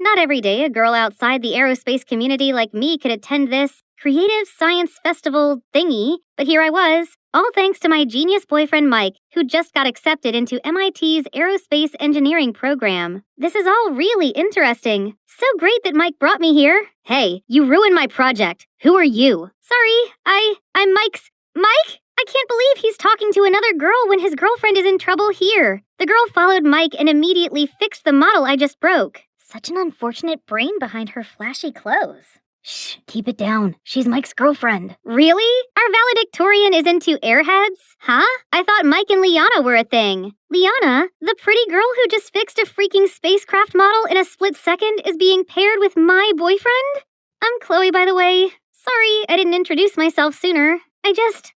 Not every day a girl outside the aerospace community like me could attend this creative science festival thingy, but here I was, all thanks to my genius boyfriend Mike, who just got accepted into MIT's aerospace engineering program. This is all really interesting. So great that Mike brought me here. Hey, you ruined my project. Who are you? Sorry, I'm Mike's... Mike? I can't believe he's talking to another girl when his girlfriend is in trouble here. The girl followed Mike and immediately fixed the model I just broke. Such an unfortunate brain behind her flashy clothes. Shh, keep it down. She's Mike's girlfriend. Really? Our valedictorian is into airheads? Huh? I thought Mike and Liana were a thing. Liana, the pretty girl who just fixed a freaking spacecraft model in a split second, is being paired with my boyfriend? I'm Chloe, by the way. Sorry, I didn't introduce myself sooner. I just,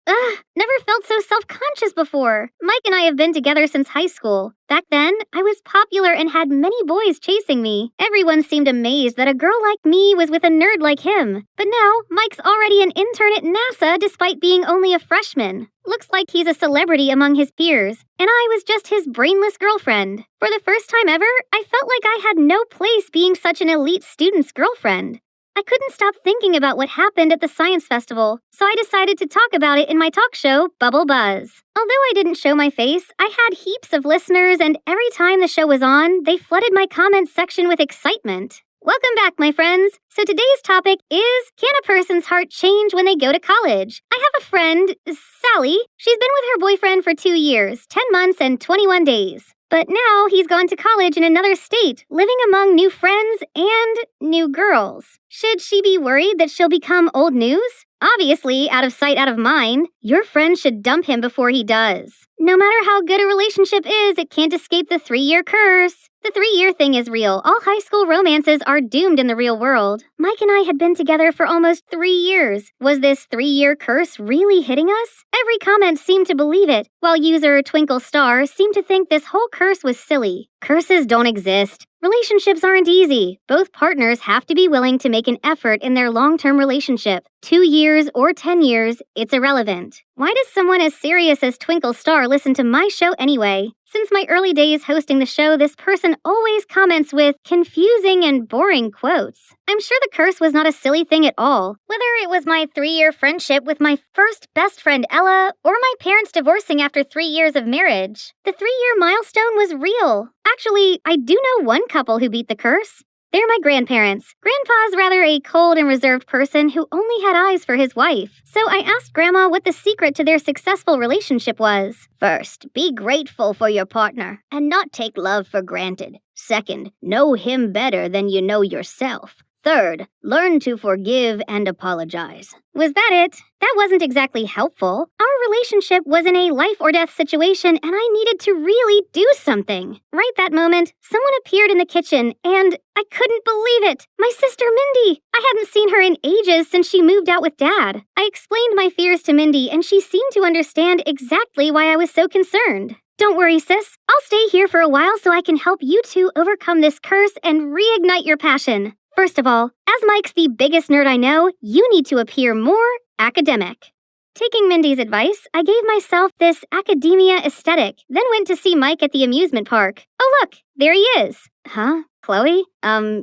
never felt so self-conscious before. Mike and I have been together since high school. Back then, I was popular and had many boys chasing me. Everyone seemed amazed that a girl like me was with a nerd like him. But now, Mike's already an intern at NASA despite being only a freshman. Looks like he's a celebrity among his peers, and I was just his brainless girlfriend. For the first time ever, I felt like I had no place being such an elite student's girlfriend. I couldn't stop thinking about what happened at the science festival, so I decided to talk about it in my talk show, Bubble Buzz. Although I didn't show my face, I had heaps of listeners, and every time the show was on, they flooded my comments section with excitement. Welcome back, my friends. So today's topic is, can a person's heart change when they go to college? I have a friend, Sally. She's been with her boyfriend for 2 years, 10 months, and 21 days. But now he's gone to college in another state, living among new friends and new girls. Should she be worried that she'll become old news? Obviously, out of sight, out of mind. Your friend should dump him before he does. No matter how good a relationship is, it can't escape the 3-year curse. The 3-year thing is real. All high school romances are doomed in the real world. Mike and I had been together for almost 3 years. Was this 3-year curse really hitting us? Every comment seemed to believe it, while user Twinkle Star seemed to think this whole curse was silly. Curses don't exist. Relationships aren't easy. Both partners have to be willing to make an effort in their long-term relationship. 2 years or 10 years, it's irrelevant. Why does someone as serious as Twinkle Star listen to my show anyway? Since my early days hosting the show, this person always comments with confusing and boring quotes. I'm sure the curse was not a silly thing at all. Whether it was my 3-year friendship with my first best friend Ella, or my parents divorcing after 3 years of marriage, the 3-year milestone was real. Actually, I do know one couple who beat the curse. They're my grandparents. Grandpa's rather a cold and reserved person who only had eyes for his wife. So I asked Grandma what the secret to their successful relationship was. First, be grateful for your partner and not take love for granted. Second, know him better than you know yourself. Third, learn to forgive and apologize. Was that it? That wasn't exactly helpful. Our relationship was in a life or death situation and I needed to really do something. Right that moment, someone appeared in the kitchen and I couldn't believe it. My sister Mindy. I hadn't seen her in ages since she moved out with Dad. I explained my fears to Mindy and she seemed to understand exactly why I was so concerned. Don't worry, sis. I'll stay here for a while so I can help you two overcome this curse and reignite your passion. First of all, as Mike's the biggest nerd I know, you need to appear more academic. Taking Mindy's advice, I gave myself this academia aesthetic, then went to see Mike at the amusement park. Oh look, there he is. Huh? Chloe?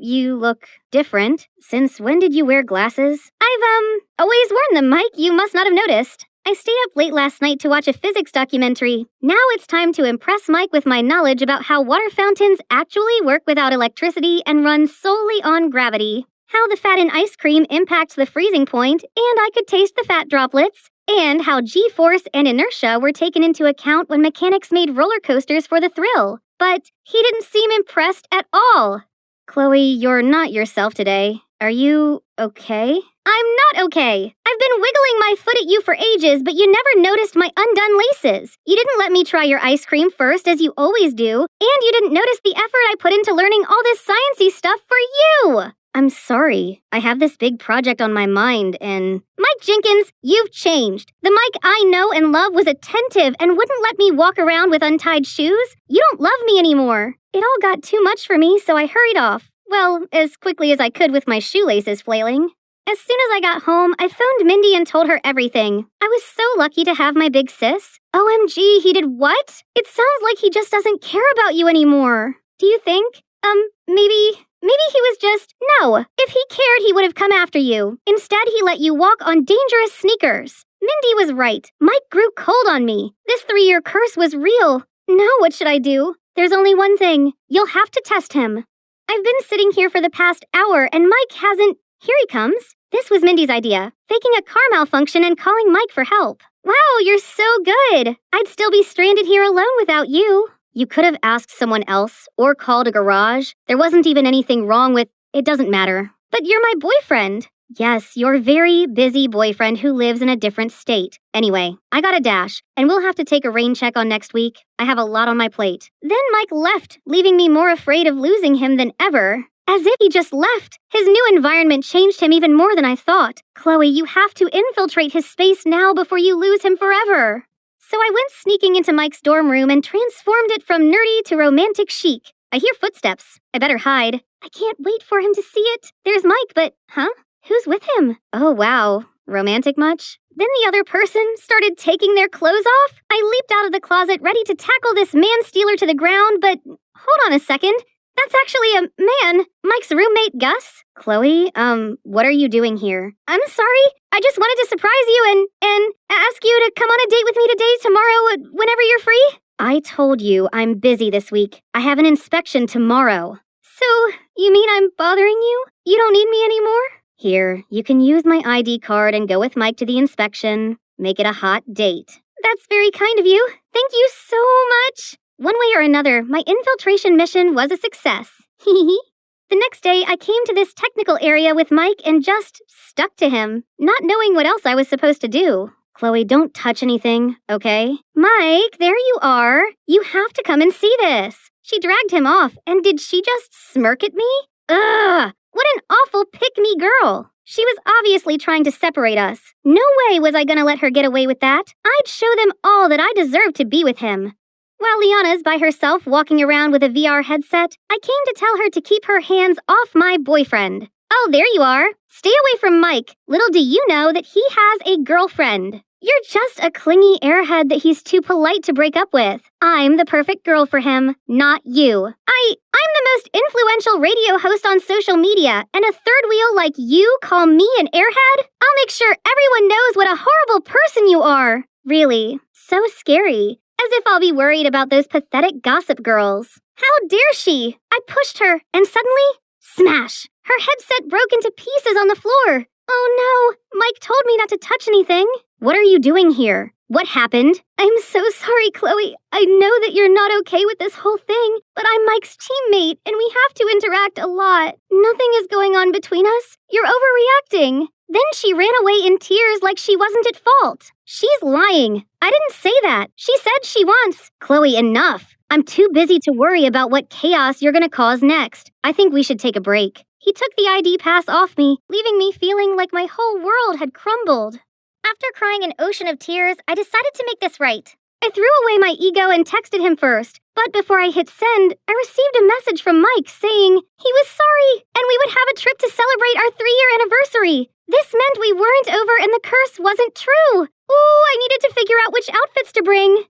You look different. Since when did you wear glasses? I've, always worn them, Mike. You must not have noticed. I stayed up late last night to watch a physics documentary. Now it's time to impress Mike with my knowledge about how water fountains actually work without electricity and run solely on gravity. How the fat in ice cream impacts the freezing point, and I could taste the fat droplets. And how G-force and inertia were taken into account when mechanics made roller coasters for the thrill. But he didn't seem impressed at all. Chloe, you're not yourself today. Are you okay? I'm not okay. I've been wiggling my foot at you for ages, but you never noticed my undone laces. You didn't let me try your ice cream first, as you always do, and you didn't notice the effort I put into learning all this sciencey stuff for you. I'm sorry. I have this big project on my mind, and... Mike Jenkins, you've changed. The Mike I know and love was attentive and wouldn't let me walk around with untied shoes. You don't love me anymore. It all got too much for me, so I hurried off. Well, as quickly as I could with my shoelaces flailing. As soon as I got home, I phoned Mindy and told her everything. I was so lucky to have my big sis. OMG, he did what? It sounds like he just doesn't care about you anymore. Do you think? Maybe he was Wow! If he cared, he would have come after you. Instead, he let you walk on dangerous sneakers. Mindy was right. Mike grew cold on me. This 3-year curse was real. Now what should I do? There's only one thing. You'll have to test him. I've been sitting here for the past hour, and Mike hasn't... Here he comes. This was Mindy's idea, faking a car malfunction and calling Mike for help. Wow, you're so good. I'd still be stranded here alone without you. You could have asked someone else or called a garage. There wasn't even anything wrong with... It doesn't matter. But you're my boyfriend. Yes, your very busy boyfriend who lives in a different state. Anyway, I got a dash, and we'll have to take a rain check on next week. I have a lot on my plate. Then Mike left, leaving me more afraid of losing him than ever. As if he just left. His new environment changed him even more than I thought. Chloe, you have to infiltrate his space now before you lose him forever. So I went sneaking into Mike's dorm room and transformed it from nerdy to romantic chic. I hear footsteps. I better hide. I can't wait for him to see it. There's Mike, but... Huh? Who's with him? Oh, wow. Romantic much? Then the other person started taking their clothes off. I leaped out of the closet ready to tackle this man-stealer to the ground, but... Hold on a second. That's actually a man. Mike's roommate, Gus. Chloe, what are you doing here? I'm sorry. I just wanted to surprise you and ask you to come on a date with me today, tomorrow, whenever you're free. I told you I'm busy this week. I have an inspection tomorrow. So, you mean I'm bothering you? You don't need me anymore? Here, you can use my ID card and go with Mike to the inspection. Make it a hot date. That's very kind of you. Thank you so much. One way or another, my infiltration mission was a success. The next day, I came to this technical area with Mike and just stuck to him, not knowing what else I was supposed to do. Chloe, don't touch anything, okay? Mike, there you are. You have to come and see this. She dragged him off, and did she just smirk at me? Ugh! What an awful pick-me girl. She was obviously trying to separate us. No way was I gonna let her get away with that. I'd show them all that I deserved to be with him. While Liana's by herself walking around with a VR headset, I came to tell her to keep her hands off my boyfriend. Oh, there you are. Stay away from Mike. Little do you know that he has a girlfriend. You're just a clingy airhead that he's too polite to break up with. I'm the perfect girl for him, not you. I'm the most influential radio host on social media, and a third wheel like you call me an airhead? I'll make sure everyone knows what a horrible person you are. Really, so scary. As if I'll be worried about those pathetic gossip girls. How dare she? I pushed her, and suddenly, smash! Her headset broke into pieces on the floor. Oh no, Mike told me not to touch anything. What are you doing here? What happened? I'm so sorry, Chloe. I know that you're not okay with this whole thing, but I'm Mike's teammate, and we have to interact a lot. Nothing is going on between us. You're overreacting. Then she ran away in tears like she wasn't at fault. She's lying. I didn't say that. She said she wants. Chloe, enough. I'm too busy to worry about what chaos you're gonna cause next. I think we should take a break. He took the ID pass off me, leaving me feeling like my whole world had crumbled. After crying an ocean of tears, I decided to make this right. I threw away my ego and texted him first, but before I hit send, I received a message from Mike saying he was sorry and we would have a trip to celebrate our 3-year anniversary. This meant we weren't over and the curse wasn't true. Ooh, I needed to figure out which outfits to bring.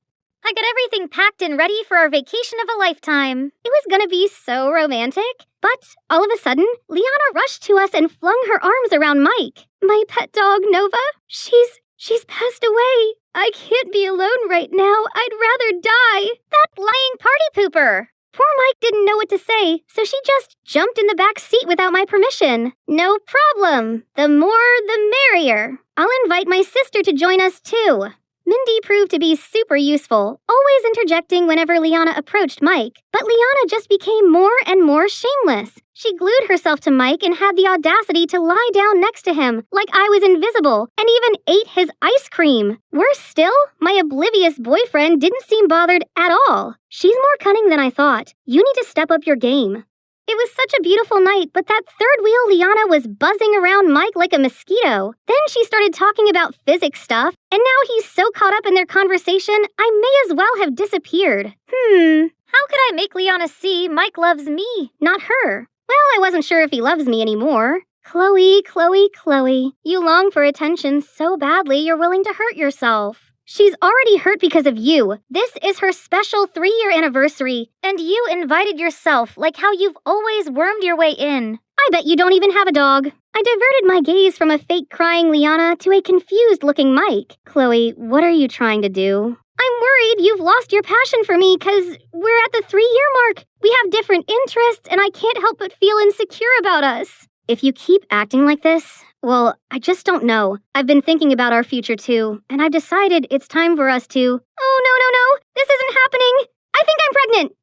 I got everything packed and ready for our vacation of a lifetime. It was gonna be so romantic. But all of a sudden, Liana rushed to us and flung her arms around Mike. My pet dog, Nova, she's passed away. I can't be alone right now. I'd rather die. That lying party pooper. Poor Mike didn't know what to say, so she just jumped in the back seat without my permission. No problem. The more, the merrier. I'll invite my sister to join us too. Mindy proved to be super useful, always interjecting whenever Liana approached Mike. But Liana just became more and more shameless. She glued herself to Mike and had the audacity to lie down next to him, like I was invisible, and even ate his ice cream. Worse still, my oblivious boyfriend didn't seem bothered at all. She's more cunning than I thought. You need to step up your game. It was such a beautiful night, but that third wheel Liana was buzzing around Mike like a mosquito. Then she started talking about physics stuff, and now he's so caught up in their conversation, I may as well have disappeared. How could I make Liana see Mike loves me, not her? Well, I wasn't sure if he loves me anymore. Chloe, Chloe, Chloe, you long for attention so badly you're willing to hurt yourself. She's already hurt because of you. This is her special 3-year anniversary, and you invited yourself like how you've always wormed your way in. I I bet you don't even have a dog. I diverted my gaze from a fake crying Liana to a confused-looking Mike. Chloe, what are you trying to do? I'm worried you've lost your passion for me because we're at the 3-year mark. We have different interests, and I can't help but feel insecure about us. If you keep acting like this, well, I just don't know. I've been thinking about our future too, and I've decided it's time for us to... Oh, no, this isn't happening. I think I'm pregnant.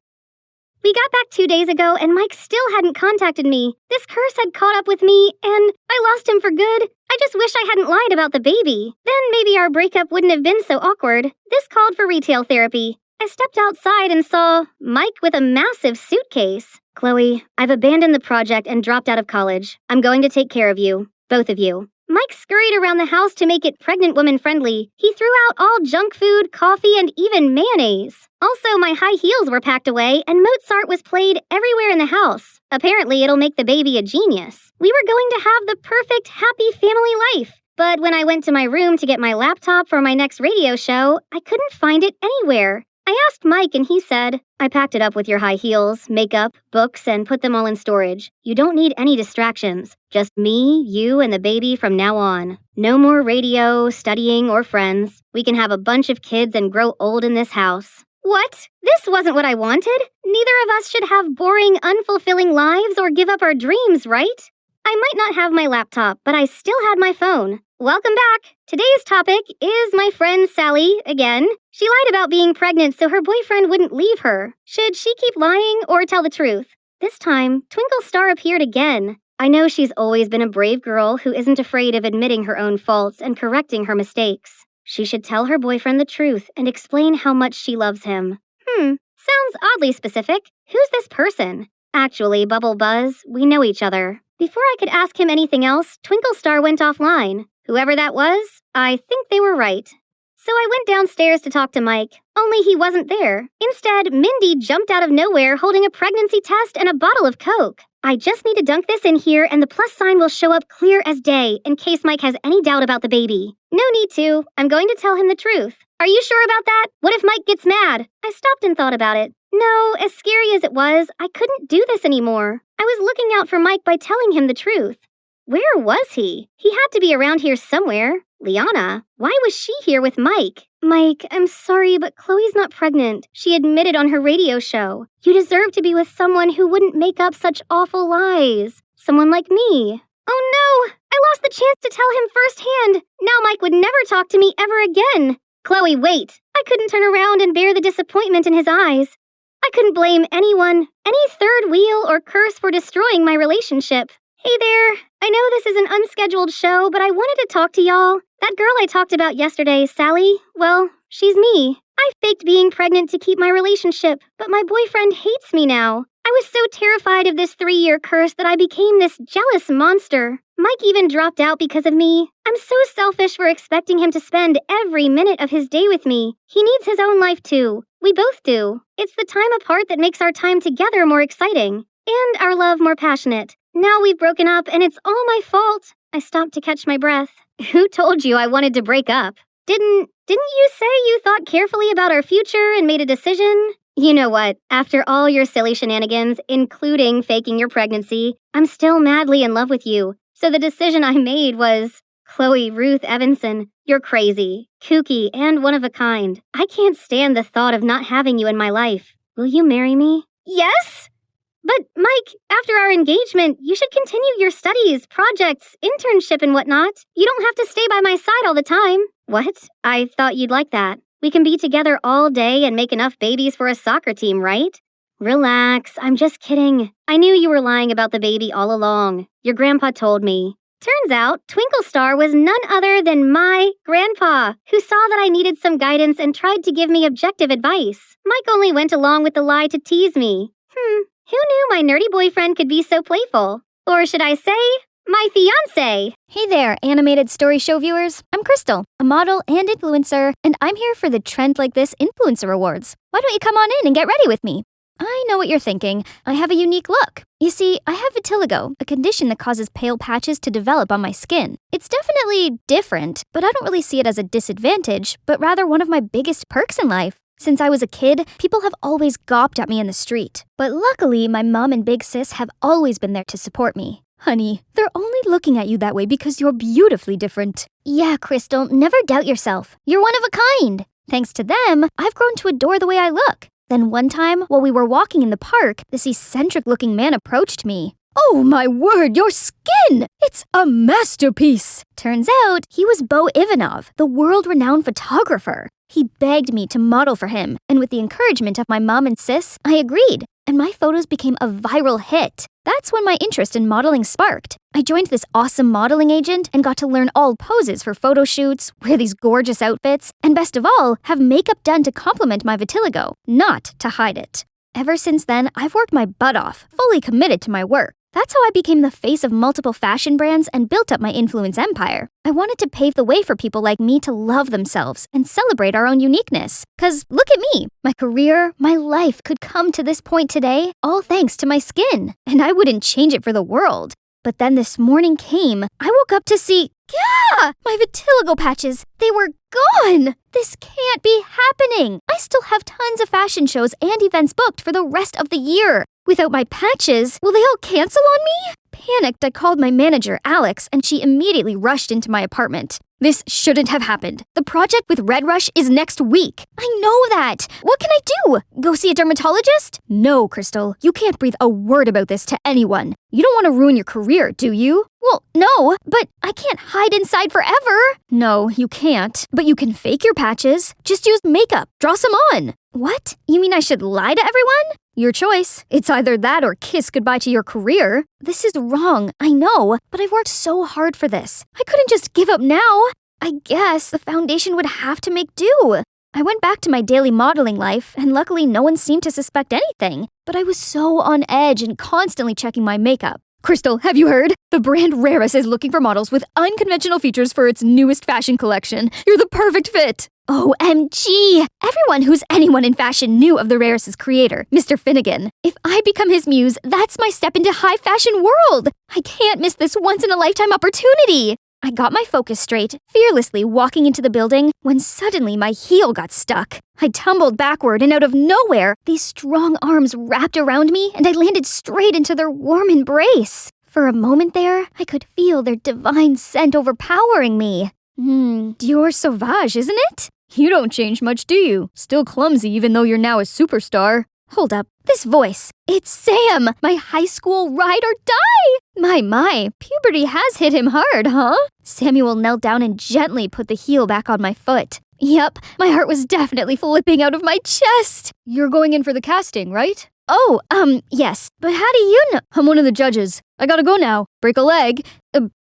We got back 2 days ago, and Mike still hadn't contacted me. This curse had caught up with me, and I lost him for good. I just wish I hadn't lied about the baby. Then maybe our breakup wouldn't have been so awkward. This called for retail therapy. I stepped outside and saw Mike with a massive suitcase. Chloe, I've abandoned the project and dropped out of college. I'm going to take care of you. Both of you. Mike scurried around the house to make it pregnant woman friendly. He threw out all junk food, coffee, and even mayonnaise. Also, my high heels were packed away, and Mozart was played everywhere in the house. Apparently, it'll make the baby a genius. We were going to have the perfect, happy family life. But when I went to my room to get my laptop for my next radio show, I couldn't find it anywhere. I asked Mike and he said, I packed it up with your high heels, makeup, books, and put them all in storage. You don't need any distractions. Just me, you, and the baby from now on. No more radio, studying, or friends. We can have a bunch of kids and grow old in this house. What? This wasn't what I wanted. Neither of us should have boring, unfulfilling lives or give up our dreams, right? I might not have my laptop, but I still had my phone. Welcome back. Today's topic is my friend Sally, again. She lied about being pregnant so her boyfriend wouldn't leave her. Should she keep lying or tell the truth? This time, Twinkle Star appeared again. I know she's always been a brave girl who isn't afraid of admitting her own faults and correcting her mistakes. She should tell her boyfriend the truth and explain how much she loves him. Sounds oddly specific. Who's this person? Actually, Bubble Buzz, we know each other. Before I could ask him anything else, Twinkle Star went offline. Whoever that was, I think they were right. So I went downstairs to talk to Mike, only he wasn't there. Instead, Mindy jumped out of nowhere holding a pregnancy test and a bottle of Coke. I just need to dunk this in here and the plus sign will show up clear as day in case Mike has any doubt about the baby. No need to. I'm going to tell him the truth. Are you sure about that? What if Mike gets mad? I stopped and thought about it. No, as scary as it was, I couldn't do this anymore. I was looking out for Mike by telling him the truth. Where was he? He had to be around here somewhere. Liana, why was she here with Mike? Mike, I'm sorry, but Chloe's not pregnant. She admitted on her radio show. You deserve to be with someone who wouldn't make up such awful lies. Someone like me. Oh no! I lost the chance to tell him firsthand. Now Mike would never talk to me ever again. Chloe, wait. I couldn't turn around and bear the disappointment in his eyes. I couldn't blame anyone, any third wheel or curse for destroying my relationship. Hey there, I know this is an unscheduled show, but I wanted to talk to y'all. That girl I talked about yesterday, Sally, well, she's me. I faked being pregnant to keep my relationship, but my boyfriend hates me now. I was so terrified of this 3-year curse that I became this jealous monster. Mike even dropped out because of me. I'm so selfish for expecting him to spend every minute of his day with me. He needs his own life too. We both do. It's the time apart that makes our time together more exciting, and our love more passionate. Now we've broken up and it's all my fault. I stopped to catch my breath. Who told you I wanted to break up? Didn't you say you thought carefully about our future and made a decision? You know what? After all your silly shenanigans, including faking your pregnancy, I'm still madly in love with you. So the decision I made was, Chloe Ruth Evanson, you're crazy, kooky, and one of a kind. I can't stand the thought of not having you in my life. Will you marry me? Yes? But, Mike, after our engagement, you should continue your studies, projects, internship, and whatnot. You don't have to stay by my side all the time. What? I thought you'd like that. We can be together all day and make enough babies for a soccer team, right? Relax, I'm just kidding. I knew you were lying about the baby all along. Your grandpa told me. Turns out, Twinkle Star was none other than my grandpa, who saw that I needed some guidance and tried to give me objective advice. Mike only went along with the lie to tease me. Who knew my nerdy boyfriend could be so playful? Or should I say, my fiancé? Hey there, animated story show viewers. I'm Crystal, a model and influencer, and I'm here for the Trend Like This Influencer Awards. Why don't you come on in and get ready with me? I know what you're thinking. I have a unique look. You see, I have vitiligo, a condition that causes pale patches to develop on my skin. It's definitely different, but I don't really see it as a disadvantage, but rather one of my biggest perks in life. Since I was a kid, people have always gawped at me in the street. But luckily, my mom and big sis have always been there to support me. Honey, they're only looking at you that way because you're beautifully different. Yeah, Crystal, never doubt yourself. You're one of a kind. Thanks to them, I've grown to adore the way I look. Then one time, while we were walking in the park, this eccentric-looking man approached me. Oh my word, your skin! It's a masterpiece! Turns out, he was Bo Ivanov, the world-renowned photographer. He begged me to model for him, and with the encouragement of my mom and sis, I agreed, and my photos became a viral hit. That's when my interest in modeling sparked. I joined this awesome modeling agent and got to learn all poses for photo shoots, wear these gorgeous outfits, and best of all, have makeup done to complement my vitiligo, not to hide it. Ever since then, I've worked my butt off, fully committed to my work. That's how I became the face of multiple fashion brands and built up my influence empire. I wanted to pave the way for people like me to love themselves and celebrate our own uniqueness. 'Cause look at me, my career, my life could come to this point today, all thanks to my skin, and I wouldn't change it for the world. But then this morning came, I woke up to see, my vitiligo patches, they were gone! This can't be happening! I still have tons of fashion shows and events booked for the rest of the year. Without my patches, will they all cancel on me? Panicked, I called my manager, Alex, and she immediately rushed into my apartment. This shouldn't have happened. The project with Red Rush is next week. I know that. What can I do? Go see a dermatologist? No, Crystal. You can't breathe a word about this to anyone. You don't want to ruin your career, do you? Well, no, but I can't hide inside forever. No, you can't. But you can fake your patches. Just use makeup. Draw some on. What? You mean I should lie to everyone? Your choice. It's either that or kiss goodbye to your career. This is wrong, I know, but I've worked so hard for this. I couldn't just give up now. I guess the foundation would have to make do. I went back to my daily modeling life, and luckily no one seemed to suspect anything. But I was so on edge and constantly checking my makeup. Crystal, have you heard? The brand Raris is looking for models with unconventional features for its newest fashion collection. You're the perfect fit! OMG! Everyone who's anyone in fashion knew of the Raris' creator, Mr. Finnegan. If I become his muse, that's my step into high fashion world! I can't miss this once-in-a-lifetime opportunity! I got my focus straight, fearlessly walking into the building, when suddenly my heel got stuck. I tumbled backward, and out of nowhere, these strong arms wrapped around me, and I landed straight into their warm embrace. For a moment there, I could feel their divine scent overpowering me. Dior Sauvage, isn't it? You don't change much, do you? Still clumsy even though you're now a superstar. Hold up, this voice. It's Sam, my high school ride or die! My, puberty has hit him hard, huh? Samuel knelt down and gently put the heel back on my foot. Yep, my heart was definitely flipping out of my chest. You're going in for the casting, right? Oh, yes. But how do you know? I'm one of the judges. I gotta go now. Break a leg.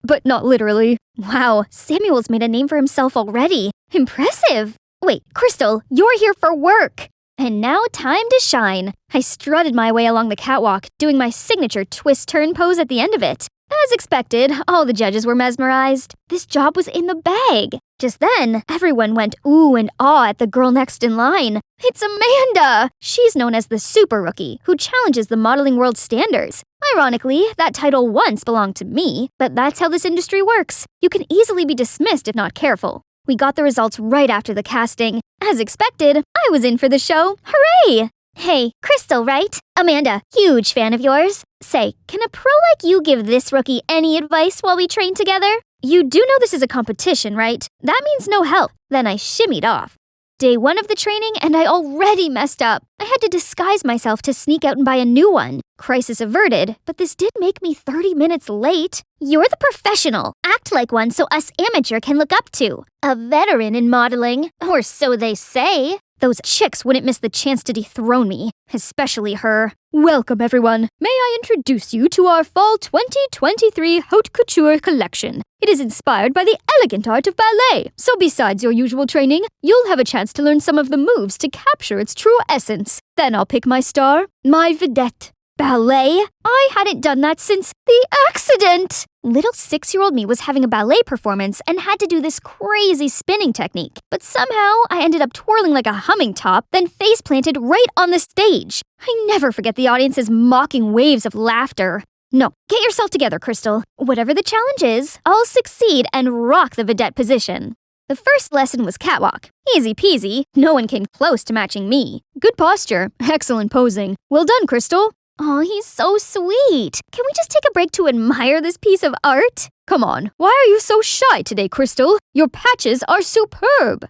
But not literally. Wow, Samuel's made a name for himself already. Impressive. Wait, Crystal, you're here for work. And now time to shine. I strutted my way along the catwalk, doing my signature twist-turn pose at the end of it. As expected, all the judges were mesmerized. This job was in the bag. Just then, everyone went ooh and ah at the girl next in line. It's Amanda! She's known as the Super Rookie, who challenges the modeling world standards. Ironically, that title once belonged to me, but that's how this industry works. You can easily be dismissed if not careful. We got the results right after the casting. As expected, I was in for the show. Hooray! Hey, Crystal, right? Amanda, huge fan of yours. Say, can a pro like you give this rookie any advice while we train together? You do know this is a competition, right? That means no help. Then I shimmied off. Day 1 of the training, and I already messed up. I had to disguise myself to sneak out and buy a new one. Crisis averted, but this did make me 30 minutes late. You're the professional. Act like one so us amateur can look up to. A veteran in modeling, or so they say. Those chicks wouldn't miss the chance to dethrone me, especially her. Welcome, everyone. May I introduce you to our Fall 2023 Haute Couture collection. It is inspired by the elegant art of ballet, so besides your usual training, you'll have a chance to learn some of the moves to capture its true essence. Then I'll pick my star, my vedette. Ballet? I hadn't done that since the accident! Little 6-year-old me was having a ballet performance and had to do this crazy spinning technique. But somehow, I ended up twirling like a humming top, then face planted right on the stage. I never forget the audience's mocking waves of laughter. No, get yourself together, Crystal. Whatever the challenge is, I'll succeed and rock the vedette position. The first lesson was catwalk. Easy peasy, no one came close to matching me. Good posture, excellent posing. Well done, Crystal. Aw, he's so sweet. Can we just take a break to admire this piece of art? Come on, why are you so shy today, Crystal? Your patches are superb.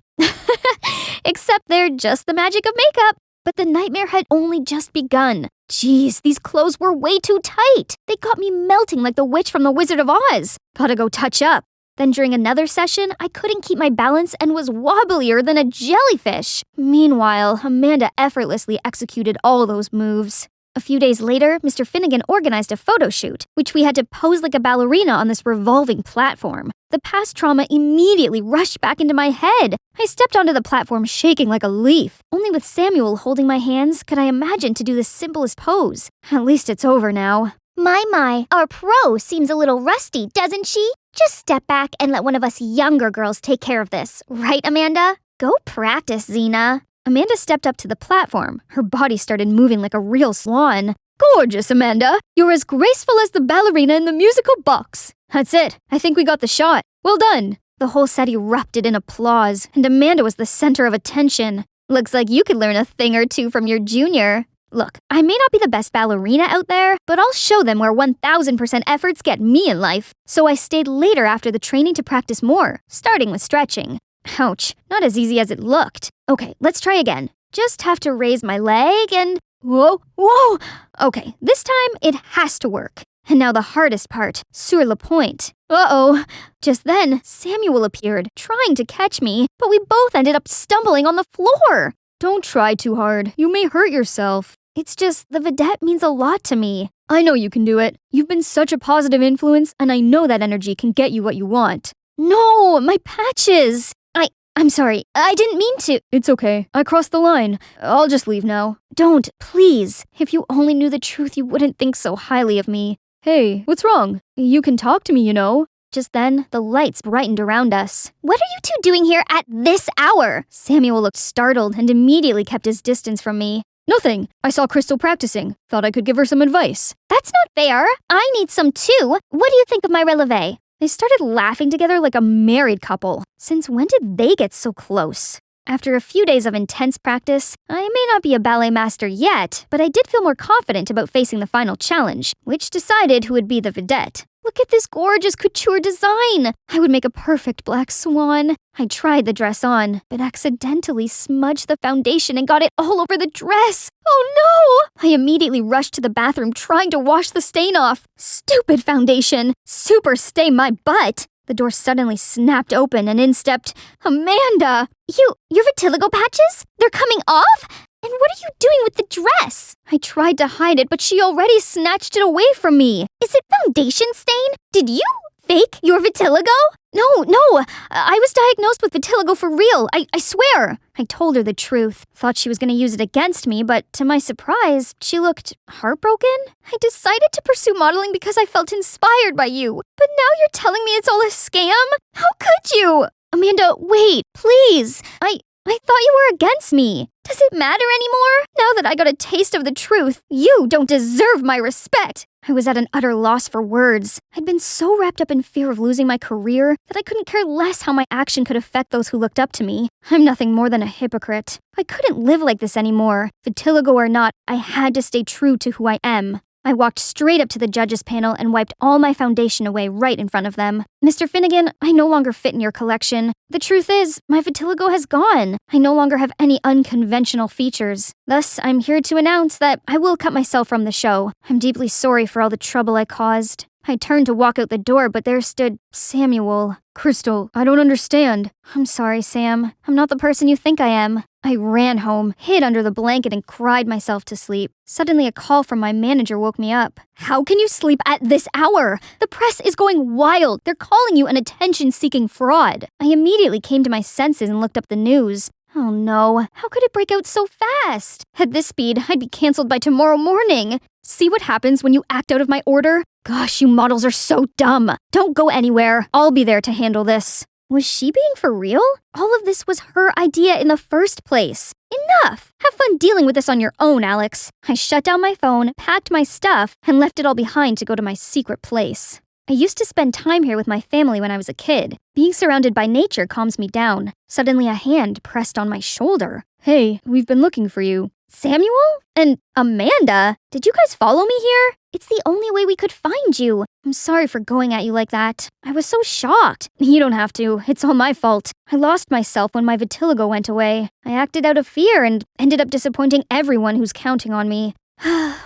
Except they're just the magic of makeup. But the nightmare had only just begun. Jeez, these clothes were way too tight. They got me melting like the witch from the Wizard of Oz. Gotta go touch up. Then during another session, I couldn't keep my balance and was wobblier than a jellyfish. Meanwhile, Amanda effortlessly executed all those moves. A few days later, Mr. Finnegan organized a photo shoot, which we had to pose like a ballerina on this revolving platform. The past trauma immediately rushed back into my head. I stepped onto the platform shaking like a leaf. Only with Samuel holding my hands could I imagine to do the simplest pose. At least it's over now. My, our pro seems a little rusty, doesn't she? Just step back and let one of us younger girls take care of this. Right, Amanda? Go practice, Xena. Amanda stepped up to the platform. Her body started moving like a real swan. Gorgeous, Amanda. You're as graceful as the ballerina in the musical box. That's it. I think we got the shot. Well done. The whole set erupted in applause, and Amanda was the center of attention. Looks like you could learn a thing or two from your junior. Look, I may not be the best ballerina out there, but I'll show them where 1000% efforts get me in life. So I stayed later after the training to practice more, starting with stretching. Ouch, not as easy as it looked. Okay, let's try again. Just have to raise my leg and... Whoa! Okay, this time it has to work. And now the hardest part, sur le point. Uh-oh. Just then, Samuel appeared, trying to catch me, but we both ended up stumbling on the floor. Don't try too hard. You may hurt yourself. It's just, the vedette means a lot to me. I know you can do it. You've been such a positive influence, and I know that energy can get you what you want. No, my patches! I'm sorry, I didn't mean to. It's okay. I crossed the line. I'll just leave now. Don't, please. If you only knew the truth, you wouldn't think so highly of me. Hey, what's wrong? You can talk to me, you know. Just then, the lights brightened around us. What are you two doing here at this hour? Samuel looked startled and immediately kept his distance from me. Nothing. I saw Crystal practicing. Thought I could give her some advice. That's not fair. I need some too. What do you think of my releve? They started laughing together like a married couple. Since when did they get so close? After a few days of intense practice, I may not be a ballet master yet, but I did feel more confident about facing the final challenge, which decided who would be the vedette. Look at this gorgeous couture design! I would make a perfect black swan. I tried the dress on, but accidentally smudged the foundation and got it all over the dress. Oh no! I immediately rushed to the bathroom trying to wash the stain off. Stupid foundation! Super stain my butt! The door suddenly snapped open and in stepped Amanda! Your vitiligo patches? They're coming off? And what are you doing with the dress? I tried to hide it, but she already snatched it away from me. Is it foundation stain? Did you fake your vitiligo? No, I was diagnosed with vitiligo for real, I swear. I told her the truth, thought she was going to use it against me, but to my surprise, she looked heartbroken. I decided to pursue modeling because I felt inspired by you, but now you're telling me it's all a scam? How could you? Amanda, wait, please. I thought you were against me. Does it matter anymore? Now that I got a taste of the truth, you don't deserve my respect. I was at an utter loss for words. I'd been so wrapped up in fear of losing my career that I couldn't care less how my action could affect those who looked up to me. I'm nothing more than a hypocrite. I couldn't live like this anymore. Vitiligo or not, I had to stay true to who I am. I walked straight up to the judges panel and wiped all my foundation away right in front of them. Mr. Finnegan, I no longer fit in your collection. The truth is, my vitiligo has gone. I no longer have any unconventional features. Thus, I'm here to announce that I will cut myself from the show. I'm deeply sorry for all the trouble I caused. I turned to walk out the door, but there stood Samuel. Crystal, I don't understand. I'm sorry, Sam. I'm not the person you think I am. I ran home, hid under the blanket, and cried myself to sleep. Suddenly, a call from my manager woke me up. How can you sleep at this hour? The press is going wild. They're calling you an attention-seeking fraud. I immediately came to my senses and looked up the news. Oh no, how could it break out so fast? At this speed, I'd be canceled by tomorrow morning. See what happens when you act out of my order? Gosh, you models are so dumb. Don't go anywhere. I'll be there to handle this. Was she being for real? All of this was her idea in the first place. Enough! Have fun dealing with this on your own, Alex. I shut down my phone, packed my stuff, and left it all behind to go to my secret place. I used to spend time here with my family when I was a kid. Being surrounded by nature calms me down. Suddenly a hand pressed on my shoulder. Hey, we've been looking for you. Samuel? And Amanda? Did you guys follow me here? It's the only way we could find you. I'm sorry for going at you like that. I was so shocked. You don't have to. It's all my fault. I lost myself when my vitiligo went away. I acted out of fear and ended up disappointing everyone who's counting on me.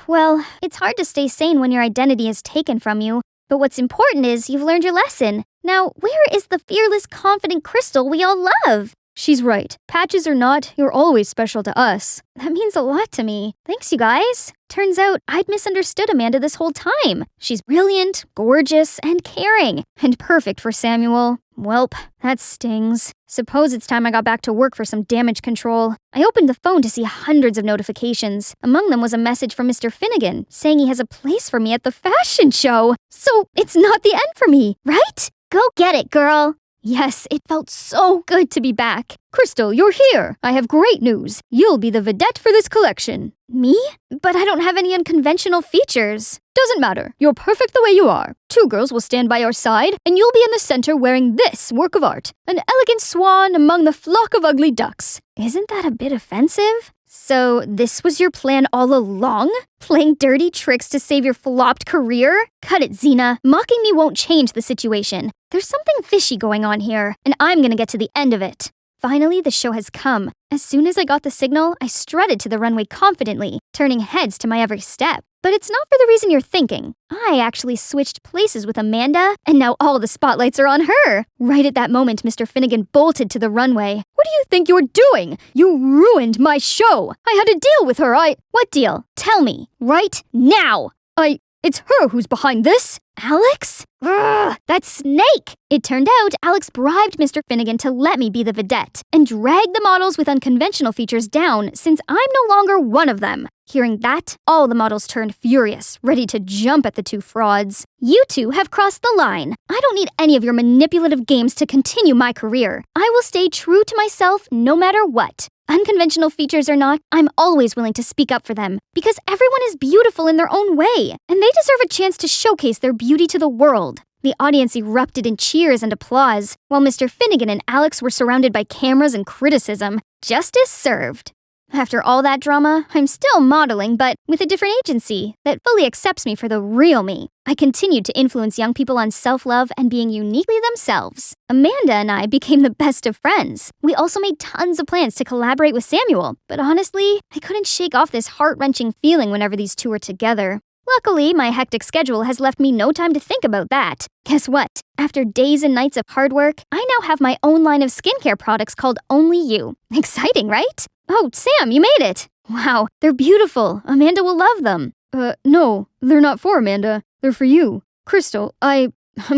Well, it's hard to stay sane when your identity is taken from you. But what's important is you've learned your lesson. Now, where is the fearless, confident Crystal we all love? She's right. Patches or not, you're always special to us. That means a lot to me. Thanks, you guys. Turns out I'd misunderstood Amanda this whole time. She's brilliant, gorgeous, and caring. And perfect for Samuel. Welp, that stings. Suppose it's time I got back to work for some damage control. I opened the phone to see hundreds of notifications. Among them was a message from Mr. Finnegan saying he has a place for me at the fashion show. So it's not the end for me, right? Go get it, girl. Yes, it felt so good to be back. Crystal, you're here. I have great news. You'll be the vedette for this collection. Me? But I don't have any unconventional features. Doesn't matter. You're perfect the way you are. 2 girls will stand by your side, and you'll be in the center wearing this work of art. An elegant swan among the flock of ugly ducks. Isn't that a bit offensive? So this was your plan all along? Playing dirty tricks to save your flopped career? Cut it, Xena. Mocking me won't change the situation. There's something fishy going on here, and I'm gonna get to the end of it. Finally, the show has come. As soon as I got the signal, I strutted to the runway confidently, turning heads to my every step. But it's not for the reason you're thinking. I actually switched places with Amanda, and now all the spotlights are on her. Right at that moment, Mr. Finnegan bolted to the runway. What do you think you're doing? You ruined my show. I had a deal with her. What deal? Tell me. Right now. It's her who's behind this. Alex? Ugh, that snake! It turned out Alex bribed Mr. Finnegan to let me be the vedette and drag the models with unconventional features down since I'm no longer one of them. Hearing that, all the models turned furious, ready to jump at the 2 frauds. You 2 have crossed the line. I don't need any of your manipulative games to continue my career. I will stay true to myself no matter what. Unconventional features or not, I'm always willing to speak up for them because everyone is beautiful in their own way, and they deserve a chance to showcase their beauty to the world. The audience erupted in cheers and applause, while Mr. Finnegan and Alex were surrounded by cameras and criticism. Justice served. After all that drama, I'm still modeling, but with a different agency that fully accepts me for the real me. I continued to influence young people on self-love and being uniquely themselves. Amanda and I became the best of friends. We also made tons of plans to collaborate with Samuel, but honestly, I couldn't shake off this heart-wrenching feeling whenever these 2 were together. Luckily, my hectic schedule has left me no time to think about that. Guess what? After days and nights of hard work, I now have my own line of skincare products called Only You. Exciting, right? Oh, Sam, you made it! Wow, they're beautiful. Amanda will love them. No, they're not for Amanda. They're for you. Crystal, I'm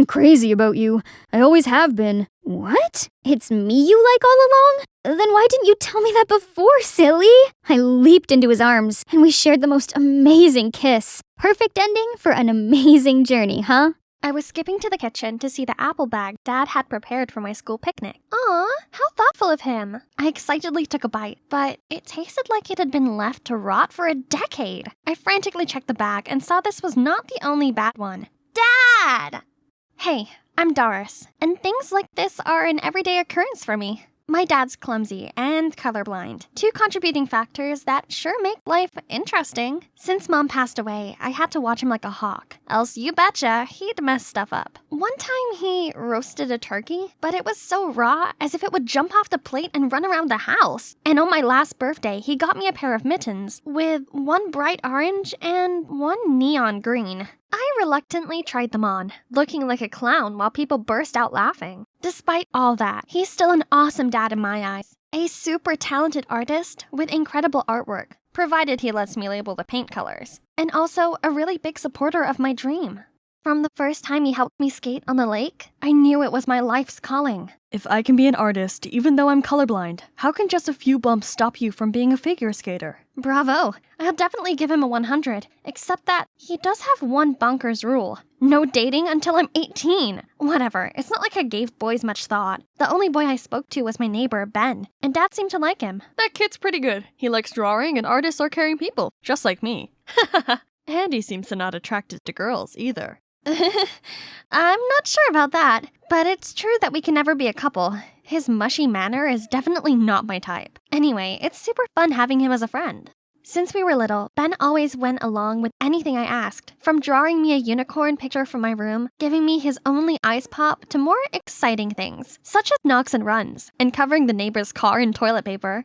crazy about you. I always have been. What? It's me you like all along? Then why didn't you tell me that before, silly? I leaped into his arms, and we shared the most amazing kiss. Perfect ending for an amazing journey, huh? I was skipping to the kitchen to see the apple bag Dad had prepared for my school picnic. Aw, how thoughtful of him. I excitedly took a bite, but it tasted like it had been left to rot for a decade. I frantically checked the bag and saw this was not the only bad one. Dad! Hey, I'm Doris, and things like this are an everyday occurrence for me. My dad's clumsy and colorblind, 2 contributing factors that sure make life interesting. Since Mom passed away, I had to watch him like a hawk, else you betcha he'd mess stuff up. One time he roasted a turkey, but it was so raw as if it would jump off the plate and run around the house. And on my last birthday, he got me a pair of mittens with one bright orange and one neon green. I reluctantly tried them on, looking like a clown while people burst out laughing. Despite all that, he's still an awesome dad in my eyes. A super talented artist with incredible artwork, provided he lets me label the paint colors. And also a really big supporter of my dream. From the first time he helped me skate on the lake, I knew it was my life's calling. If I can be an artist, even though I'm colorblind, how can just a few bumps stop you from being a figure skater? Bravo! I'll definitely give him a 100, except that he does have one bonkers rule. No dating until I'm 18. Whatever, it's not like I gave boys much thought. The only boy I spoke to was my neighbor, Ben, and Dad seemed to like him. That kid's pretty good. He likes drawing and artists are caring people, just like me. And he seems to not attracted to girls either. I'm not sure about that, but it's true that we can never be a couple. His mushy manner is definitely not my type. Anyway, it's super fun having him as a friend. Since we were little, Ben always went along with anything I asked, from drawing me a unicorn picture from my room, giving me his only ice pop, to more exciting things, such as knocks and runs, and covering the neighbor's car in toilet paper.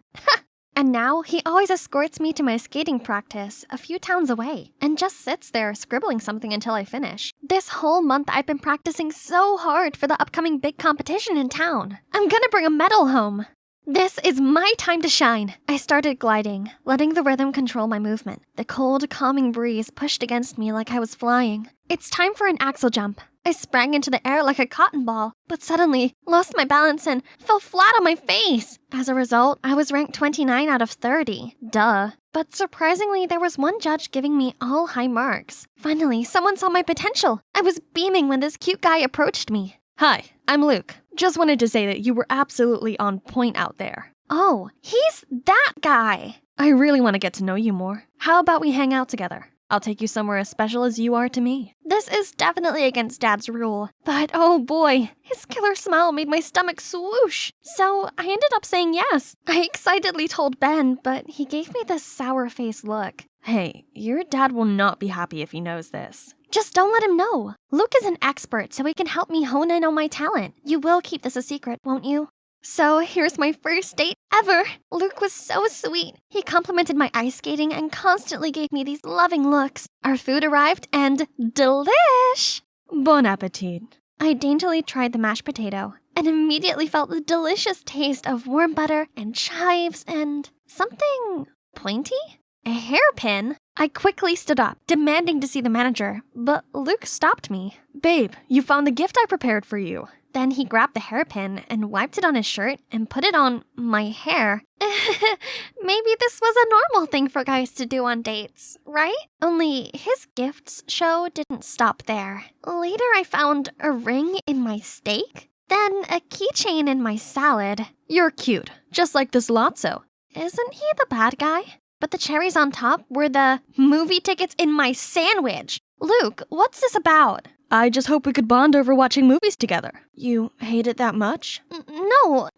And now, he always escorts me to my skating practice a few towns away, and just sits there scribbling something until I finish. This whole month I've been practicing so hard for the upcoming big competition in town. I'm gonna bring a medal home. This is my time to shine. I started gliding, letting the rhythm control my movement. The cold, calming breeze pushed against me like I was flying. It's time for an axel jump. I sprang into the air like a cotton ball, but suddenly lost my balance and fell flat on my face. As a result, I was ranked 29 out of 30. Duh. But surprisingly, there was one judge giving me all high marks. Finally, someone saw my potential. I was beaming when this cute guy approached me. Hi, I'm Luke. Just wanted to say that you were absolutely on point out there. Oh, he's that guy. I really want to get to know you more. How about we hang out together? I'll take you somewhere as special as you are to me. This is definitely against Dad's rule. But oh boy, his killer smile made my stomach swoosh. So I ended up saying yes. I excitedly told Ben, but he gave me this sour-faced look. Hey, your dad will not be happy if he knows this. Just don't let him know. Luke is an expert, so he can help me hone in on my talent. You will keep this a secret, won't you? So here's my first date ever. Luke was so sweet. He complimented my ice skating and constantly gave me these loving looks. Our food arrived and delish! Bon appetit. I daintily tried the mashed potato and immediately felt the delicious taste of warm butter and chives and something pointy? A hairpin? I quickly stood up, demanding to see the manager, but Luke stopped me. Babe, you found the gift I prepared for you. Then he grabbed the hairpin and wiped it on his shirt and put it on my hair. Maybe this was a normal thing for guys to do on dates, right? Only his gifts show didn't stop there. Later I found a ring in my steak, then a keychain in my salad. You're cute, just like this Lotso. Isn't he the bad guy? But the cherries on top were the movie tickets in my sandwich. Luke, what's this about? I just hope we could bond over watching movies together. You hate it that much? No,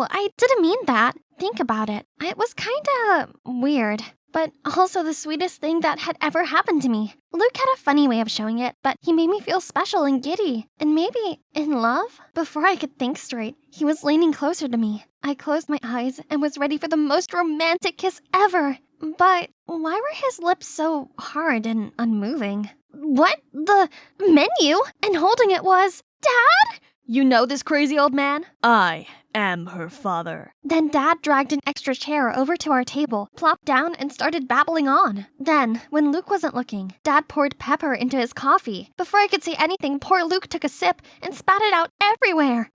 I didn't mean that. Think about it. It was kinda weird, but also the sweetest thing that had ever happened to me. Luke had a funny way of showing it, but he made me feel special and giddy, and maybe in love. Before I could think straight, he was leaning closer to me. I closed my eyes and was ready for the most romantic kiss ever. But why were his lips so hard and unmoving? What? The menu? And holding it was Dad? You know this crazy old man? I am her father. Then Dad dragged an extra chair over to our table, plopped down, and started babbling on. Then, when Luke wasn't looking, Dad poured pepper into his coffee. Before I could say anything, poor Luke took a sip and spat it out everywhere.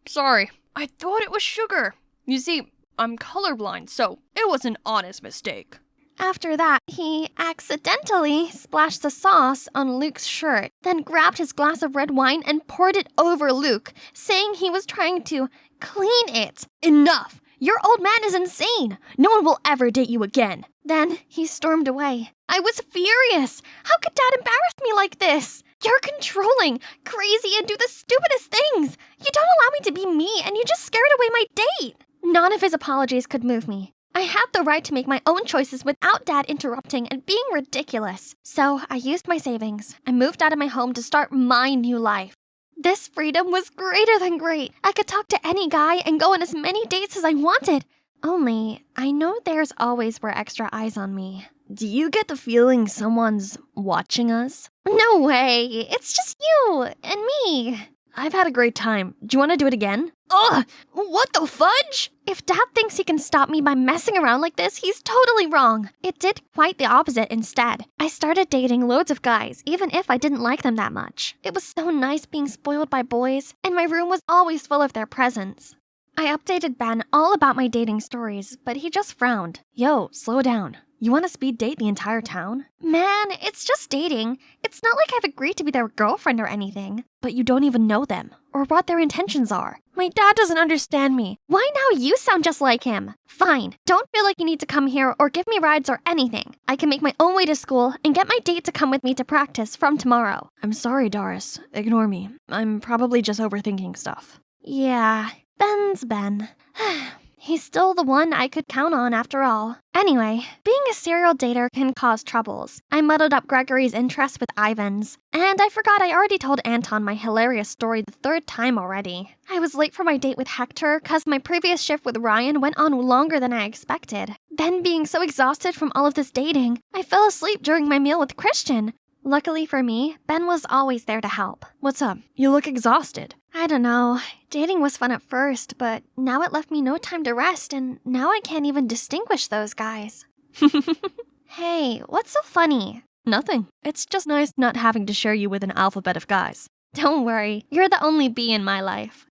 Sorry. I thought it was sugar. You see, I'm colorblind, so it was an honest mistake. After that, he accidentally splashed the sauce on Luke's shirt, then grabbed his glass of red wine and poured it over Luke, saying he was trying to clean it. Enough! Your old man is insane! No one will ever date you again! Then he stormed away. I was furious. How could Dad embarrass me like this? You're controlling, crazy, and do the stupidest things. You don't allow me to be me, and you just scared away my date. None of his apologies could move me. I had the right to make my own choices without Dad interrupting and being ridiculous. So I used my savings. I moved out of my home to start my new life. This freedom was greater than great. I could talk to any guy and go on as many dates as I wanted. Only, I know there's always were extra eyes on me. Do you get the feeling someone's watching us? No way! It's just you and me. I've had a great time. Do you want to do it again? Ugh! What the fudge? If Dad thinks he can stop me by messing around like this, he's totally wrong. It did quite the opposite instead. I started dating loads of guys, even if I didn't like them that much. It was so nice being spoiled by boys, and my room was always full of their presents. I updated Ben all about my dating stories, but he just frowned. Yo, slow down. You want to speed date the entire town? Man, it's just dating. It's not like I've agreed to be their girlfriend or anything. But you don't even know them, or what their intentions are. My dad doesn't understand me. Why now you sound just like him? Fine, don't feel like you need to come here or give me rides or anything. I can make my own way to school and get my date to come with me to practice from tomorrow. I'm sorry, Doris. Ignore me. I'm probably just overthinking stuff. Yeah, Ben's Ben. He's still the one I could count on after all. Anyway, being a serial dater can cause troubles. I muddled up Gregory's interest with Ivan's. And I forgot I already told Anton my hilarious story the third time already. I was late for my date with Hector because my previous shift with Ryan went on longer than I expected. Ben being so exhausted from all of this dating, I fell asleep during my meal with Christian. Luckily for me, Ben was always there to help. What's up? You look exhausted. I don't know. Dating was fun at first, but now it left me no time to rest, and now I can't even distinguish those guys. Hey, what's so funny? Nothing. It's just nice not having to share you with an alphabet of guys. Don't worry, you're the only bee in my life.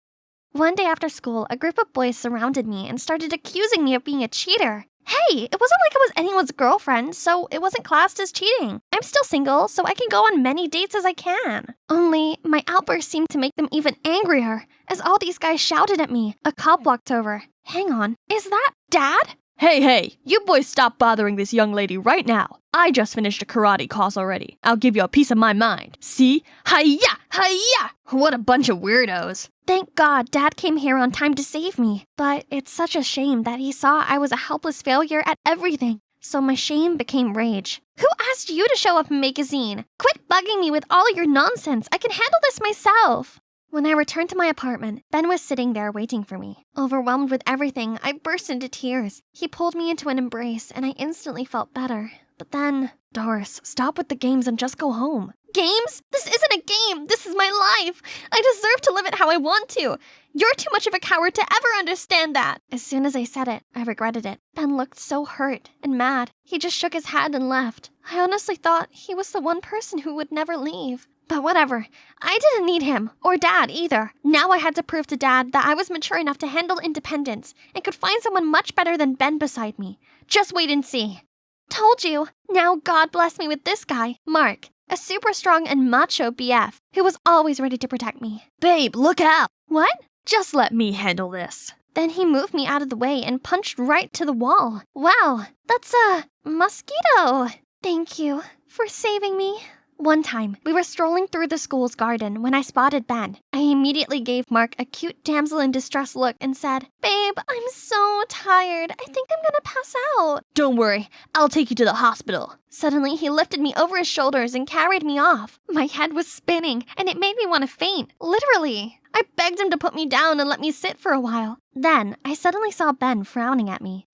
One day after school, a group of boys surrounded me and started accusing me of being a cheater. Hey, it wasn't like I was anyone's girlfriend, so it wasn't classed as cheating. I'm still single, so I can go on many dates as I can. Only, my outburst seemed to make them even angrier, as all these guys shouted at me. A cop walked over. Hang on, is that Dad? Hey, you boys stop bothering this young lady right now. I just finished a karate course already. I'll give you a piece of my mind. See? Hi-ya! Hi-ya! What a bunch of weirdos. Thank God Dad came here on time to save me. But it's such a shame that he saw I was a helpless failure at everything. So my shame became rage. Who asked you to show up and make a scene? Quit bugging me with all your nonsense. I can handle this myself. When I returned to my apartment, Ben was sitting there waiting for me. Overwhelmed with everything, I burst into tears. He pulled me into an embrace, and I instantly felt better. But then, Doris, stop with the games and just go home. Games? This isn't a game. This is my life. I deserve to live it how I want to. You're too much of a coward to ever understand that. As soon as I said it, I regretted it. Ben looked so hurt and mad. He just shook his head and left. I honestly thought he was the one person who would never leave. But whatever. I didn't need him, or Dad either. Now I had to prove to Dad that I was mature enough to handle independence and could find someone much better than Ben beside me. Just wait and see. Told you. Now God bless me with this guy, Mark, a super strong and macho BF who was always ready to protect me. Babe, look out! What? Just let me handle this. Then he moved me out of the way and punched right to the wall. Wow, that's a mosquito. Thank you for saving me. One time, we were strolling through the school's garden when I spotted Ben. I immediately gave Mark a cute damsel in distress look and said, Babe, I'm so tired. I think I'm gonna pass out. Don't worry, I'll take you to the hospital. Suddenly, he lifted me over his shoulders and carried me off. My head was spinning, and it made me want to faint, literally. I begged him to put me down and let me sit for a while. Then, I suddenly saw Ben frowning at me.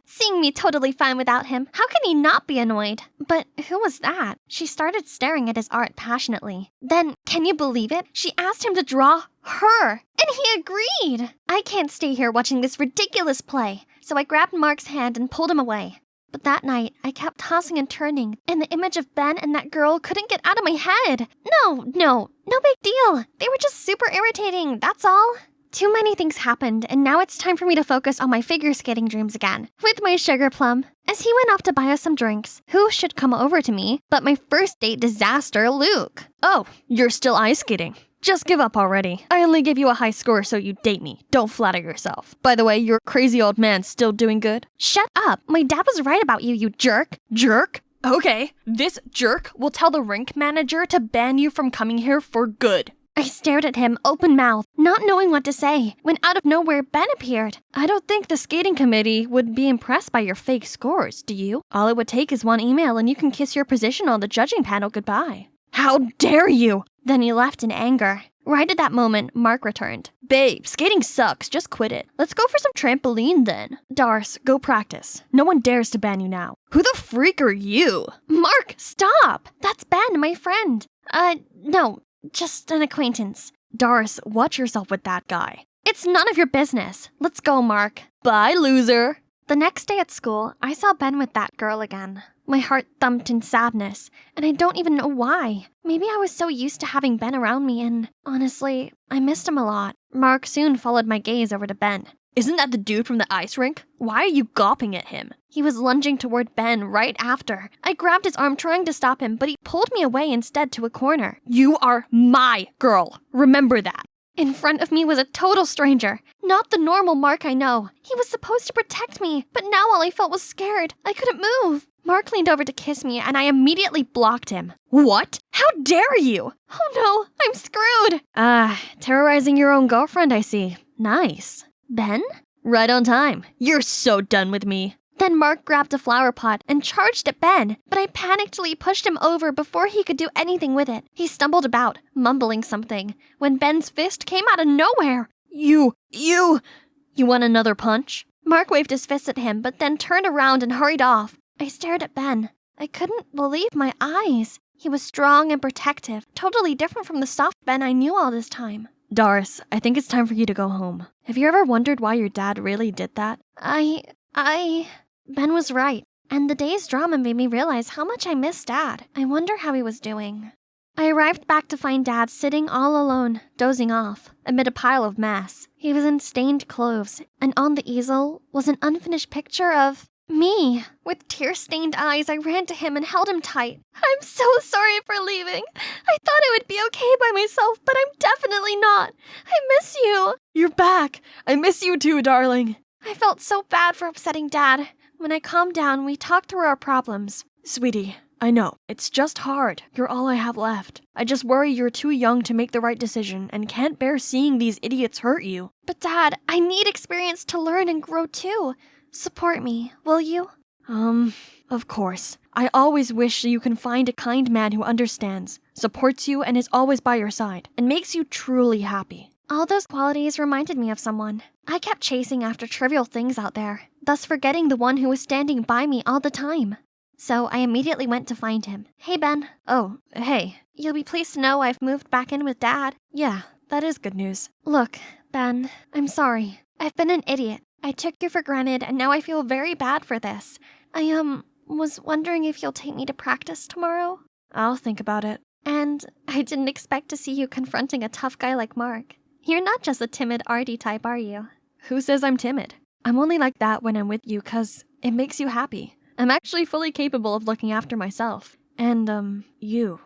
Seeing me totally fine without him, how can he not be annoyed? But who was that? She started staring at his art passionately. Then, can you believe it? She asked him to draw her, and he agreed. I can't stay here watching this ridiculous play, so I grabbed Mark's hand and pulled him away. But that night, I kept tossing and turning, and the image of Ben and that girl couldn't get out of my head. No big deal. They were just super irritating, that's all. Too many things happened, and now it's time for me to focus on my figure skating dreams again, with my sugar plum. As he went off to buy us some drinks, who should come over to me but my first date disaster, Luke? Oh, you're still ice skating. Just give up already. I only gave you a high score so you date me. Don't flatter yourself. By the way, your crazy old man's still doing good? Shut up. My dad was right about you, you jerk. Jerk? Okay, this jerk will tell the rink manager to ban you from coming here for good. I stared at him, open mouthed, not knowing what to say, when out of nowhere Ben appeared. I don't think the skating committee would be impressed by your fake scores, do you? All it would take is one email and you can kiss your position on the judging panel goodbye. How dare you! Then he left in anger. Right at that moment, Mark returned. Babe, skating sucks. Just quit it. Let's go for some trampoline then. Dars, go practice. No one dares to ban you now. Who the freak are you? Mark, stop! That's Ben, my friend. No, just an acquaintance. Dars, watch yourself with that guy. It's none of your business. Let's go, Mark. Bye, loser. The next day at school, I saw Ben with that girl again. My heart thumped in sadness, and I don't even know why. Maybe I was so used to having Ben around me, and honestly, I missed him a lot. Mark soon followed my gaze over to Ben. Isn't that the dude from the ice rink? Why are you gawping at him? He was lunging toward Ben right after. I grabbed his arm trying to stop him, but he pulled me away instead to a corner. You are my girl. Remember that. In front of me was a total stranger, not the normal Mark I know. He was supposed to protect me, but now all I felt was scared. I couldn't move. Mark leaned over to kiss me, and I immediately blocked him. What? How dare you? Oh no, I'm screwed. Terrorizing your own girlfriend, I see. Nice. Ben? Right on time. You're so done with me. Then Mark grabbed a flower pot and charged at Ben, but I panickedly pushed him over before he could do anything with it. He stumbled about, mumbling something, when Ben's fist came out of nowhere. You want another punch? Mark waved his fist at him, but then turned around and hurried off. I stared at Ben. I couldn't believe my eyes. He was strong and protective, totally different from the soft Ben I knew all this time. Doris, I think it's time for you to go home. Have you ever wondered why your dad really did that? Ben was right, and the day's drama made me realize how much I missed Dad. I wonder how he was doing. I arrived back to find Dad sitting all alone, dozing off, amid a pile of mess. He was in stained clothes, and on the easel was an unfinished picture of me. With tear-stained eyes, I ran to him and held him tight. I'm so sorry for leaving. I thought I would be okay by myself, but I'm definitely not. I miss you. You're back. I miss you too, darling. I felt so bad for upsetting Dad. When I calmed down, we talked through our problems. Sweetie, I know, it's just hard. You're all I have left. I just worry you're too young to make the right decision and can't bear seeing these idiots hurt you. But Dad, I need experience to learn and grow too. Support me, will you? Of course. I always wish you can find a kind man who understands, supports you, and is always by your side, and makes you truly happy. All those qualities reminded me of someone. I kept chasing after trivial things out there, thus forgetting the one who was standing by me all the time. So I immediately went to find him. Hey, Ben. Oh, hey. You'll be pleased to know I've moved back in with Dad. Yeah, that is good news. Look, Ben, I'm sorry. I've been an idiot. I took you for granted, and now I feel very bad for this. I, was wondering if you'll take me to practice tomorrow? I'll think about it. And I didn't expect to see you confronting a tough guy like Mark. You're not just a timid, arty type, are you? Who says I'm timid? I'm only like that when I'm with you 'cause it makes you happy. I'm actually fully capable of looking after myself. And, you.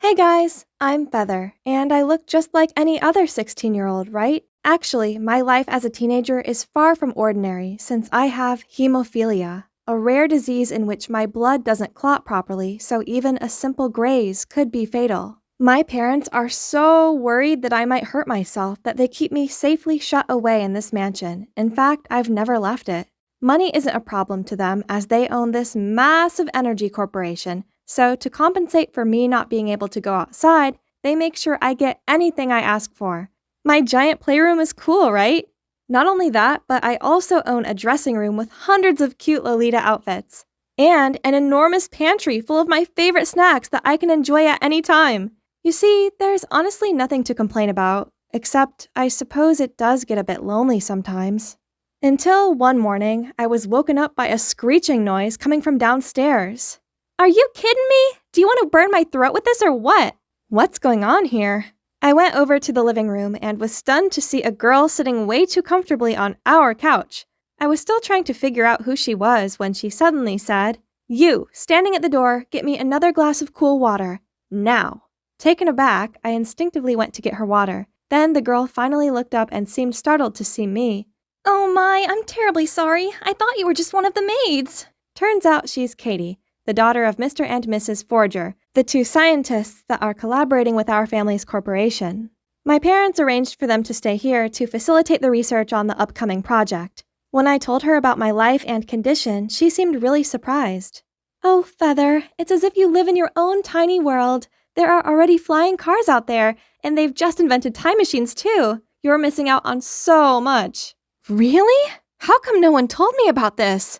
Hey guys, I'm Feather, and I look just like any other 16-year-old, right? Actually, my life as a teenager is far from ordinary since I have hemophilia, a rare disease in which my blood doesn't clot properly, so even a simple graze could be fatal. My parents are so worried that I might hurt myself that they keep me safely shut away in this mansion. In fact, I've never left it. Money isn't a problem to them as they own this massive energy corporation, so to compensate for me not being able to go outside, they make sure I get anything I ask for. My giant playroom is cool, right? Not only that, but I also own a dressing room with hundreds of cute Lolita outfits. And an enormous pantry full of my favorite snacks that I can enjoy at any time. You see, there's honestly nothing to complain about, except I suppose it does get a bit lonely sometimes. Until one morning, I was woken up by a screeching noise coming from downstairs. Are you kidding me? Do you want to burn my throat with this or what? What's going on here? I went over to the living room and was stunned to see a girl sitting way too comfortably on our couch. I was still trying to figure out who she was when she suddenly said, "You, standing at the door, get me another glass of cool water. Now." Taken aback, I instinctively went to get her water. Then the girl finally looked up and seemed startled to see me. "Oh my, I'm terribly sorry. I thought you were just one of the maids." Turns out she's Katie, the daughter of Mr. and Mrs. Forger, the two scientists that are collaborating with our family's corporation. My parents arranged for them to stay here to facilitate the research on the upcoming project. When I told her about my life and condition, she seemed really surprised. "Oh, Feather, it's as if you live in your own tiny world. There are already flying cars out there, and they've just invented time machines too. You're missing out on so much." "Really? How come no one told me about this?"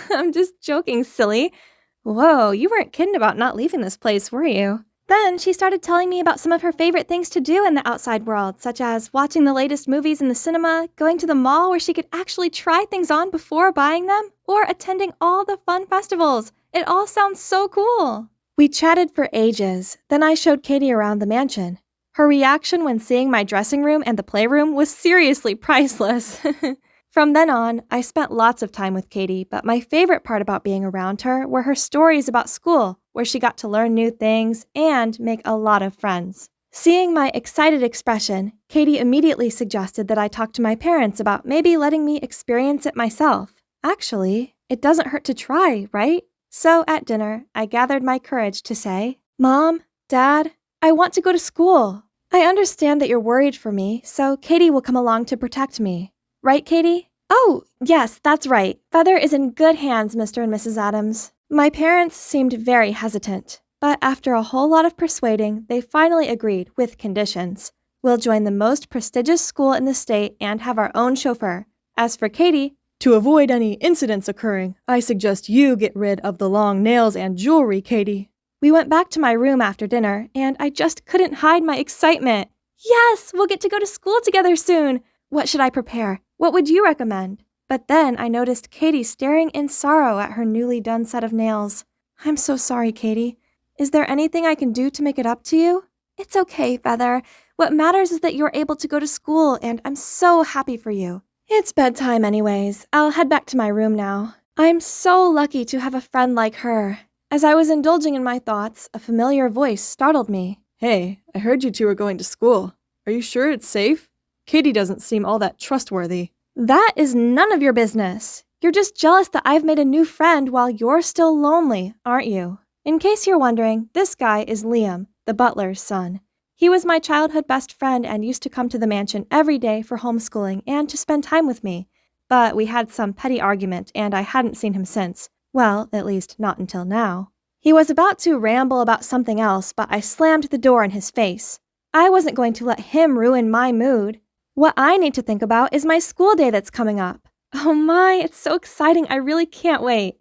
"I'm just joking, silly. Whoa, you weren't kidding about not leaving this place, were you?" Then she started telling me about some of her favorite things to do in the outside world, such as watching the latest movies in the cinema, going to the mall where she could actually try things on before buying them, or attending all the fun festivals. It all sounds so cool. We chatted for ages, then I showed Katie around the mansion. Her reaction when seeing my dressing room and the playroom was seriously priceless. From then on, I spent lots of time with Katie, but my favorite part about being around her were her stories about school, where she got to learn new things and make a lot of friends. Seeing my excited expression, Katie immediately suggested that I talk to my parents about maybe letting me experience it myself. Actually, it doesn't hurt to try, right? So at dinner, I gathered my courage to say, "Mom, Dad, I want to go to school. I understand that you're worried for me, so Katie will come along to protect me. Right, Katie?" Oh, yes, that's right. Feather is in good hands, Mr. and Mrs. Adams. My parents seemed very hesitant, but after a whole lot of persuading, they finally agreed with conditions. We'll join the most prestigious school in the state and have our own chauffeur. As for Katie, to avoid any incidents occurring, I suggest you get rid of the long nails and jewelry, Katie. We went back to my room after dinner, and I just couldn't hide my excitement. Yes, we'll get to go to school together soon. What should I prepare? What would you recommend? But then I noticed Katie staring in sorrow at her newly done set of nails. I'm so sorry, Katie. Is there anything I can do to make it up to you? It's okay, Feather. What matters is that you're able to go to school, and I'm so happy for you. It's bedtime anyways. I'll head back to my room now. I'm so lucky to have a friend like her. As I was indulging in my thoughts, a familiar voice startled me. Hey, I heard you two are going to school. Are you sure it's safe? Katie doesn't seem all that trustworthy. That is none of your business. You're just jealous that I've made a new friend while you're still lonely, aren't you? In case you're wondering, this guy is Liam, the butler's son. He was my childhood best friend and used to come to the mansion every day for homeschooling and to spend time with me. But we had some petty argument and I hadn't seen him since. Well, at least not until now. He was about to ramble about something else, but I slammed the door in his face. I wasn't going to let him ruin my mood. What I need to think about is my school day that's coming up. Oh my, it's so exciting. I really can't wait.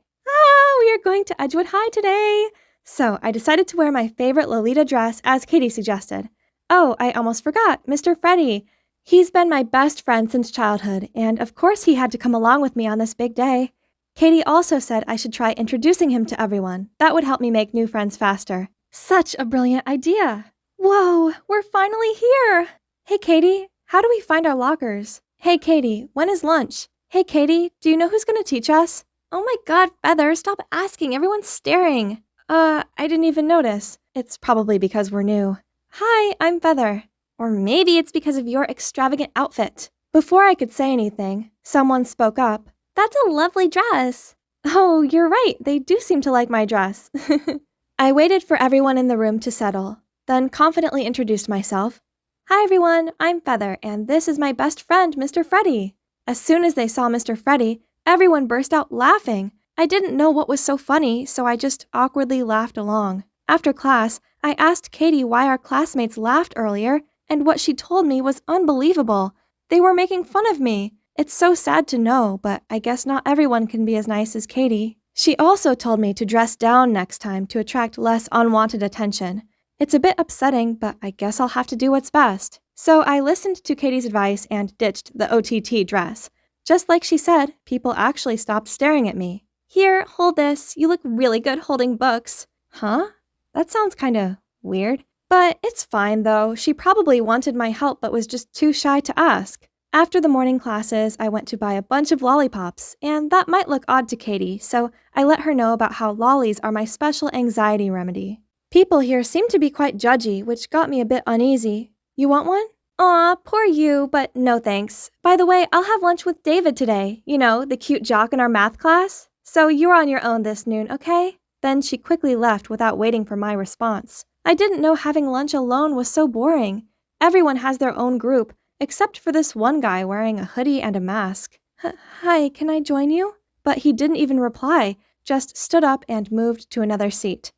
We are going to Edgewood High today. So I decided to wear my favorite Lolita dress as Katie suggested. Oh, I almost forgot, Mr. Freddie. He's been my best friend since childhood, and of course he had to come along with me on this big day. Katie also said I should try introducing him to everyone. That would help me make new friends faster. Such a brilliant idea. Whoa, we're finally here. Hey, Katie, how do we find our lockers? Hey, Katie, when is lunch? Hey, Katie, do you know who's going to teach us? Oh my God, Feather, stop asking. Everyone's staring. I didn't even notice. It's probably because we're new. Hi, I'm Feather. Or maybe it's because of your extravagant outfit. Before I could say anything, someone spoke up. That's a lovely dress. Oh, you're right. They do seem to like my dress. I waited for everyone in the room to settle, then confidently introduced myself. Hi, everyone. I'm Feather, and this is my best friend, Mr. Freddie. As soon as they saw Mr. Freddie, everyone burst out laughing. I didn't know what was so funny, so I just awkwardly laughed along. After class, I asked Katie why our classmates laughed earlier, and what she told me was unbelievable. They were making fun of me. It's so sad to know, but I guess not everyone can be as nice as Katie. She also told me to dress down next time to attract less unwanted attention. It's a bit upsetting, but I guess I'll have to do what's best. So I listened to Katie's advice and ditched the OTT dress. Just like she said, people actually stopped staring at me. Here, hold this. You look really good holding books. Huh? That sounds kinda weird. But it's fine, though. She probably wanted my help but was just too shy to ask. After the morning classes, I went to buy a bunch of lollipops, and that might look odd to Katie, so I let her know about how lollies are my special anxiety remedy. People here seem to be quite judgy, which got me a bit uneasy. You want one? Aw, poor you, but no thanks. By the way, I'll have lunch with David today. You know, the cute jock in our math class. So you're on your own this noon, okay? Then she quickly left without waiting for my response. I didn't know having lunch alone was so boring. Everyone has their own group, except for this one guy wearing a hoodie and a mask. Hi, can I join you? But he didn't even reply, just stood up and moved to another seat.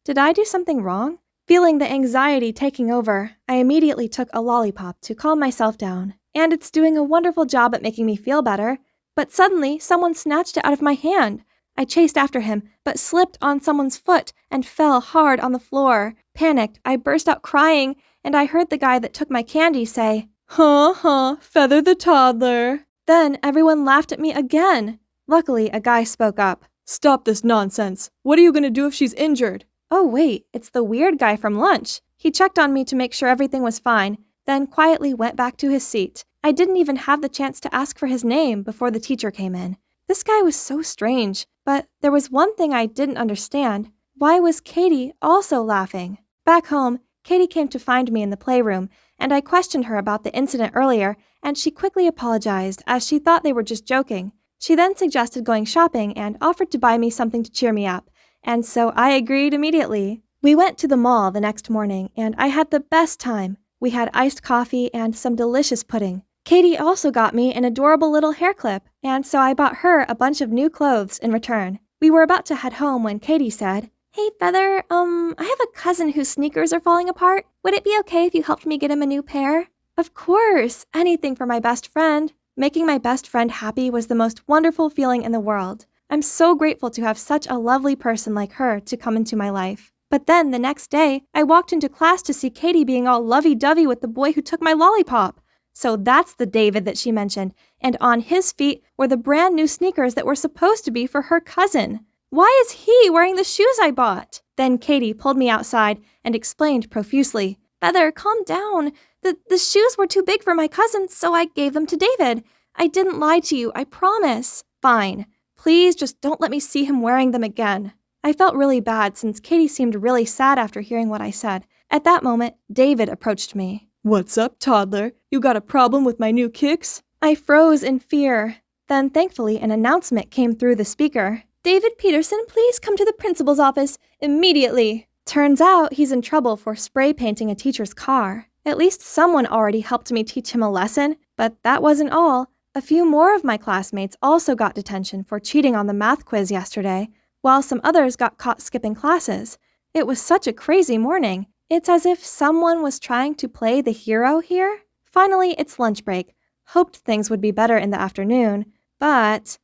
Did I do something wrong? Feeling the anxiety taking over, I immediately took a lollipop to calm myself down. And it's doing a wonderful job at making me feel better. But suddenly, someone snatched it out of my hand. I chased after him, but slipped on someone's foot and fell hard on the floor. Panicked, I burst out crying, and I heard the guy that took my candy say, Feather the toddler. Then everyone laughed at me again. Luckily, a guy spoke up. Stop this nonsense. What are you going to do if she's injured? Oh wait, it's the weird guy from lunch. He checked on me to make sure everything was fine, then quietly went back to his seat. I didn't even have the chance to ask for his name before the teacher came in. This guy was so strange, but there was one thing I didn't understand. Why was Katie also laughing? Back home, Katie came to find me in the playroom, and I questioned her about the incident earlier, and she quickly apologized as she thought they were just joking. She then suggested going shopping and offered to buy me something to cheer me up, and so I agreed immediately. We went to the mall the next morning, and I had the best time. We had iced coffee and some delicious pudding. Katie also got me an adorable little hair clip, and so I bought her a bunch of new clothes in return. We were about to head home when Katie said, "Hey, Feather, I have a cousin whose sneakers are falling apart. Would it be okay if you helped me get him a new pair?" Of course, anything for my best friend. Making my best friend happy was the most wonderful feeling in the world. I'm so grateful to have such a lovely person like her to come into my life. But then the next day, I walked into class to see Katie being all lovey-dovey with the boy who took my lollipop. So that's the David that she mentioned, and on his feet were the brand new sneakers that were supposed to be for her cousin. Why is he wearing the shoes I bought? Then Katie pulled me outside and explained profusely, "Feather, calm down. The shoes were too big for my cousin, so I gave them to David. I didn't lie to you, I promise." "Fine. Please just don't let me see him wearing them again." I felt really bad since Katie seemed really sad after hearing what I said. At that moment, David approached me. What's up, toddler? You got a problem with my new kicks? I froze in fear. Then thankfully an announcement came through the speaker. "David Peterson, please come to the principal's office immediately." Turns out he's in trouble for spray painting a teacher's car. At least someone already helped me teach him a lesson, but that wasn't all. A few more of my classmates also got detention for cheating on the math quiz yesterday, while some others got caught skipping classes. It was such a crazy morning. It's as if someone was trying to play the hero here. Finally, it's lunch break. Hoped things would be better in the afternoon, but...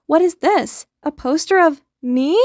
What is this? A poster of me?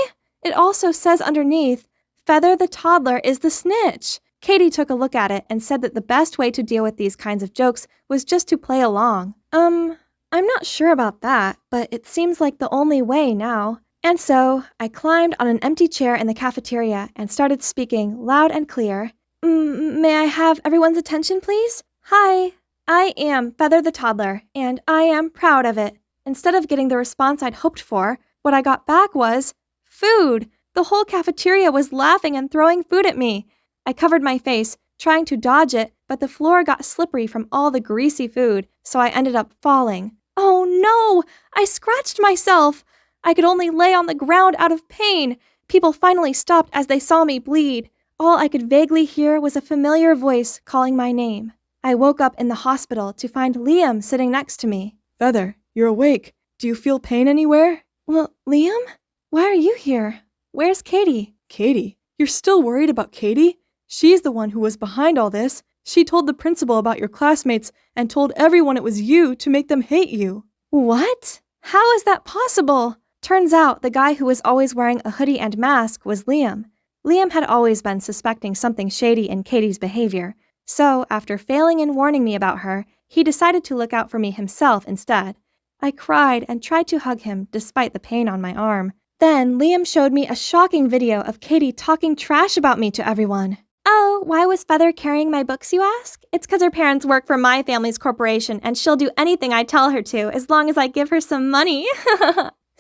It also says underneath, "Feather the toddler is the snitch." Katie took a look at it and said that the best way to deal with these kinds of jokes was just to play along. I'm not sure about that, but it seems like the only way now. And so, I climbed on an empty chair in the cafeteria and started speaking loud and clear. May I have everyone's attention, please? Hi, I am Feather the toddler, and I am proud of it. Instead of getting the response I'd hoped for, what I got back was food. The whole cafeteria was laughing and throwing food at me. I covered my face, trying to dodge it, but the floor got slippery from all the greasy food, so I ended up falling. Oh no! I scratched myself! I could only lay on the ground out of pain. People finally stopped as they saw me bleed. All I could vaguely hear was a familiar voice calling my name. I woke up in the hospital to find Liam sitting next to me. Feather, you're awake. Do you feel pain anywhere? Well, Liam? Why are you here? Where's Katie? Katie? You're still worried about Katie? She's the one who was behind all this. She told the principal about your classmates and told everyone it was you to make them hate you. What? How is that possible? Turns out the guy who was always wearing a hoodie and mask was Liam. Liam had always been suspecting something shady in Katie's behavior. So, after failing in warning me about her, he decided to look out for me himself instead. I cried and tried to hug him despite the pain on my arm. Then Liam showed me a shocking video of Katie talking trash about me to everyone. "Oh, why was Feather carrying my books, you ask? It's because her parents work for my family's corporation and she'll do anything I tell her to as long as I give her some money."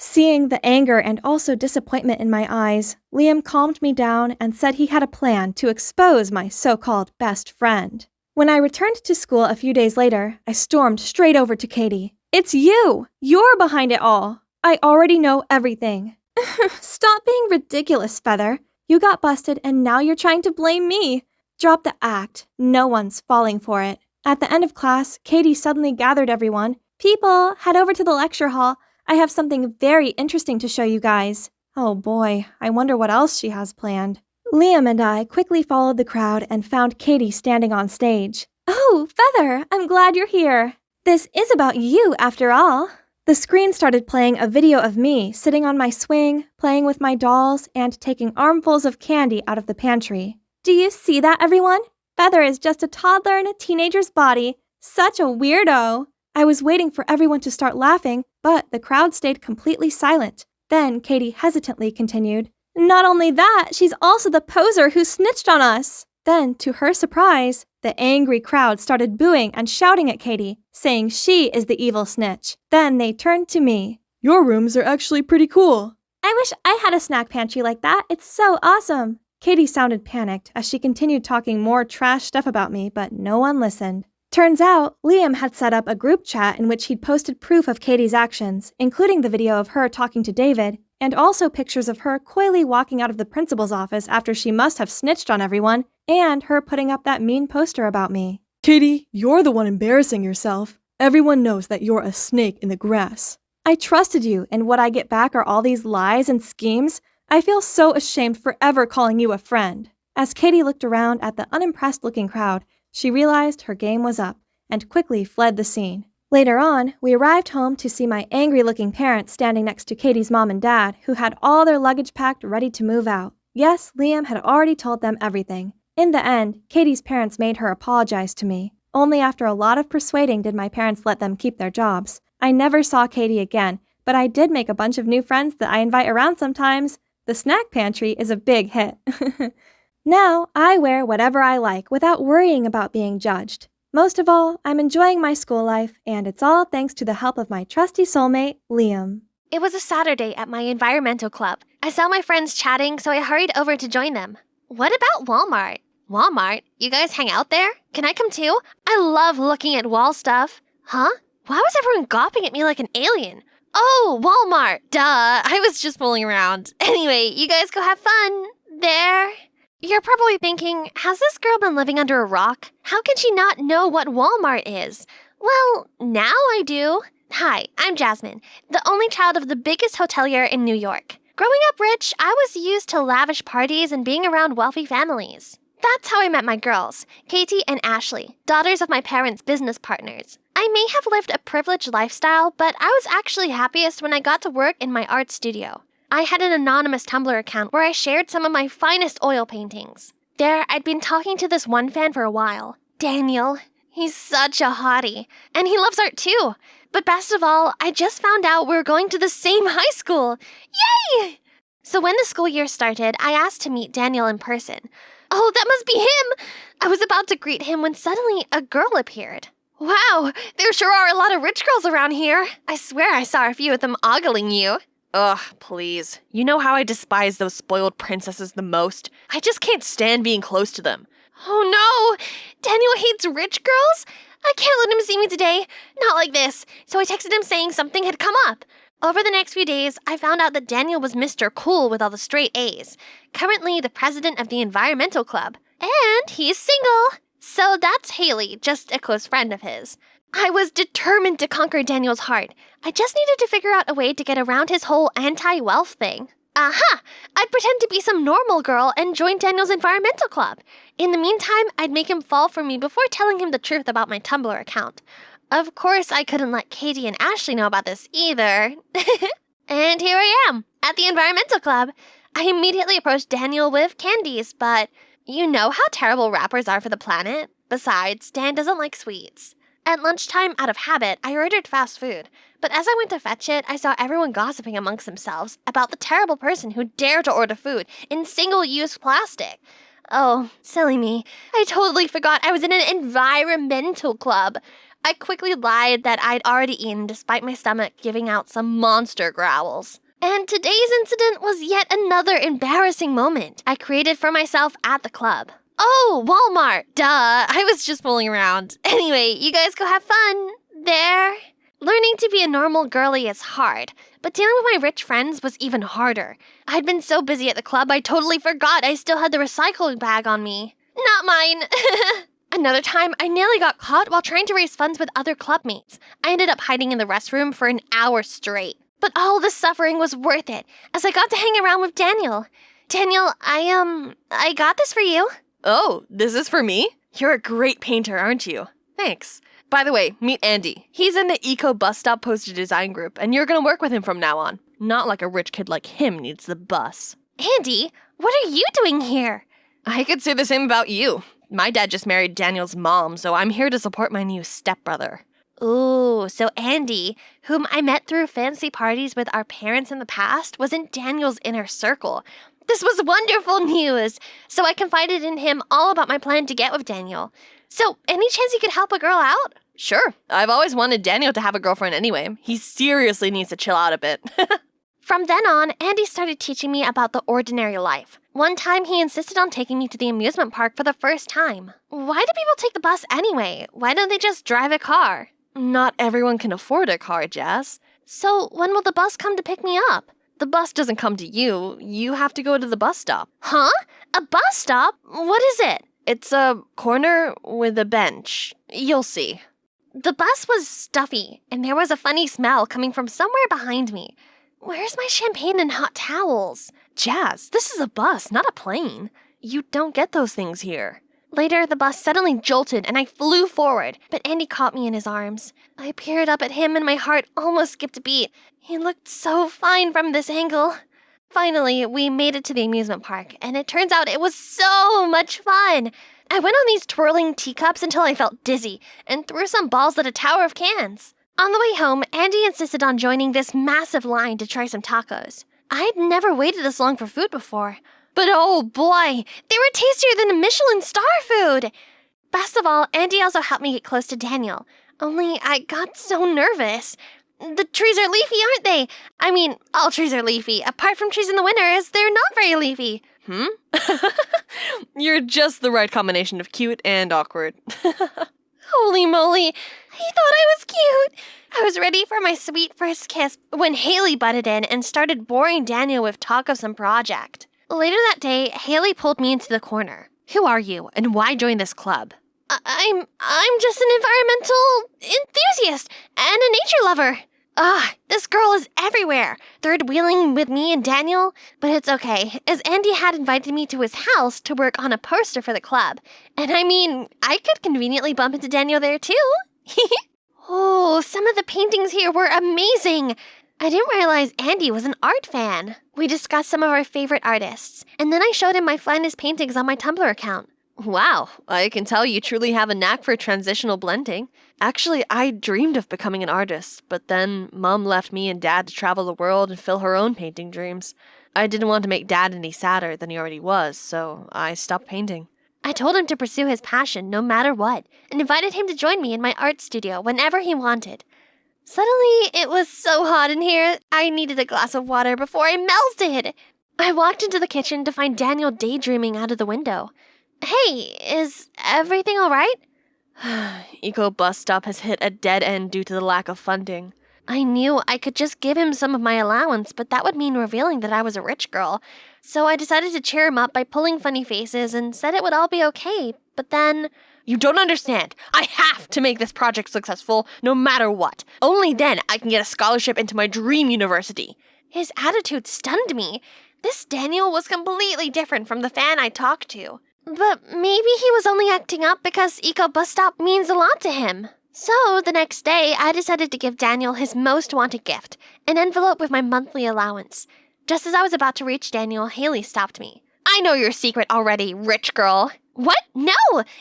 Seeing the anger and also disappointment in my eyes, Liam calmed me down and said he had a plan to expose my so-called best friend. When I returned to school a few days later, I stormed straight over to Katie. "It's you! You're behind it all! I already know everything." "Stop being ridiculous, Feather. You got busted and now you're trying to blame me. Drop the act. No one's falling for it." At the end of class, Katie suddenly gathered everyone. "People, head over to the lecture hall. I have something very interesting to show you guys." Oh boy, I wonder what else she has planned. Liam and I quickly followed the crowd and found Katie standing on stage. "Oh, Feather, I'm glad you're here. This is about you after all." The screen started playing a video of me sitting on my swing, playing with my dolls, and taking armfuls of candy out of the pantry. Do you see that, everyone? Feather is just a toddler in a teenager's body. Such a weirdo. I was waiting for everyone to start laughing, but the crowd stayed completely silent. Then Katie hesitantly continued, "Not only that, she's also the poser who snitched on us." Then, to her surprise, the angry crowd started booing and shouting at Katie, saying she is the evil snitch. Then they turned to me. Your rooms are actually pretty cool. I wish I had a snack pantry like that. It's so awesome. Katie sounded panicked as she continued talking more trash stuff about me, but no one listened. Turns out, Liam had set up a group chat in which he'd posted proof of Katie's actions, including the video of her talking to David, and also pictures of her coyly walking out of the principal's office after she must have snitched on everyone, and her putting up that mean poster about me. Katie, you're the one embarrassing yourself. Everyone knows that you're a snake in the grass. I trusted you, and what I get back are all these lies and schemes? I feel so ashamed for ever calling you a friend. As Katie looked around at the unimpressed-looking crowd, she realized her game was up and quickly fled the scene. Later on, we arrived home to see my angry-looking parents standing next to Katie's mom and dad, who had all their luggage packed ready to move out. Yes, Liam had already told them everything. In the end, Katie's parents made her apologize to me. Only after a lot of persuading did my parents let them keep their jobs. I never saw Katie again, but I did make a bunch of new friends that I invite around sometimes. The snack pantry is a big hit. Now, I wear whatever I like without worrying about being judged. Most of all, I'm enjoying my school life, and it's all thanks to the help of my trusty soulmate, Liam. It was a Saturday at my environmental club. I saw my friends chatting, so I hurried over to join them. What about Walmart? Walmart? You guys hang out there? Can I come too? I love looking at wall stuff. Huh? Why was everyone gawping at me like an alien? Oh, Walmart! Duh, I was just fooling around. Anyway, you guys go have fun. There. You're probably thinking, has this girl been living under a rock? How can she not know what Walmart is? Well, now I do. Hi, I'm Jasmine, the only child of the biggest hotelier in New York. Growing up rich, I was used to lavish parties and being around wealthy families. That's how I met my girls, Katie and Ashley, daughters of my parents' business partners. I may have lived a privileged lifestyle, but I was actually happiest when I got to work in my art studio. I had an anonymous Tumblr account where I shared some of my finest oil paintings. There, I'd been talking to this one fan for a while, Daniel. He's such a hottie, and he loves art too. But best of all, I just found out we're going to the same high school. Yay! So when the school year started, I asked to meet Daniel in person. Oh, that must be him! I was about to greet him when suddenly a girl appeared. Wow, there sure are a lot of rich girls around here. I swear I saw a few of them ogling you. Ugh, please. You know how I despise those spoiled princesses the most? I just can't stand being close to them. Oh no! Daniel hates rich girls? I can't let him see me today. Not like this. So I texted him saying something had come up. Over the next few days, I found out that Daniel was Mr. Cool with all the straight A's, currently the president of the environmental club. And he's single. So that's Haley, just a close friend of his. I was determined to conquer Daniel's heart. I just needed to figure out a way to get around his whole anti-wealth thing. Aha! I'd pretend to be some normal girl and join Daniel's environmental club. In the meantime, I'd make him fall for me before telling him the truth about my Tumblr account. Of course, I couldn't let Katie and Ashley know about this either. And here I am, at the environmental club. I immediately approached Daniel with candies, but you know how terrible rappers are for the planet. Besides, Dan doesn't like sweets. At lunchtime, out of habit, I ordered fast food. But as I went to fetch it, I saw everyone gossiping amongst themselves about the terrible person who dared to order food in single-use plastic. Oh, silly me. I totally forgot I was in an environmental club. I quickly lied that I'd already eaten despite my stomach giving out some monster growls. And today's incident was yet another embarrassing moment I created for myself at the club. Oh, Walmart! Duh, I was just fooling around. Anyway, you guys go have fun. There. Learning to be a normal girly is hard, but dealing with my rich friends was even harder. I'd been so busy at the club I totally forgot I still had the recycling bag on me. Not mine! Another time, I nearly got caught while trying to raise funds with other clubmates. I ended up hiding in the restroom for an hour straight. But all the suffering was worth it, as I got to hang around with Daniel. Daniel, I got this for you. Oh, this is for me? You're a great painter, aren't you? Thanks. By the way, meet Andy. He's in the Eco Bus Stop Poster Design Group, and you're gonna work with him from now on. Not like a rich kid like him needs the bus. Andy, what are you doing here? I could say the same about you. My dad just married Daniel's mom, so I'm here to support my new stepbrother. Ooh, so Andy, whom I met through fancy parties with our parents in the past, was in Daniel's inner circle. This was wonderful news! So I confided in him all about my plan to get with Daniel. So, any chance you could help a girl out? Sure. I've always wanted Daniel to have a girlfriend anyway. He seriously needs to chill out a bit. From then on, Andy started teaching me about the ordinary life. One time, he insisted on taking me to the amusement park for the first time. Why do people take the bus anyway? Why don't they just drive a car? Not everyone can afford a car, Jazz. So, when will the bus come to pick me up? The bus doesn't come to you. You have to go to the bus stop. Huh? A bus stop? What is it? It's a corner with a bench. You'll see. The bus was stuffy, and there was a funny smell coming from somewhere behind me. Where's my champagne and hot towels? Jazz, this is a bus, not a plane. You don't get those things here. Later, the bus suddenly jolted and I flew forward, but Andy caught me in his arms. I peered up at him and my heart almost skipped a beat. He looked so fine from this angle. Finally, we made it to the amusement park, and it turns out it was so much fun. I went on these twirling teacups until I felt dizzy and threw some balls at a tower of cans. On the way home, Andy insisted on joining this massive line to try some tacos. I'd never waited this long for food before. But oh boy, they were tastier than a Michelin star food! Best of all, Andy also helped me get close to Daniel. Only I got so nervous. The trees are leafy, aren't they? I mean, all trees are leafy, apart from trees in the winter, as they're not very leafy. You're just the right combination of cute and awkward. Holy moly, he thought I was cute. I was ready for my sweet first kiss when Haley butted in and started boring Daniel with talk of some project. Later that day, Haley pulled me into the corner. Who are you, and why join this club? I'm just an environmental enthusiast and a nature lover. This girl is everywhere, third-wheeling with me and Daniel. But it's okay, as Andy had invited me to his house to work on a poster for the club. And I mean, I could conveniently bump into Daniel there too. Oh, some of the paintings here were amazing. I didn't realize Andy was an art fan. We discussed some of our favorite artists, and then I showed him my finest paintings on my Tumblr account. Wow, I can tell you truly have a knack for transitional blending. Actually, I dreamed of becoming an artist, but then Mom left me and Dad to travel the world and fill her own painting dreams. I didn't want to make Dad any sadder than he already was, so I stopped painting. I told him to pursue his passion no matter what, and invited him to join me in my art studio whenever he wanted. Suddenly, it was so hot in here, I needed a glass of water before I melted. I walked into the kitchen to find Daniel daydreaming out of the window. Hey, is everything all right? Eco Bus Stop has hit a dead end due to the lack of funding. I knew I could just give him some of my allowance, but that would mean revealing that I was a rich girl. So I decided to cheer him up by pulling funny faces and said it would all be okay. But then... You don't understand. I have to make this project successful no matter what. Only then I can get a scholarship into my dream university. His attitude stunned me. This Daniel was completely different from the fan I talked to. But maybe he was only acting up because Eco Bus Stop means a lot to him. So, the next day, I decided to give Daniel his most wanted gift, an envelope with my monthly allowance. Just as I was about to reach Daniel, Haley stopped me. I know your secret already, rich girl. What? No!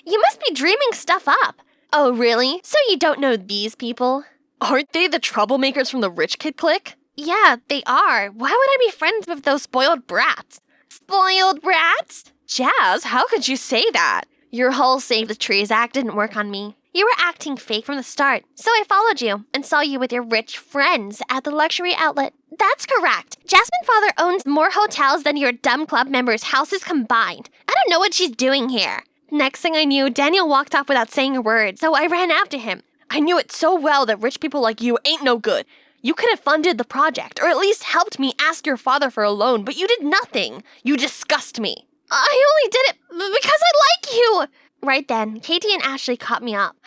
You must be dreaming stuff up. Oh, really? So you don't know these people? Aren't they the troublemakers from the rich kid clique? Yeah, they are. Why would I be friends with those spoiled brats? Spoiled brats? Jazz, how could you say that? Your whole Save the Trees act didn't work on me. You were acting fake from the start, so I followed you and saw you with your rich friends at the luxury outlet. That's correct. Jasmine Father owns more hotels than your dumb club members' houses combined. I don't know what she's doing here. Next thing I knew, Daniel walked off without saying a word, so I ran after him. I knew it so well that rich people like you ain't no good. You could have funded the project, or at least helped me ask your father for a loan, but you did nothing. You disgust me. I only did it because I like you! Right then, Katie and Ashley caught me up.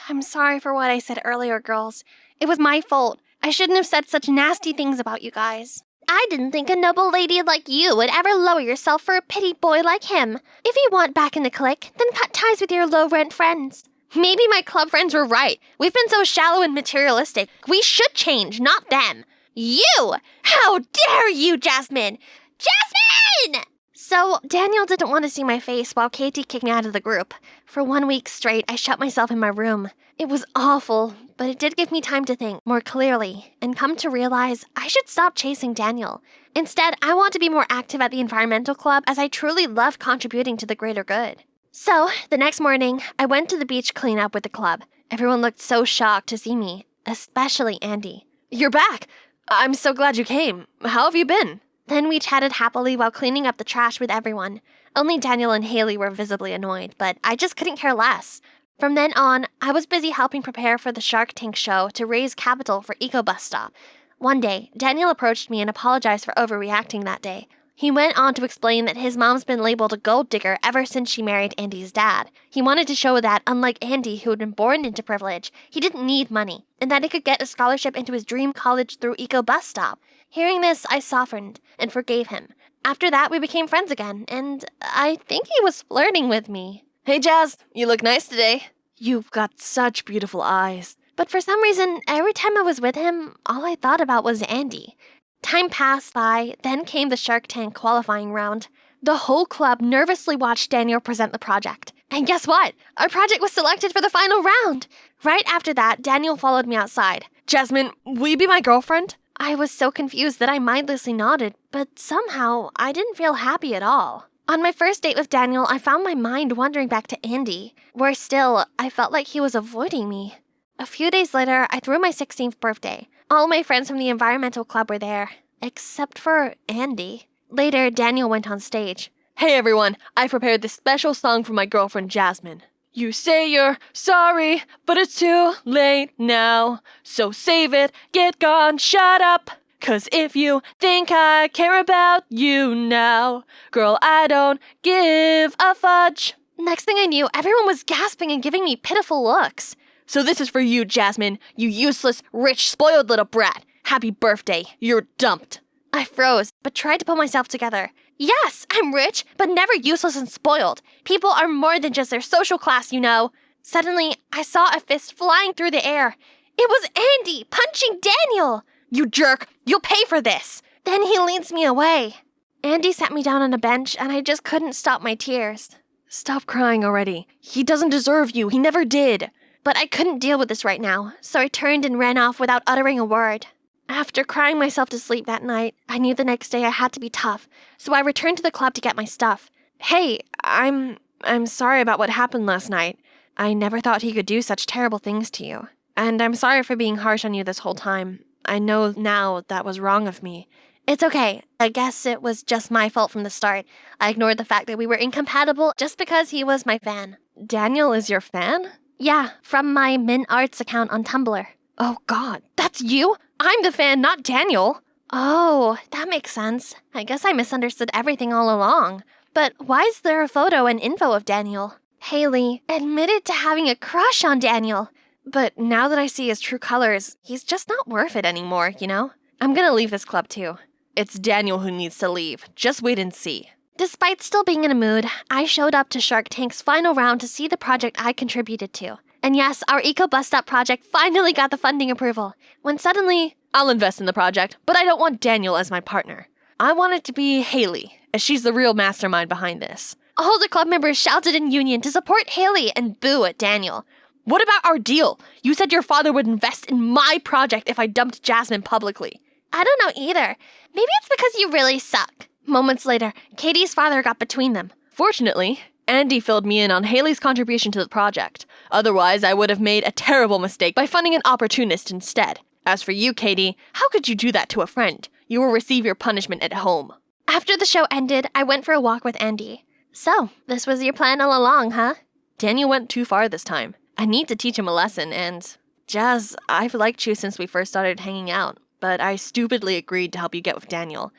I'm sorry for what I said earlier, girls. It was my fault. I shouldn't have said such nasty things about you guys. I didn't think a noble lady like you would ever lower yourself for a pity boy like him. If you want back in the clique, then cut ties with your low-rent friends. Maybe my club friends were right. We've been so shallow and materialistic. We should change, not them. You! How dare you, Jasmine! Jasmine! So, Daniel didn't want to see my face while Katie kicked me out of the group. For 1 week straight, I shut myself in my room. It was awful, but it did give me time to think more clearly and come to realize I should stop chasing Daniel. Instead, I want to be more active at the environmental club as I truly love contributing to the greater good. So, the next morning, I went to the beach cleanup with the club. Everyone looked so shocked to see me, especially Andy. You're back! I'm so glad you came. How have you been? Then we chatted happily while cleaning up the trash with everyone. Only Daniel and Haley were visibly annoyed, but I just couldn't care less. From then on, I was busy helping prepare for the Shark Tank show to raise capital for Eco Bus Stop. One day, Daniel approached me and apologized for overreacting that day. He went on to explain that his mom's been labeled a gold digger ever since she married Andy's dad. He wanted to show that, unlike Andy, who had been born into privilege, he didn't need money, and that he could get a scholarship into his dream college through Eco Bus Stop. Hearing this, I softened and forgave him. After that, we became friends again, and I think he was flirting with me. Hey, Jazz, you look nice today. You've got such beautiful eyes. But for some reason, every time I was with him, all I thought about was Andy. Time passed by, then came the Shark Tank qualifying round. The whole club nervously watched Daniel present the project. And guess what? Our project was selected for the final round. Right after that, Daniel followed me outside. Jasmine, will you be my girlfriend? I was so confused that I mindlessly nodded, but somehow I didn't feel happy at all. On my first date with Daniel, I found my mind wandering back to Andy. Worse still, I felt like he was avoiding me. A few days later, I threw my 16th birthday. All my friends from the environmental club were there, except for Andy. Later, Daniel went on stage. Hey everyone, I prepared this special song for my girlfriend Jasmine. You say you're sorry, but it's too late now. So save it, get gone, shut up. 'Cause if you think I care about you now, girl, I don't give a fudge. Next thing I knew, everyone was gasping and giving me pitiful looks. So this is for you, Jasmine, you useless, rich, spoiled little brat. Happy birthday, you're dumped. I froze, but tried to pull myself together. Yes, I'm rich, but never useless and spoiled. People are more than just their social class, you know. Suddenly, I saw a fist flying through the air. It was Andy punching Daniel. You jerk, you'll pay for this. Then he leads me away. Andy sat me down on a bench, and I just couldn't stop my tears. Stop crying already. He doesn't deserve you, he never did. But I couldn't deal with this right now, so I turned and ran off without uttering a word. After crying myself to sleep that night, I knew the next day I had to be tough, so I returned to the club to get my stuff. Hey, I'm sorry about what happened last night. I never thought he could do such terrible things to you. And I'm sorry for being harsh on you this whole time. I know now that was wrong of me. It's okay. I guess it was just my fault from the start. I ignored the fact that we were incompatible just because he was my fan. Daniel is your fan? Yeah, from my Min Arts account on Tumblr. Oh god, that's you? I'm the fan, not Daniel. Oh, that makes sense. I guess I misunderstood everything all along. But why is there a photo and info of Daniel? Haley admitted to having a crush on Daniel. But now that I see his true colors, he's just not worth it anymore, you know? I'm gonna leave this club too. It's Daniel who needs to leave. Just wait and see. Despite still being in a mood, I showed up to Shark Tank's final round to see the project I contributed to. And yes, our Eco Bus Stop project finally got the funding approval. When suddenly, I'll invest in the project, but I don't want Daniel as my partner. I want it to be Haley, as she's the real mastermind behind this. all the club members shouted in union to support Haley and boo at Daniel. What about our deal? You said your father would invest in my project if I dumped Jasmine publicly. I don't know either. Maybe it's because you really suck. Moments later, Katie's father got between them. Fortunately, Andy filled me in on Haley's contribution to the project. Otherwise, I would have made a terrible mistake by funding an opportunist instead. As for you, Katie, how could you do that to a friend? You will receive your punishment at home. After the show ended, I went for a walk with Andy. So, this was your plan all along, huh? Daniel went too far this time. I need to teach him a lesson, and... Jazz, I've liked you since we first started hanging out, but I stupidly agreed to help you get with Daniel.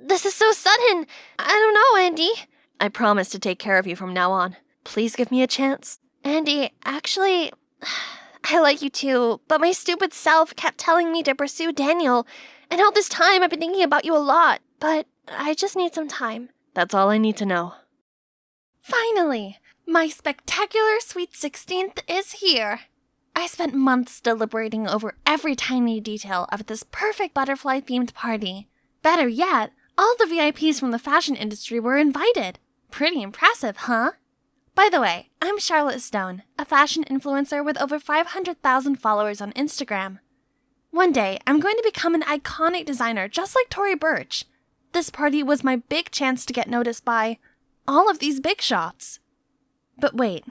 This is so sudden. I don't know, Andy. I promise to take care of you from now on. Please give me a chance. Andy, actually, I like you too, but my stupid self kept telling me to pursue Daniel, and all this time I've been thinking about you a lot, but I just need some time. That's all I need to know. Finally, my spectacular sweet 16th is here. I spent months deliberating over every tiny detail of this perfect butterfly-themed party. Better yet, all the VIPs from the fashion industry were invited. Pretty impressive, huh? By the way, I'm Charlotte Stone, a fashion influencer with over 500,000 followers on Instagram. One day, I'm going to become an iconic designer just like Tory Burch. This party was my big chance to get noticed by all of these big shots. But wait,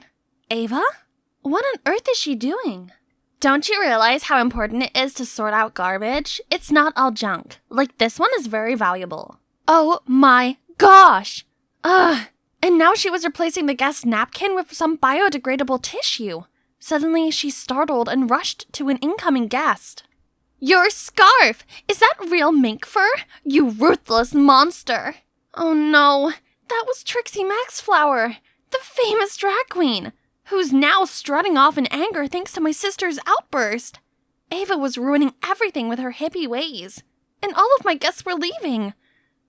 Ava? What on earth is she doing? Don't you realize how important it is to sort out garbage? It's not all junk. Like, this one is very valuable. Oh my gosh! Ugh! And now she was replacing the guest napkin with some biodegradable tissue. Suddenly, she's startled and rushed to an incoming guest. Your scarf! Is that real mink fur? You ruthless monster! Oh no, that was Trixie Maxflower, the famous drag queen, who's now strutting off in anger thanks to my sister's outburst. Ava was ruining everything with her hippie ways, and all of my guests were leaving.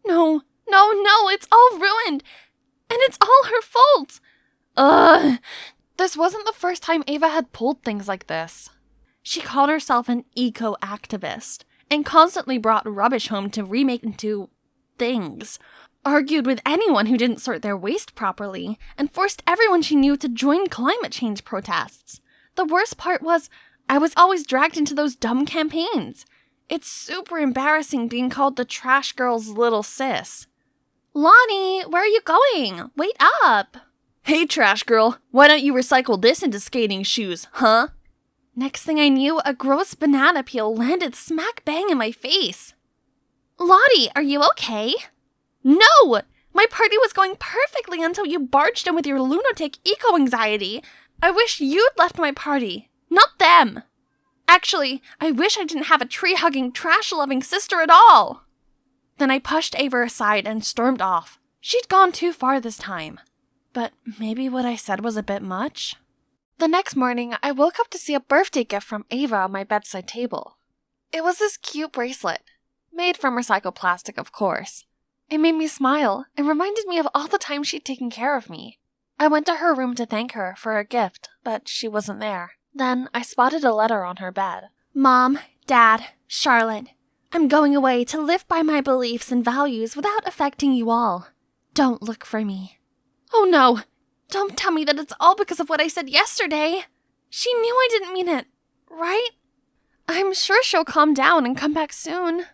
No, it's all ruined, and it's all her fault. Ugh. This wasn't the first time Ava had pulled things like this. She called herself an eco-activist and constantly brought rubbish home to remake into things, argued with anyone who didn't sort their waste properly, and forced everyone she knew to join climate change protests. The worst part was, I was always dragged into those dumb campaigns. It's super embarrassing being called the trash girl's little sis. Lonnie, where are you going? Wait up! Hey, trash girl, why don't you recycle this into skating shoes, huh? Next thing I knew, a gross banana peel landed smack bang in my face. Lottie, are you okay? No! My party was going perfectly until you barged in with your lunatic eco-anxiety. I wish you'd left my party, not them. Actually, I wish I didn't have a tree-hugging, trash-loving sister at all. Then I pushed Ava aside and stormed off. She'd gone too far this time. But maybe what I said was a bit much? The next morning, I woke up to see a birthday gift from Ava on my bedside table. It was this cute bracelet, made from recycled plastic, of course. It made me smile and reminded me of all the time she'd taken care of me. I went to her room to thank her for her gift, but she wasn't there. Then I spotted a letter on her bed. Mom, Dad, Charlotte, I'm going away to live by my beliefs and values without affecting you all. Don't look for me. Oh no! Don't tell me that it's all because of what I said yesterday. She knew I didn't mean it, right? I'm sure she'll calm down and come back soon.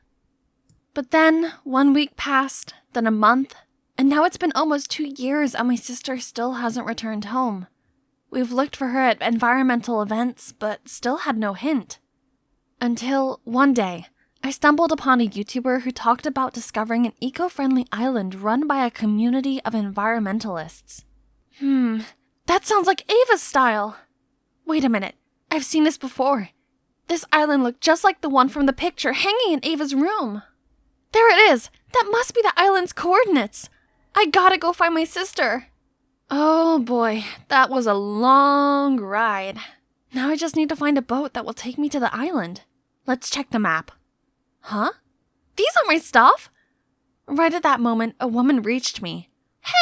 But then 1 week passed, then a month, and now it's been almost 2 years and my sister still hasn't returned home. We've looked for her at environmental events, but still had no hint. Until one day, I stumbled upon a YouTuber who talked about discovering an eco-friendly island run by a community of environmentalists. That sounds like Ava's style. Wait a minute, I've seen this before. This island looked just like the one from the picture hanging in Ava's room. There it is! That must be the island's coordinates! I gotta go find my sister! Oh boy, that was a long ride. Now I just need to find a boat that will take me to the island. Let's check the map. Huh? These aren't my stuff! Right at that moment, a woman reached me.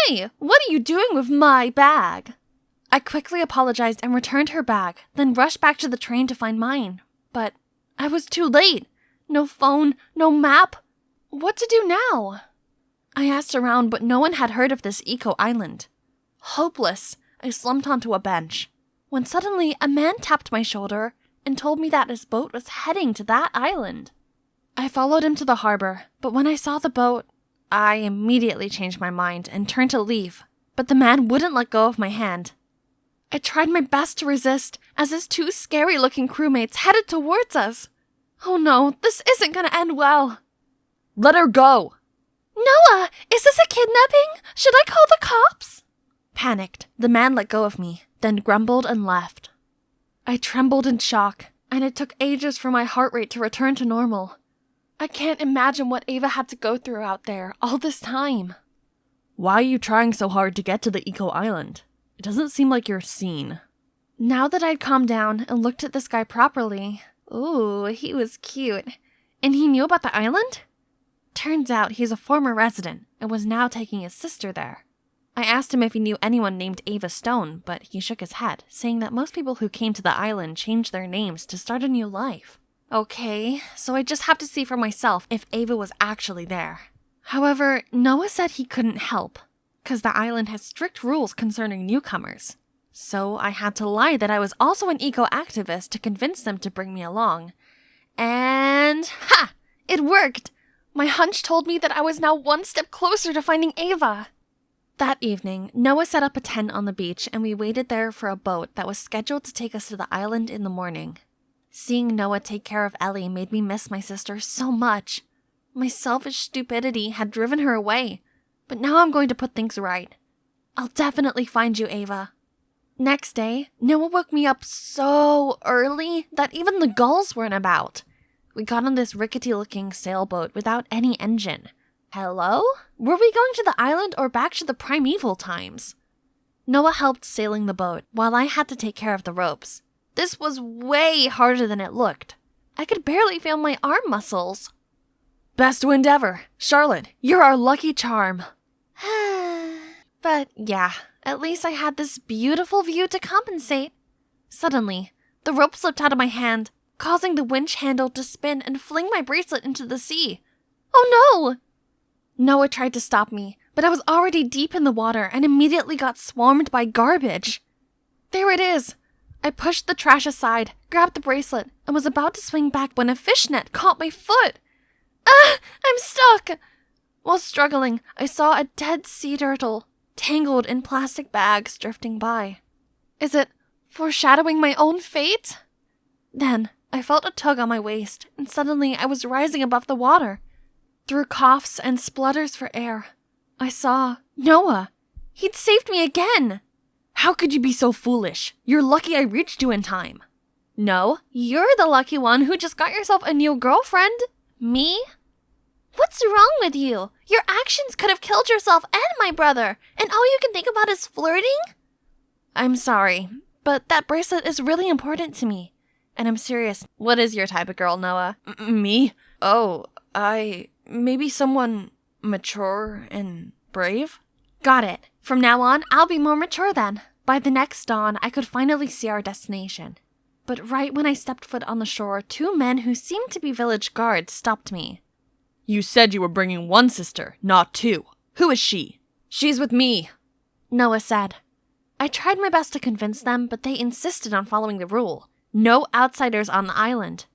Hey, what are you doing with my bag? I quickly apologized and returned her bag, then rushed back to the train to find mine. But I was too late. No phone, no map. What to do now? I asked around, but no one had heard of this eco-island. Hopeless, I slumped onto a bench, when suddenly a man tapped my shoulder and told me that his boat was heading to that island. I followed him to the harbor, but when I saw the boat, I immediately changed my mind and turned to leave, but the man wouldn't let go of my hand. I tried my best to resist as his 2 scary-looking crewmates headed towards us. Oh no, this isn't gonna end well. Let her go! Noah, is this a kidnapping? Should I call the cops? Panicked, the man let go of me, then grumbled and left. I trembled in shock, and it took ages for my heart rate to return to normal. I can't imagine what Ava had to go through out there all this time. Why are you trying so hard to get to the eco-island? It doesn't seem like you're seen. Now that I'd calmed down and looked at this guy properly, ooh, he was cute. And he knew about the island? Turns out he's a former resident and was now taking his sister there. I asked him if he knew anyone named Ava Stone, but he shook his head, saying that most people who came to the island changed their names to start a new life. Okay, so I just have to see for myself if Ava was actually there. However, Noah said he couldn't help, because the island has strict rules concerning newcomers. So I had to lie that I was also an eco-activist to convince them to bring me along. And ha! It worked! My hunch told me that I was now 1 step closer to finding Ava. That evening, Noah set up a tent on the beach and we waited there for a boat that was scheduled to take us to the island in the morning. Seeing Noah take care of Ellie made me miss my sister so much. My selfish stupidity had driven her away, but now I'm going to put things right. I'll definitely find you, Ava. Next day, Noah woke me up so early that even the gulls weren't about. We got on this rickety-looking sailboat without any engine. Hello? Were we going to the island or back to the primeval times? Noah helped sailing the boat, while I had to take care of the ropes. This was way harder than it looked. I could barely feel my arm muscles. Best wind ever. Charlotte, you're our lucky charm. But yeah, at least I had this beautiful view to compensate. Suddenly, the rope slipped out of my hand, causing the winch handle to spin and fling my bracelet into the sea. Oh no! Noah tried to stop me, but I was already deep in the water and immediately got swarmed by garbage. There it is. I pushed the trash aside, grabbed the bracelet, and was about to swing back when a fishnet caught my foot. Ah! I'm stuck! While struggling, I saw a dead sea turtle, tangled in plastic bags, drifting by. Is it foreshadowing my own fate? Then, I felt a tug on my waist, and suddenly I was rising above the water. Through coughs and splutters for air, I saw Noah. He'd saved me again. How could you be so foolish? You're lucky I reached you in time. No, you're the lucky one who just got yourself a new girlfriend. Me? What's wrong with you? Your actions could have killed yourself and my brother, and all you can think about is flirting? I'm sorry, but that bracelet is really important to me. And I'm serious. What is your type of girl, Noah? Me? Oh, maybe someone mature and brave? Got it. From now on, I'll be more mature then. By the next dawn, I could finally see our destination. But right when I stepped foot on the shore, two men who seemed to be village guards stopped me. You said you were bringing one sister, not two. Who is she? She's with me, Noah said. I tried my best to convince them, but they insisted on following the rule. No outsiders on the island.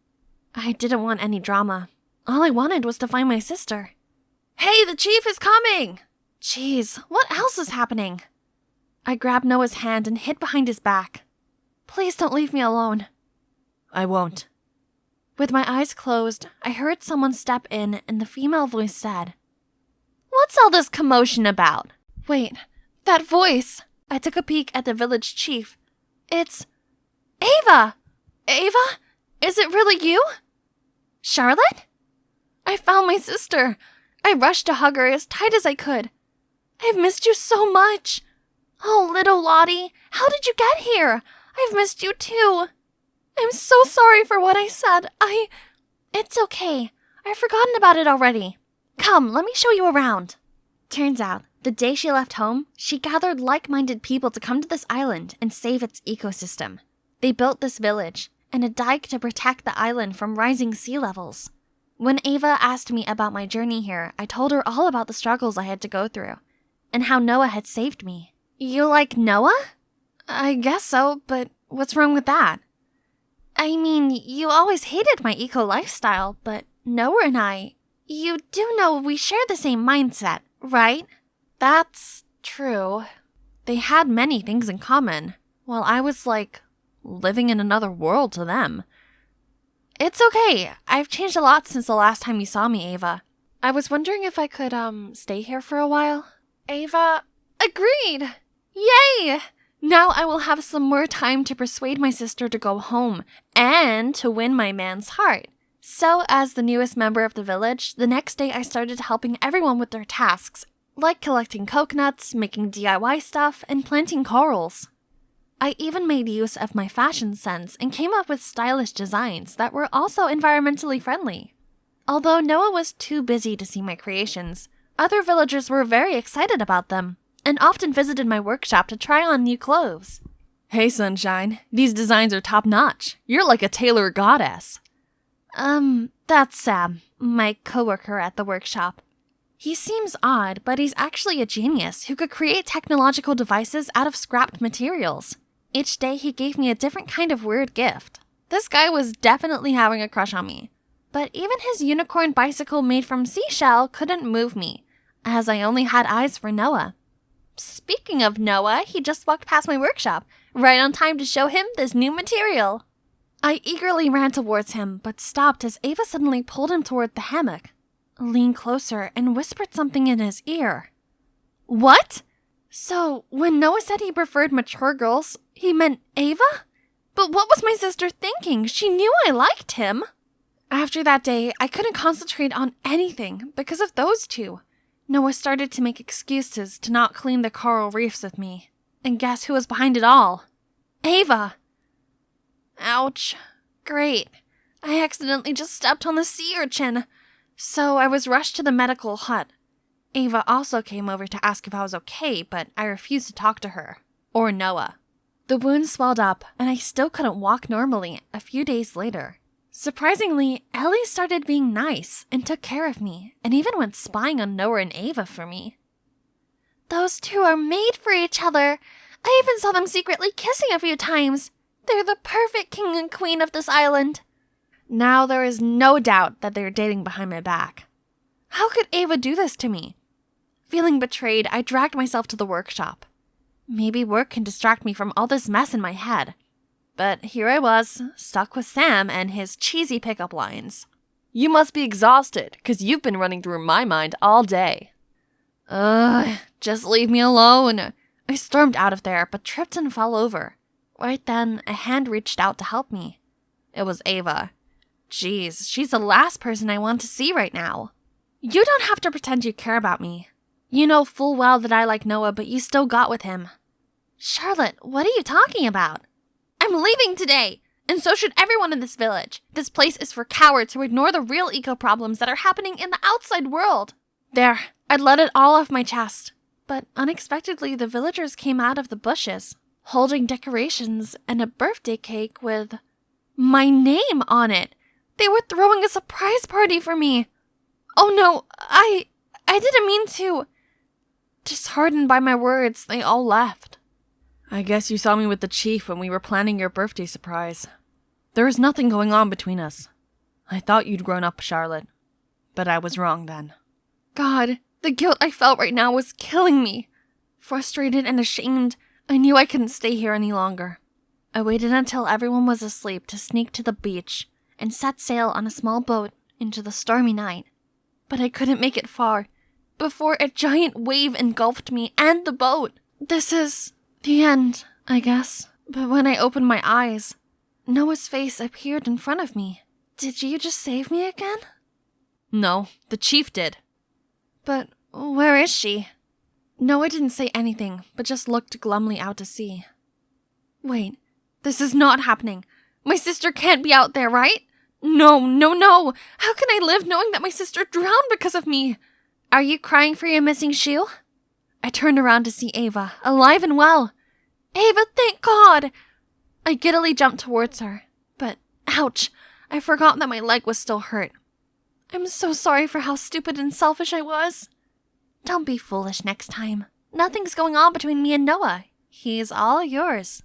I didn't want any drama. All I wanted was to find my sister. Hey, the chief is coming! Jeez, what else is happening? I grabbed Noah's hand and hid behind his back. Please don't leave me alone. I won't. With my eyes closed, I heard someone step in and the female voice said, "What's all this commotion about?" Wait, that voice! I took a peek at the village chief. It's Ava! Ava? Is it really you? Charlotte? I found my sister. I rushed to hug her as tight as I could. I've missed you so much. Oh, little Lottie, how did you get here? I've missed you too. I'm so sorry for what I said. It's okay. I've forgotten about it already. Come, let me show you around. Turns out, the day she left home, she gathered like-minded people to come to this island and save its ecosystem. They built this village and a dike to protect the island from rising sea levels. When Ava asked me about my journey here, I told her all about the struggles I had to go through and how Noah had saved me. You like Noah? I guess so, but what's wrong with that? I mean, you always hated my eco lifestyle, but Noah and you do know we share the same mindset, right? That's true. They had many things in common, while I was like living in another world to them. It's okay. I've changed a lot since the last time you saw me, Ava. I was wondering if I could, stay here for a while. Ava agreed. Yay! Now I will have some more time to persuade my sister to go home and to win my man's heart. So, as the newest member of the village, the next day I started helping everyone with their tasks, like collecting coconuts, making DIY stuff, and planting corals. I even made use of my fashion sense and came up with stylish designs that were also environmentally friendly. Although Noah was too busy to see my creations, other villagers were very excited about them and often visited my workshop to try on new clothes. Hey, Sunshine. These designs are top-notch. You're like a tailor goddess. That's Sam, my coworker at the workshop. He seems odd, but he's actually a genius who could create technological devices out of scrapped materials. Each day he gave me a different kind of weird gift. This guy was definitely having a crush on me. But even his unicorn bicycle made from seashell couldn't move me, as I only had eyes for Noah. Speaking of Noah, he just walked past my workshop, right on time to show him this new material. I eagerly ran towards him, but stopped as Ava suddenly pulled him toward the hammock, leaned closer, and whispered something in his ear. What? So, when Noah said he preferred mature girls, he meant Ava? But what was my sister thinking? She knew I liked him. After that day, I couldn't concentrate on anything because of those two. Noah started to make excuses to not clean the coral reefs with me. And guess who was behind it all? Ava! Ouch. Great. I accidentally just stepped on the sea urchin. So I was rushed to the medical hut. Ava also came over to ask if I was okay, but I refused to talk to her. Or Noah. The wound swelled up, and I still couldn't walk normally a few days later. Surprisingly, Ellie started being nice and took care of me, and even went spying on Noah and Ava for me. Those two are made for each other. I even saw them secretly kissing a few times. They're the perfect king and queen of this island. Now there is no doubt that they're dating behind my back. How could Ava do this to me? Feeling betrayed, I dragged myself to the workshop. Maybe work can distract me from all this mess in my head. But here I was, stuck with Sam and his cheesy pickup lines. You must be exhausted, because you've been running through my mind all day. Just leave me alone. I stormed out of there, but tripped and fell over. Right then, a hand reached out to help me. It was Ava. Jeez, she's the last person I want to see right now. You don't have to pretend you care about me. You know full well that I like Noah, but you still got with him. Charlotte, what are you talking about? I'm leaving today, and so should everyone in this village. This place is for cowards who ignore the real eco-problems that are happening in the outside world. There, I'd let it all off my chest. But unexpectedly, the villagers came out of the bushes, holding decorations and a birthday cake with my name on it. They were throwing a surprise party for me. Oh no, I didn't mean to. Disheartened by my words, they all left. I guess you saw me with the chief when we were planning your birthday surprise. There is nothing going on between us. I thought you'd grown up, Charlotte. But I was wrong then. God, the guilt I felt right now was killing me. Frustrated and ashamed, I knew I couldn't stay here any longer. I waited until everyone was asleep to sneak to the beach and set sail on a small boat into the stormy night. But I couldn't make it far before a giant wave engulfed me and the boat. This is the end, I guess. But when I opened my eyes, Noah's face appeared in front of me. Did you just save me again? No, the chief did. But where is she? Noah didn't say anything, but just looked glumly out to sea. Wait, this is not happening. My sister can't be out there, right? No. How can I live knowing that my sister drowned because of me? Are you crying for your missing shoe? I turned around to see Ava, alive and well. Ava, thank God! I giddily jumped towards her, but ouch, I forgot that my leg was still hurt. I'm so sorry for how stupid and selfish I was. Don't be foolish next time. Nothing's going on between me and Noah. He's all yours.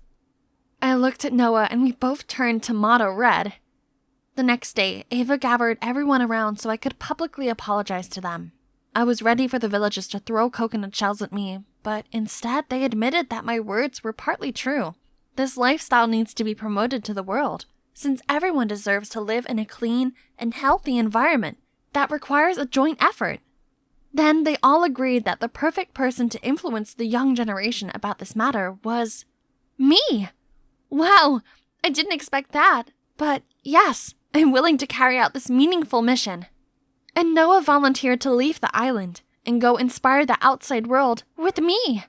I looked at Noah and we both turned to motto red. The next day, Ava gathered everyone around so I could publicly apologize to them. I was ready for the villagers to throw coconut shells at me, but instead they admitted that my words were partly true. This lifestyle needs to be promoted to the world, since everyone deserves to live in a clean and healthy environment that requires a joint effort. Then they all agreed that the perfect person to influence the young generation about this matter was me. Wow, I didn't expect that, but yes, I'm willing to carry out this meaningful mission. And Noah volunteered to leave the island and go inspire the outside world with me.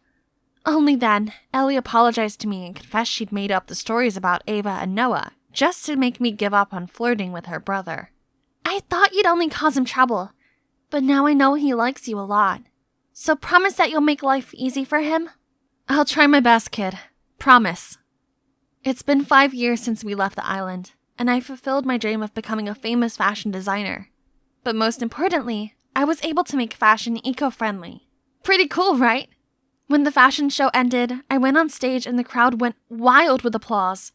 Only then, Ellie apologized to me and confessed she'd made up the stories about Ava and Noah just to make me give up on flirting with her brother. I thought you'd only cause him trouble, but now I know he likes you a lot. So promise that you'll make life easy for him? I'll try my best, kid. Promise. It's been 5 years since we left the island, and I fulfilled my dream of becoming a famous fashion designer. But most importantly, I was able to make fashion eco-friendly. Pretty cool, right? When the fashion show ended, I went on stage and the crowd went wild with applause.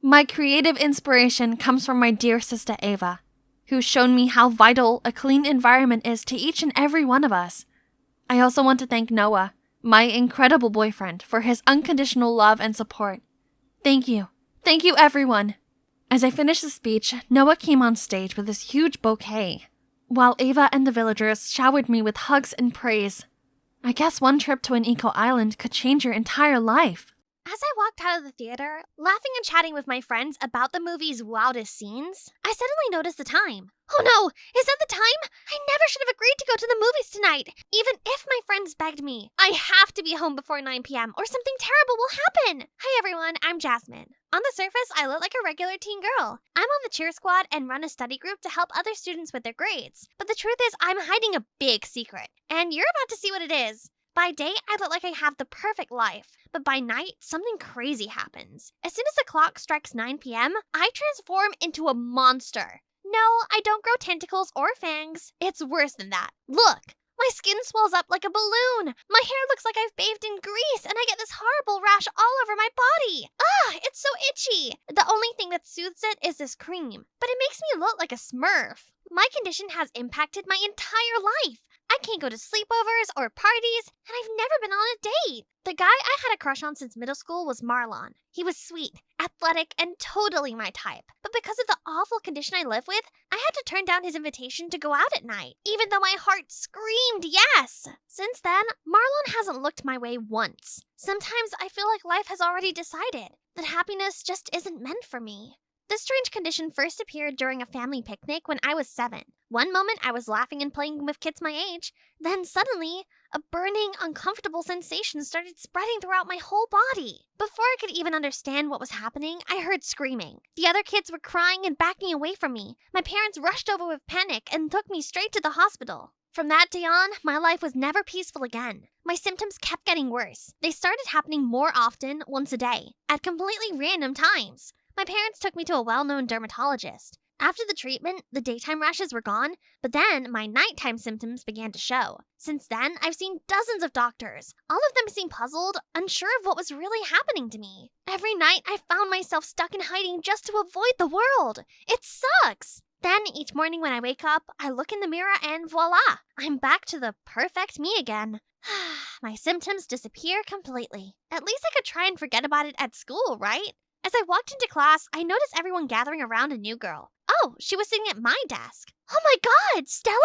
My creative inspiration comes from my dear sister Ava, who's shown me how vital a clean environment is to each and every one of us. I also want to thank Noah, my incredible boyfriend, for his unconditional love and support. Thank you. Thank you, everyone. As I finished the speech, Noah came on stage with this huge bouquet, while Ava and the villagers showered me with hugs and praise. I guess one trip to an eco-island could change your entire life. As I walked out of the theater, laughing and chatting with my friends about the movie's wildest scenes, I suddenly noticed the time. Oh no, is that the time? I never should have agreed to go to the movies tonight, even if my friends begged me. I have to be home before 9 p.m. or something terrible will happen. Hi everyone, I'm Jasmine. On the surface, I look like a regular teen girl. I'm on the cheer squad and run a study group to help other students with their grades. But the truth is, I'm hiding a big secret, and you're about to see what it is. By day, I look like I have the perfect life, but by night, something crazy happens. As soon as the clock strikes 9 p.m., I transform into a monster. No, I don't grow tentacles or fangs. It's worse than that. Look! My skin swells up like a balloon. My hair looks like I've bathed in grease, and I get this horrible rash all over my body. It's so itchy. The only thing that soothes it is this cream, but it makes me look like a Smurf. My condition has impacted my entire life. I can't go to sleepovers or parties, and I've never been on a date. The guy I had a crush on since middle school was Marlon. He was sweet, athletic, and totally my type. But because of the awful condition I live with, I had to turn down his invitation to go out at night, even though my heart screamed yes. Since then, Marlon hasn't looked my way once. Sometimes I feel like life has already decided that happiness just isn't meant for me. This strange condition first appeared during a family picnic when I was 7. One moment I was laughing and playing with kids my age, then suddenly, a burning, uncomfortable sensation started spreading throughout my whole body. Before I could even understand what was happening, I heard screaming. The other kids were crying and backing away from me. My parents rushed over with panic and took me straight to the hospital. From that day on, my life was never peaceful again. My symptoms kept getting worse. They started happening more often, once a day, at completely random times. My parents took me to a well-known dermatologist. After the treatment, the daytime rashes were gone, but then my nighttime symptoms began to show. Since then, I've seen dozens of doctors. All of them seemed puzzled, unsure of what was really happening to me. Every night, I found myself stuck in hiding just to avoid the world. It sucks! Then, each morning when I wake up, I look in the mirror and voila! I'm back to the perfect me again. My symptoms disappear completely. At least I could try and forget about it at school, right? As I walked into class, I noticed everyone gathering around a new girl. Oh, she was sitting at my desk. Oh my god, Stella?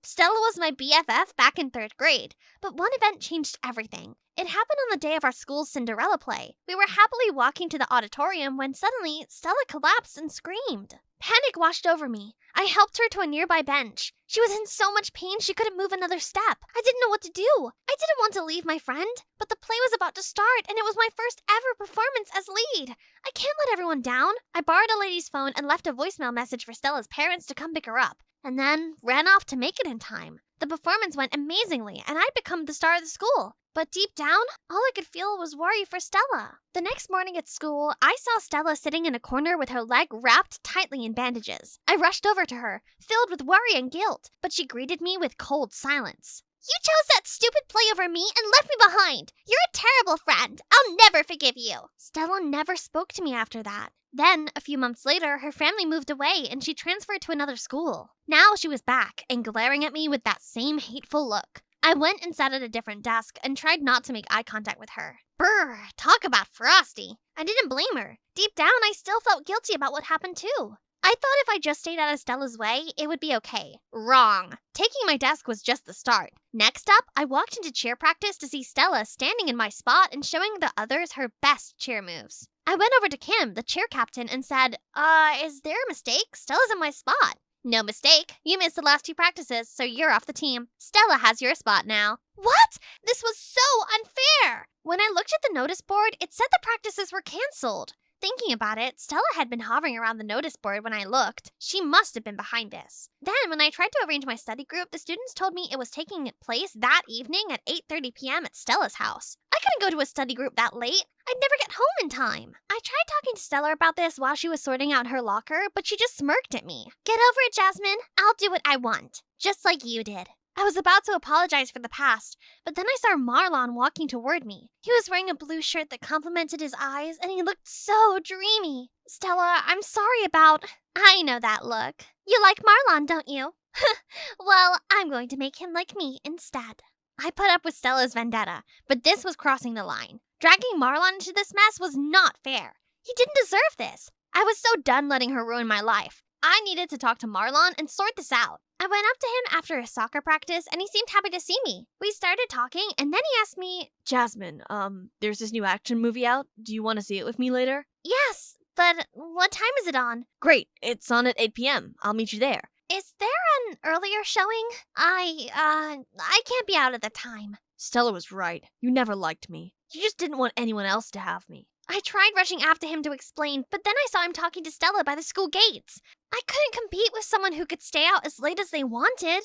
Stella was my BFF back in 3rd grade, but one event changed everything. It happened on the day of our school's Cinderella play. We were happily walking to the auditorium when suddenly Stella collapsed and screamed. Panic washed over me. I helped her to a nearby bench. She was in so much pain she couldn't move another step. I didn't know what to do. I didn't want to leave my friend, but the play was about to start and it was my first ever performance as lead. I can't let everyone down. I borrowed a lady's phone and left a voicemail message for Stella's parents to come pick her up, and then ran off to make it in time. The performance went amazingly and I'd become the star of the school. But deep down, all I could feel was worry for Stella. The next morning at school, I saw Stella sitting in a corner with her leg wrapped tightly in bandages. I rushed over to her, filled with worry and guilt, but she greeted me with cold silence. You chose that stupid play over me and left me behind. You're a terrible friend. I'll never forgive you. Stella never spoke to me after that. Then, a few months later, her family moved away and she transferred to another school. Now she was back and glaring at me with that same hateful look. I went and sat at a different desk and tried not to make eye contact with her. Brr, talk about frosty. I didn't blame her. Deep down, I still felt guilty about what happened too. I thought if I just stayed out of Stella's way, it would be okay. Wrong. Taking my desk was just the start. Next up, I walked into cheer practice to see Stella standing in my spot and showing the others her best cheer moves. I went over to Kim, the cheer captain, and said, is there a mistake? Stella's in my spot. No mistake. You missed the last 2 practices, so you're off the team. Stella has your spot now. What? This was so unfair! When I looked at the notice board, it said the practices were canceled. Thinking about it, Stella had been hovering around the notice board when I looked. She must have been behind this. Then, when I tried to arrange my study group, the students told me it was taking place that evening at 8:30 p.m. at Stella's house. I couldn't go to a study group that late. I'd never get home in time. I tried talking to Stella about this while she was sorting out her locker, but she just smirked at me. Get over it, Jasmine. I'll do what I want. Just like you did. I was about to apologize for the past, but then I saw Marlon walking toward me. He was wearing a blue shirt that complemented his eyes, and he looked so dreamy. Stella, I'm sorry about... I know that look. You like Marlon, don't you? Well, I'm going to make him like me instead. I put up with Stella's vendetta, but this was crossing the line. Dragging Marlon into this mess was not fair. He didn't deserve this. I was so done letting her ruin my life. I needed to talk to Marlon and sort this out. I went up to him after a soccer practice and he seemed happy to see me. We started talking and then he asked me, Jasmine, there's this new action movie out. Do you want to see it with me later? yes, but what time is it on? Great, it's on at 8 p.m. I'll meet you there. Is there an earlier showing? I can't be out at the time. Stella was right. You never liked me. You just didn't want anyone else to have me. I tried rushing after him to explain, but then I saw him talking to Stella by the school gates. I couldn't compete with someone who could stay out as late as they wanted.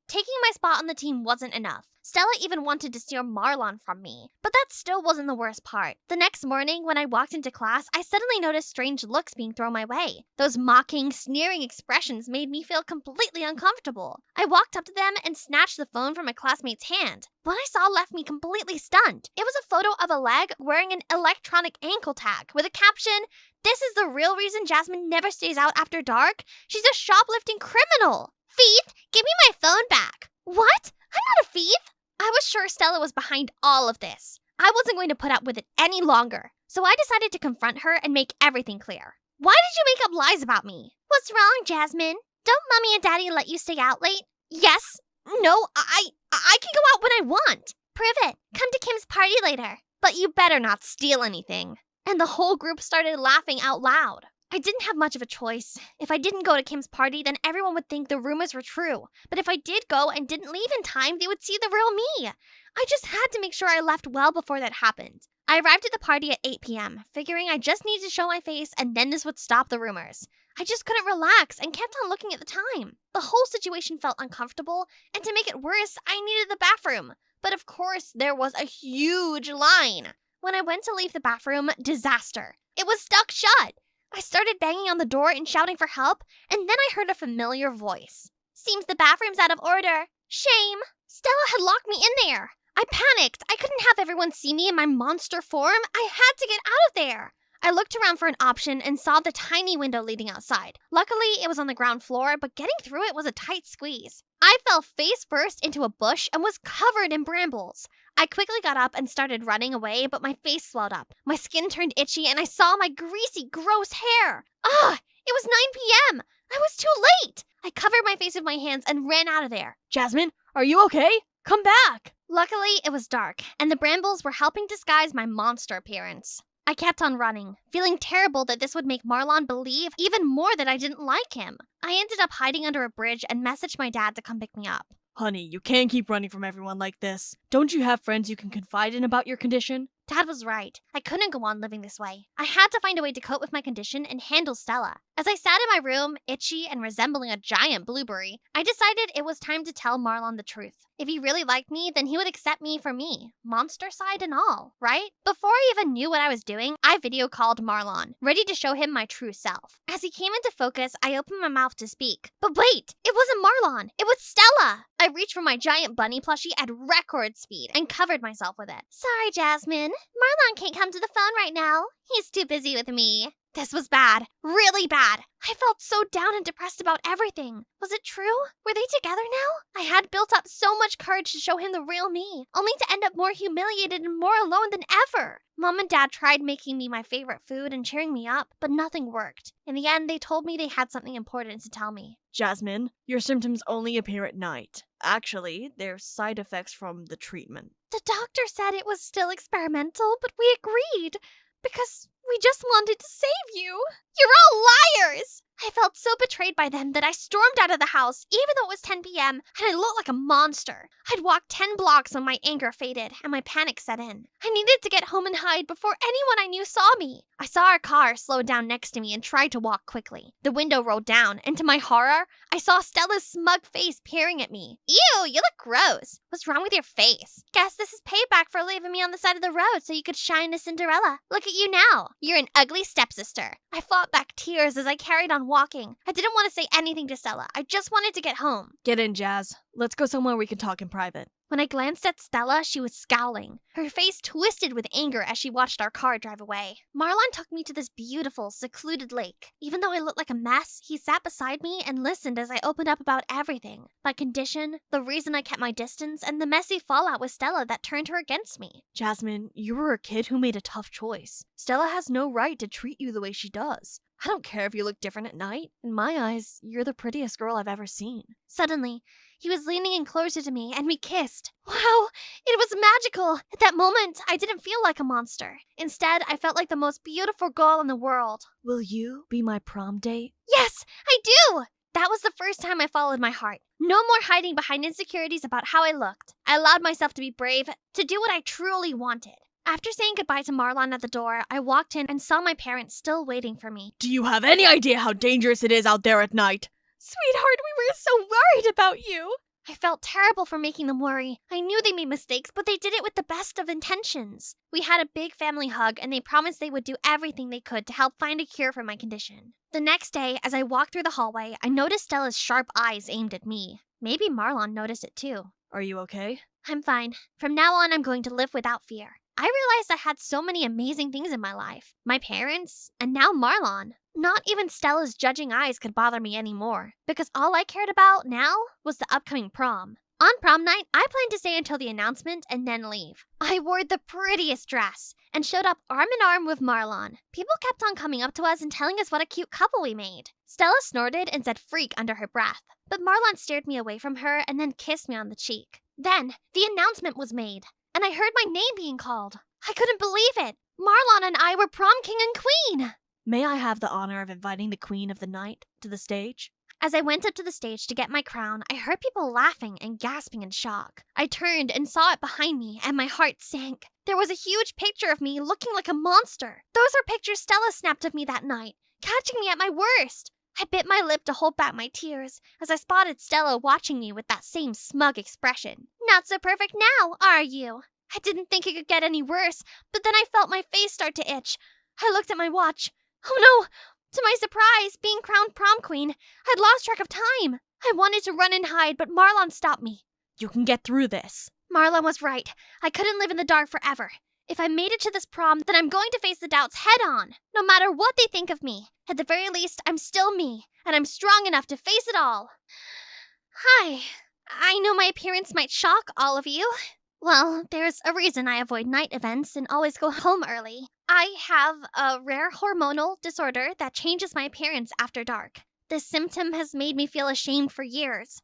Taking my spot on the team wasn't enough. Stella even wanted to steal Marlon from me. But that still wasn't the worst part. The next morning, when I walked into class, I suddenly noticed strange looks being thrown my way. Those mocking, sneering expressions made me feel completely uncomfortable. I walked up to them and snatched the phone from my classmate's hand. What I saw left me completely stunned. It was a photo of a leg wearing an electronic ankle tag with a caption, "This is the real reason Jasmine never stays out after dark. She's a shoplifting criminal. Thief, give me my phone back." What? I'm not a thief. I was sure Stella was behind all of this. I wasn't going to put up with it any longer. So I decided to confront her and make everything clear. Why did you make up lies about me? What's wrong, Jasmine? Don't Mommy and Daddy let you stay out late? Yes. No, I can go out when I want. Prove it. Come to Kim's party later. But you better not steal anything. And the whole group started laughing out loud. I didn't have much of a choice. If I didn't go to Kim's party, then everyone would think the rumors were true. But if I did go and didn't leave in time, they would see the real me. I just had to make sure I left well before that happened. I arrived at the party at 8 p.m., figuring I just needed to show my face and then this would stop the rumors. I just couldn't relax and kept on looking at the time. The whole situation felt uncomfortable, and to make it worse, I needed the bathroom. But of course, there was a huge line. When I went to leave the bathroom, disaster. It was stuck shut. I started banging on the door and shouting for help, and then I heard a familiar voice. Seems the bathroom's out of order. Shame. Stella had locked me in there. I panicked. I couldn't have everyone see me in my monster form. I had to get out of there. I looked around for an option and saw the tiny window leading outside. Luckily, it was on the ground floor, but getting through it was a tight squeeze. I fell face first into a bush and was covered in brambles. I quickly got up and started running away, but my face swelled up. My skin turned itchy and I saw my greasy, gross hair. Ugh! It was 9 p.m. I was too late. I covered my face with my hands and ran out of there. Jasmine, are you okay? Come back! Luckily, it was dark, and the brambles were helping disguise my monster appearance. I kept on running, feeling terrible that this would make Marlon believe even more that I didn't like him. I ended up hiding under a bridge and messaged my dad to come pick me up. Honey, you can't keep running from everyone like this. Don't you have friends you can confide in about your condition? Dad was right. I couldn't go on living this way. I had to find a way to cope with my condition and handle Stella. As I sat in my room, itchy and resembling a giant blueberry, I decided it was time to tell Marlon the truth. If he really liked me, then he would accept me for me, monster side and all, right? Before I even knew what I was doing, I video called Marlon, ready to show him my true self. As he came into focus, I opened my mouth to speak. But wait, it wasn't Marlon, it was Stella! I reached for my giant bunny plushie at record speed and covered myself with it. Sorry, Jasmine. Marlon can't come to the phone right now. He's too busy with me. This was bad. Really bad. I felt so down and depressed about everything. Was it true? Were they together now? I had built up so much courage to show him the real me, only to end up more humiliated and more alone than ever. Mom and Dad tried making me my favorite food and cheering me up, but nothing worked. In the end, they told me they had something important to tell me. Jasmine, your symptoms only appear at night. Actually, they're side effects from the treatment. The doctor said it was still experimental, but we agreed. Because we just wanted to save you. You're all liars! I felt so betrayed by them that I stormed out of the house, even though it was 10 p.m., and I looked like a monster. I'd walked 10 blocks when my anger faded and my panic set in. I needed to get home and hide before anyone I knew saw me. I saw our car slow down next to me and tried to walk quickly. The window rolled down, and to my horror, I saw Stella's smug face peering at me. Ew, you look gross. What's wrong with your face? Guess this is payback for leaving me on the side of the road so you could shine a Cinderella. Look at you now. You're an ugly stepsister. I fought back tears as I carried on walking. I didn't want to say anything to Stella. I just wanted to get home. Get in, Jazz. Let's go somewhere we can talk in private. When I glanced at Stella, she was scowling. Her face twisted with anger as she watched our car drive away. Marlon took me to this beautiful, secluded lake. Even though I looked like a mess, he sat beside me and listened as I opened up about everything. My condition, the reason I kept my distance, and the messy fallout with Stella that turned her against me. Jasmine, you were a kid who made a tough choice. Stella has no right to treat you the way she does. I don't care if you look different at night. In my eyes, you're the prettiest girl I've ever seen. Suddenly, he was leaning in closer to me and we kissed. Wow, it was magical. At that moment, I didn't feel like a monster. Instead, I felt like the most beautiful girl in the world. Will you be my prom date? Yes, I do! That was the first time I followed my heart. No more hiding behind insecurities about how I looked. I allowed myself to be brave, to do what I truly wanted. After saying goodbye to Marlon at the door, I walked in and saw my parents still waiting for me. Do you have any idea how dangerous it is out there at night? Sweetheart, we were so worried about you. I felt terrible for making them worry. I knew they made mistakes, but they did it with the best of intentions. We had a big family hug, and they promised they would do everything they could to help find a cure for my condition. The next day, as I walked through the hallway, I noticed Stella's sharp eyes aimed at me. Maybe Marlon noticed it too. Are you okay? I'm fine. From now on, I'm going to live without fear. I realized I had so many amazing things in my life. My parents, and now Marlon. Not even Stella's judging eyes could bother me anymore, because all I cared about now was the upcoming prom. On prom night, I planned to stay until the announcement and then leave. I wore the prettiest dress and showed up arm in arm with Marlon. People kept on coming up to us and telling us what a cute couple we made. Stella snorted and said freak under her breath, but Marlon steered me away from her and then kissed me on the cheek. Then, the announcement was made, and I heard my name being called. I couldn't believe it. Marlon and I were prom king and queen. May I have the honor of inviting the queen of the night to the stage? As I went up to the stage to get my crown, I heard people laughing and gasping in shock. I turned and saw it behind me, and my heart sank. There was a huge picture of me looking like a monster. Those were pictures Stella snapped of me that night, catching me at my worst. I bit my lip to hold back my tears as I spotted Stella watching me with that same smug expression. Not so perfect now, are you? I didn't think it could get any worse, but then I felt my face start to itch. I looked at my watch. Oh no! To my surprise, being crowned prom queen, I'd lost track of time. I wanted to run and hide, but Marlon stopped me. You can get through this. Marlon was right. I couldn't live in the dark forever. If I made it to this prom, then I'm going to face the doubts head on, no matter what they think of me. At the very least, I'm still me, and I'm strong enough to face it all. Hi. I know my appearance might shock all of you. Well, there's a reason I avoid night events and always go home early. I have a rare hormonal disorder that changes my appearance after dark. This symptom has made me feel ashamed for years.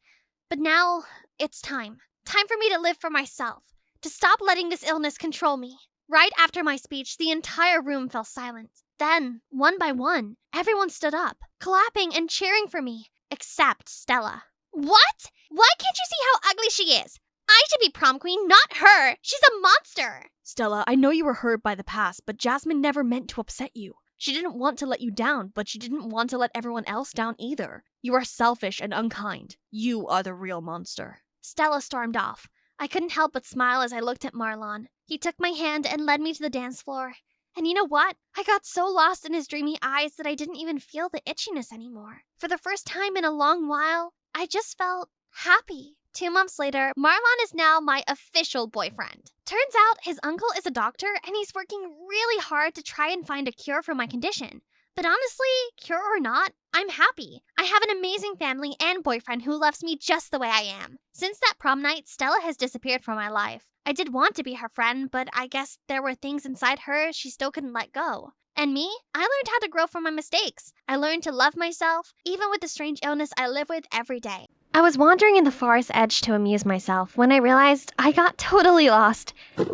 But now, it's time. Time for me to live for myself. To stop letting this illness control me. Right after my speech, the entire room fell silent. Then, one by one, everyone stood up, clapping and cheering for me, except Stella. What? Why can't you see how ugly she is? I should be prom queen, not her. She's a monster. Stella, I know you were hurt by the past, but Jasmine never meant to upset you. She didn't want to let you down, but she didn't want to let everyone else down either. You are selfish and unkind. You are the real monster. Stella stormed off. I couldn't help but smile as I looked at Marlon. He took my hand and led me to the dance floor. And you know what? I got so lost in his dreamy eyes that I didn't even feel the itchiness anymore. For the first time in a long while, I just felt happy. 2 months later, Marlon is now my official boyfriend. Turns out his uncle is a doctor and he's working really hard to try and find a cure for my condition. But honestly, cure or not, I'm happy. I have an amazing family and boyfriend who loves me just the way I am. Since that prom night, Stella has disappeared from my life. I did want to be her friend, but I guess there were things inside her she still couldn't let go. And me? I learned how to grow from my mistakes. I learned to love myself, even with the strange illness I live with every day. I was wandering in the forest edge to amuse myself when I realized I got totally lost. What's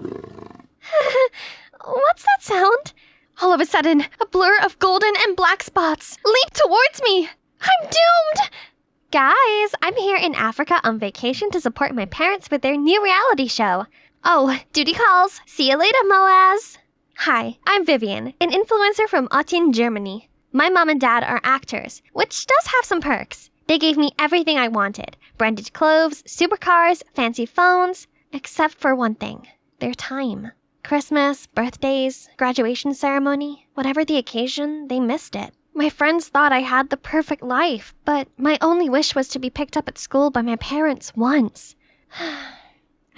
that sound? All of a sudden, a blur of golden and black spots leaped towards me. I'm doomed! Guys, I'm here in Africa on vacation to support my parents with their new reality show. Oh, duty calls. See you later, Moaz. Hi, I'm Vivian, an influencer from Aachen, Germany. My mom and dad are actors, which does have some perks. They gave me everything I wanted. Branded clothes, supercars, fancy phones. Except for one thing. Their time. Christmas, birthdays, graduation ceremony. Whatever the occasion, they missed it. My friends thought I had the perfect life, but my only wish was to be picked up at school by my parents once.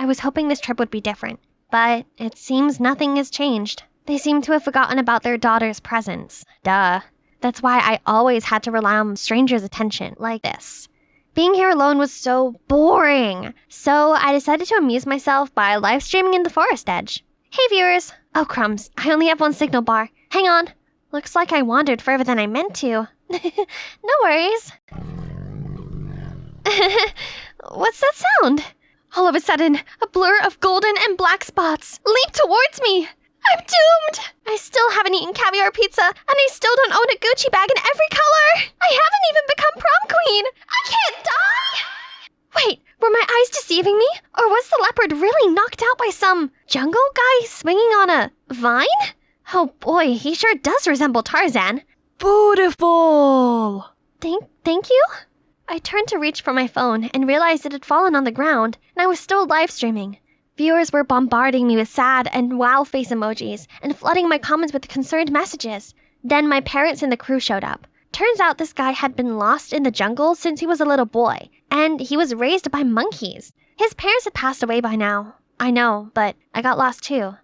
I was hoping this trip would be different, but it seems nothing has changed. They seem to have forgotten about their daughter's presence. Duh. That's why I always had to rely on strangers' attention, like this. Being here alone was so boring. So I decided to amuse myself by live streaming in the forest edge. Hey viewers! Oh crumbs, I only have one signal bar. Hang on. Looks like I wandered further than I meant to. No worries. What's that sound? All of a sudden, a blur of golden and black spots leap towards me. I'm doomed! I still haven't eaten caviar pizza, and I still don't own a Gucci bag in every color. I haven't even become prom queen. I can't die! Wait, were my eyes deceiving me? Or was the leopard really knocked out by some jungle guy swinging on a vine? Oh boy, he sure does resemble Tarzan. Beautiful! Thank you? I turned to reach for my phone and realized it had fallen on the ground, and I was still live streaming. Viewers were bombarding me with sad and wow face emojis and flooding my comments with concerned messages. Then my parents and the crew showed up. Turns out this guy had been lost in the jungle since he was a little boy, and he was raised by monkeys. His parents had passed away by now. I know, but I got lost too.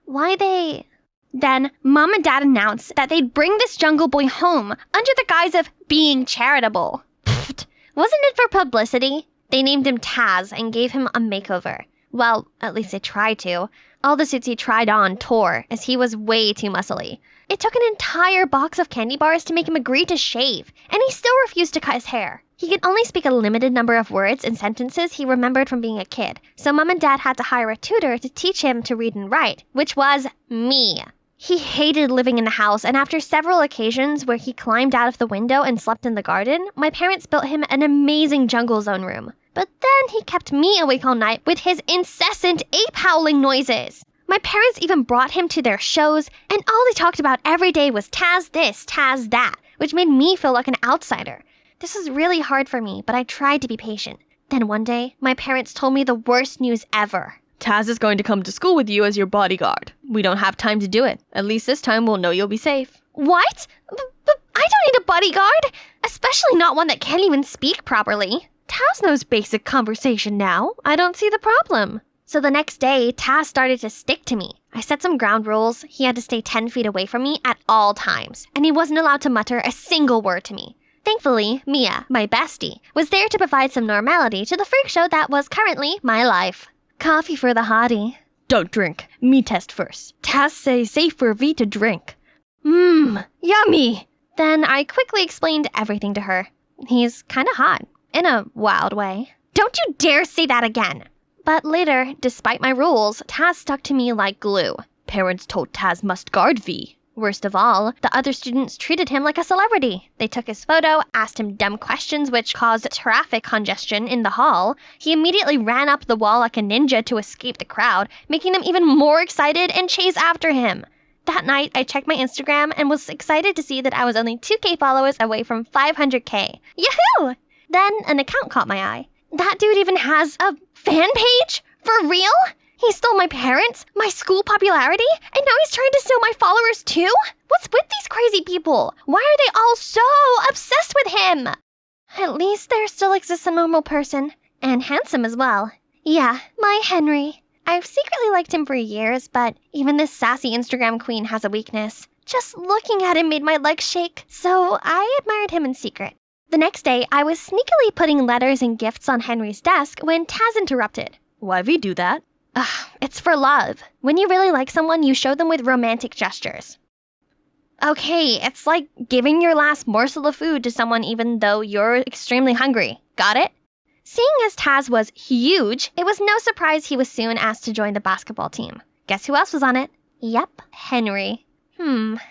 Then Mom and Dad announced that they'd bring this jungle boy home under the guise of being charitable. Pfft, wasn't it for publicity? They named him Taz and gave him a makeover. Well, at least they tried to. All the suits he tried on tore, as he was way too muscly. It took an entire box of candy bars to make him agree to shave, and he still refused to cut his hair. He could only speak a limited number of words and sentences he remembered from being a kid, so Mom and Dad had to hire a tutor to teach him to read and write, which was me. He hated living in the house, and after several occasions where he climbed out of the window and slept in the garden, my parents built him an amazing jungle zone room. But then he kept me awake all night with his incessant ape-howling noises. My parents even brought him to their shows, and all they talked about every day was Taz this, Taz that, which made me feel like an outsider. This was really hard for me, but I tried to be patient. Then one day, my parents told me the worst news ever. Taz is going to come to school with you as your bodyguard. We don't have time to do it. At least this time we'll know you'll be safe. What? But I don't need a bodyguard, especially not one that can't even speak properly. Taz knows basic conversation now. I don't see the problem. So the next day, Taz started to stick to me. I set some ground rules. He had to stay 10 feet away from me at all times, and he wasn't allowed to mutter a single word to me. Thankfully, Mia, my bestie, was there to provide some normality to the freak show that was currently my life. Coffee for the hottie. Don't drink. Me test first. Taz say safe for V to drink. Yummy! Then I quickly explained everything to her. He's kinda hot. In a wild way. Don't you dare say that again! But later, despite my rules, Taz stuck to me like glue. Parents told Taz must guard V. Worst of all, the other students treated him like a celebrity. They took his photo, asked him dumb questions which caused traffic congestion in the hall. He immediately ran up the wall like a ninja to escape the crowd, making them even more excited and chase after him. That night, I checked my Instagram and was excited to see that I was only 2K followers away from 500K. Yahoo! Then an account caught my eye. That dude even has a fan page? For real? He stole my parents, my school popularity, and now he's trying to steal my followers too? What's with these crazy people? Why are they all so obsessed with him? At least there still exists a normal person, and handsome as well. Yeah, my Henry. I've secretly liked him for years, but even this sassy Instagram queen has a weakness. Just looking at him made my legs shake, so I admired him in secret. The next day, I was sneakily putting letters and gifts on Henry's desk when Taz interrupted. Why we do that? It's for love. When you really like someone, you show them with romantic gestures. Okay, it's like giving your last morsel of food to someone even though you're extremely hungry. Got it? Seeing as Taz was huge, it was no surprise he was soon asked to join the basketball team. Guess who else was on it? Yep, Henry.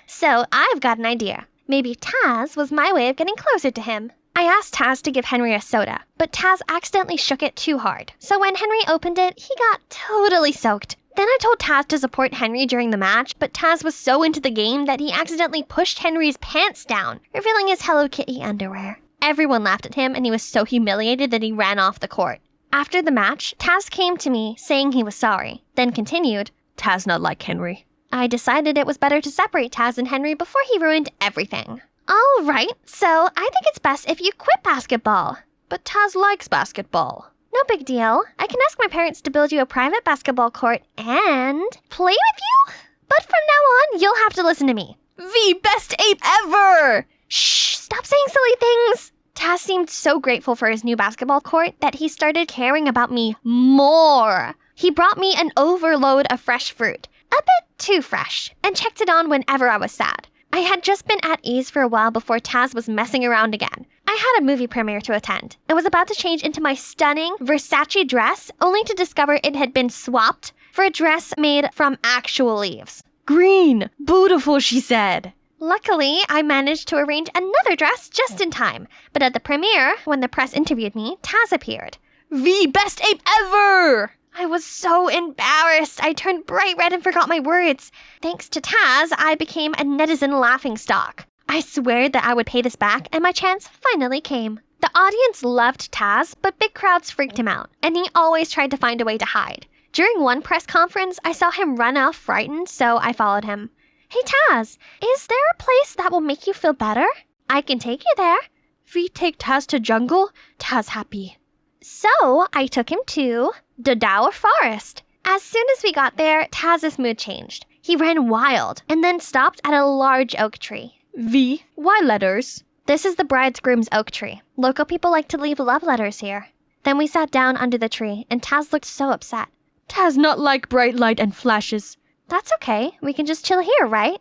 So I've got an idea. Maybe Taz was my way of getting closer to him. I asked Taz to give Henry a soda, but Taz accidentally shook it too hard. So when Henry opened it, he got totally soaked. Then I told Taz to support Henry during the match, but Taz was so into the game that he accidentally pushed Henry's pants down, revealing his Hello Kitty underwear. Everyone laughed at him, and he was so humiliated that he ran off the court. After the match, Taz came to me, saying he was sorry, then continued, Taz not like Henry. I decided it was better to separate Taz and Henry before he ruined everything. All right, so I think it's best if you quit basketball. But Taz likes basketball. No big deal. I can ask my parents to build you a private basketball court and play with you? But from now on, you'll have to listen to me. The best ape ever! Shh, stop saying silly things. Taz seemed so grateful for his new basketball court that he started caring about me more. He brought me an overload of fresh fruit, a bit too fresh, and checked it on whenever I was sad. I had just been at ease for a while before Taz was messing around again. I had a movie premiere to attend and was about to change into my stunning Versace dress, only to discover it had been swapped for a dress made from actual leaves. Green! Beautiful, she said. Luckily, I managed to arrange another dress just in time, but at the premiere, when the press interviewed me, Taz appeared. V, best ape ever! I was so embarrassed. I turned bright red and forgot my words. Thanks to Taz, I became a netizen laughingstock. I swear that I would pay this back, and my chance finally came. The audience loved Taz, but big crowds freaked him out, and he always tried to find a way to hide. During one press conference, I saw him run off frightened, so I followed him. Hey Taz, is there a place that will make you feel better? I can take you there. V, take Taz to jungle? Taz happy. So I took him to the Dower Forest. As soon as we got there, Taz's mood changed. He ran wild and then stopped at a large oak tree. V, why letters? This is the bridegroom's oak tree. Local people like to leave love letters here. Then we sat down under the tree, and Taz looked so upset. Taz not like bright light and flashes. That's okay. We can just chill here, right?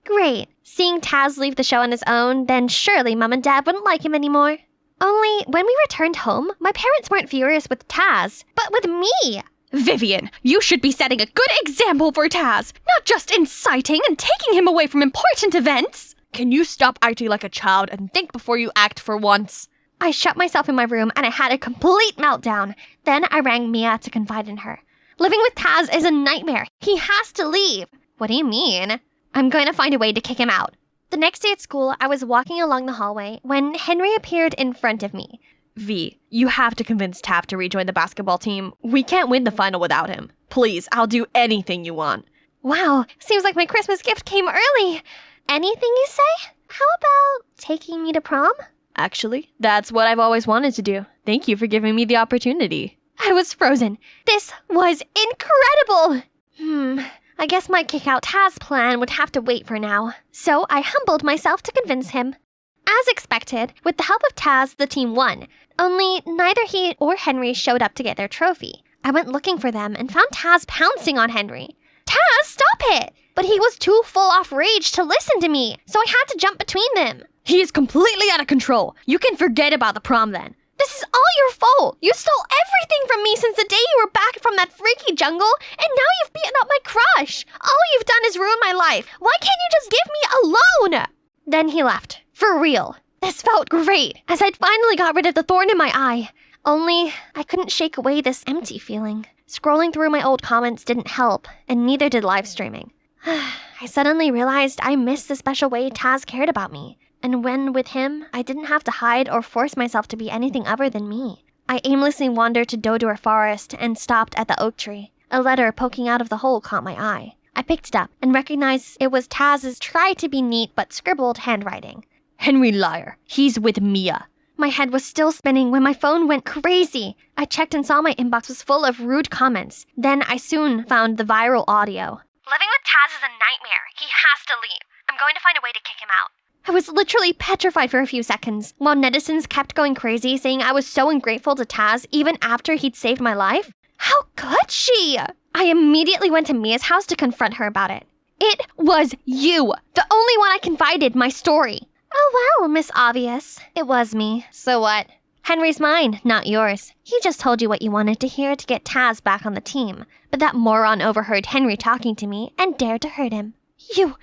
Great. Seeing Taz leave the show on his own, then surely Mom and Dad wouldn't like him anymore. Only, when we returned home, my parents weren't furious with Taz, but with me. Vivian, you should be setting a good example for Taz, not just inciting and taking him away from important events. Can you stop acting like a child and think before you act for once? I shut myself in my room and I had a complete meltdown. Then I rang Mia to confide in her. Living with Taz is a nightmare. He has to leave. What do you mean? I'm going to find a way to kick him out. The next day at school, I was walking along the hallway when Henry appeared in front of me. V, you have to convince Taft to rejoin the basketball team. We can't win the final without him. Please, I'll do anything you want. Wow, seems like my Christmas gift came early. Anything you say? How about taking me to prom? Actually, that's what I've always wanted to do. Thank you for giving me the opportunity. I was frozen. This was incredible! I guess my kick-out Taz plan would have to wait for now. So I humbled myself to convince him. As expected, with the help of Taz, the team won. Only neither he or Henry showed up to get their trophy. I went looking for them and found Taz pouncing on Henry. Taz, stop it! But he was too full off rage to listen to me, so I had to jump between them. He is completely out of control. You can forget about the prom then. This is all your fault. You stole everything from me since the day you were back from that freaky jungle, and now you've beaten up my crush. All you've done is ruin my life. Why can't you just give me alone? Then he left. For real. This felt great, as I'd finally got rid of the thorn in my eye. Only, I couldn't shake away this empty feeling. Scrolling through my old comments didn't help, and neither did live streaming. I suddenly realized I missed the special way Taz cared about me. And when with him, I didn't have to hide or force myself to be anything other than me. I aimlessly wandered to Dodor Forest and stopped at the oak tree. A letter poking out of the hole caught my eye. I picked it up and recognized it was Taz's try-to-be-neat but scribbled handwriting. Henry liar. He's with Mia. My head was still spinning when my phone went crazy. I checked and saw my inbox was full of rude comments. Then I soon found the viral audio. Living with Taz is a nightmare. He has to leave. I'm going to find a way to kick him out. I was literally petrified for a few seconds, while netizens kept going crazy, saying I was so ungrateful to Taz even after he'd saved my life. How could she? I immediately went to Mia's house to confront her about it. It was you, the only one I confided my story. Oh well, Miss Obvious. It was me, so what? Henry's mine, not yours. He just told you what you wanted to hear to get Taz back on the team, but that moron overheard Henry talking to me and dared to hurt him. You!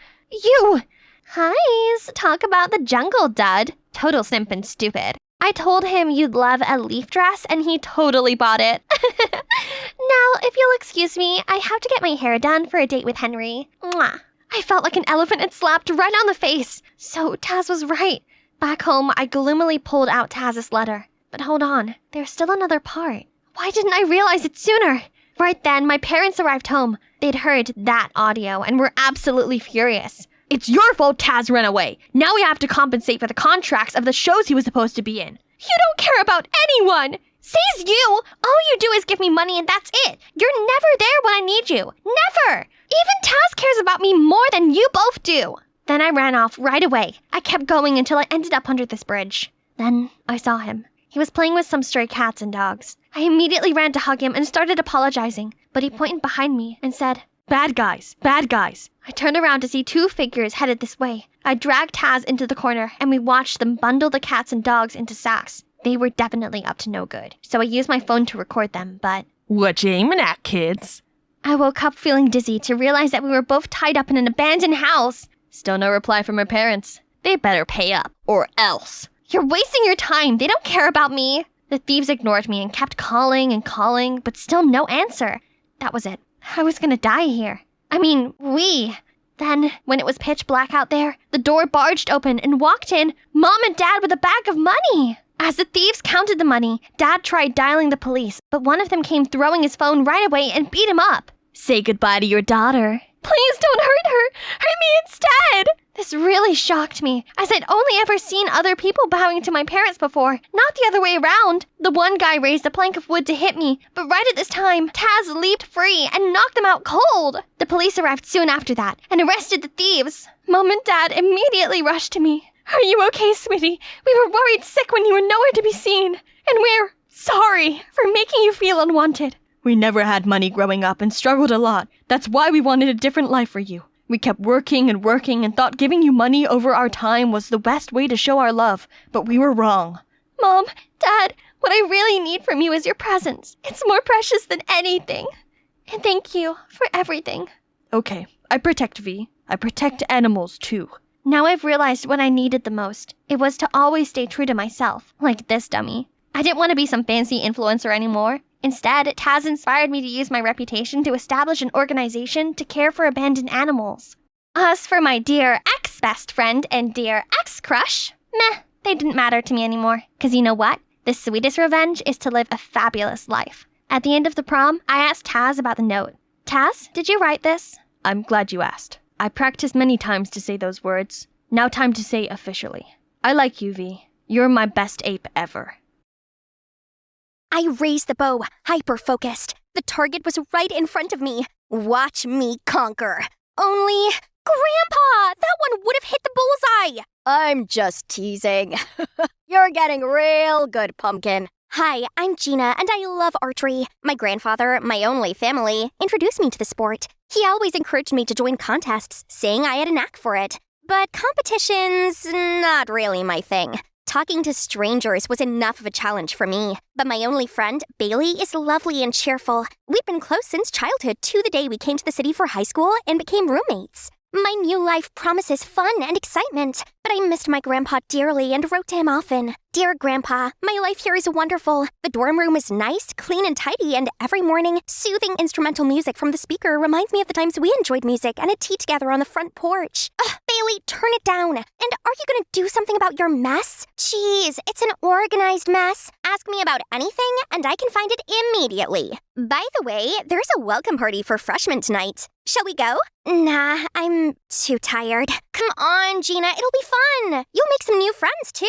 Hi's, talk about the jungle, dud. Total simp and stupid. I told him you'd love a leaf dress, and he totally bought it. Now, if you'll excuse me, I have to get my hair done for a date with Henry. Mwah. I felt like an elephant had slapped right on the face. So Taz was right. Back home, I gloomily pulled out Taz's letter. But hold on, there's still another part. Why didn't I realize it sooner? Right then, my parents arrived home. They'd heard that audio and were absolutely furious. It's your fault Taz ran away. Now we have to compensate for the contracts of the shows he was supposed to be in. You don't care about anyone! Says you! All you do is give me money and that's it! You're never there when I need you! Never! Even Taz cares about me more than you both do! Then I ran off right away. I kept going until I ended up under this bridge. Then I saw him. He was playing with some stray cats and dogs. I immediately ran to hug him and started apologizing, but he pointed behind me and said, Bad guys. Bad guys. I turned around to see 2 figures headed this way. I dragged Taz into the corner, and we watched them bundle the cats and dogs into sacks. They were definitely up to no good, so I used my phone to record them, but... What you aiming at, kids? I woke up feeling dizzy to realize that we were both tied up in an abandoned house. Still no reply from her parents. They better pay up, or else. You're wasting your time. They don't care about me. The thieves ignored me and kept calling and calling, but still no answer. That was it. I was gonna die here. We. Then, when it was pitch black out there, the door barged open and walked in Mom and Dad with a bag of money. As the thieves counted the money, Dad tried dialing the police, but one of them came throwing his phone right away and beat him up. Say goodbye to your daughter. Please don't hurt her. Hurt me instead. This really shocked me, as I'd only ever seen other people bowing to my parents before, not the other way around. The one guy raised a plank of wood to hit me, but right at this time, Taz leaped free and knocked them out cold. The police arrived soon after that and arrested the thieves. Mom and Dad immediately rushed to me. Are you okay, sweetie? We were worried sick when you were nowhere to be seen, and we're sorry for making you feel unwanted. We never had money growing up and struggled a lot. That's why we wanted a different life for you. We kept working and thought giving you money over our time was the best way to show our love, but we were wrong. Mom, Dad, what I really need from you is your presence. It's more precious than anything. And thank you for everything. Okay, I protect V. I protect animals too. Now I've realized what I needed the most. It was to always stay true to myself, like this dummy. I didn't want to be some fancy influencer anymore. Instead, Taz inspired me to use my reputation to establish an organization to care for abandoned animals. As for my dear ex-best friend and dear ex-crush, meh, they didn't matter to me anymore. 'Cause you know what? The sweetest revenge is to live a fabulous life. At the end of the prom, I asked Taz about the note. Taz, did you write this? I'm glad you asked. I practiced many times to say those words. Now time to say officially. I like you, V. You're my best ape ever. I raised the bow, hyper-focused. The target was right in front of me. Watch me conquer. Only, Grandpa, that one would have hit the bullseye. I'm just teasing. You're getting real good, Pumpkin. Hi, I'm Gina, and I love archery. My grandfather, my only family, introduced me to the sport. He always encouraged me to join contests, saying I had a knack for it. But competition's not really my thing. Talking to strangers was enough of a challenge for me. But my only friend, Bailey, is lovely and cheerful. We've been close since childhood to the day we came to the city for high school and became roommates. My new life promises fun and excitement, but I missed my grandpa dearly and wrote to him often. Dear Grandpa, my life here is wonderful. The dorm room is nice, clean and tidy, and every morning, soothing instrumental music from the speaker reminds me of the times we enjoyed music and a tea together on the front porch. Ugh, Bailey, turn it down. And are you gonna do something about your mess? Jeez, it's an organized mess. Ask me about anything, and I can find it immediately. By the way, there's a welcome party for freshmen tonight. Shall we go? Nah, I'm too tired. Come on, Gina, it'll be fun. You'll make some new friends, too.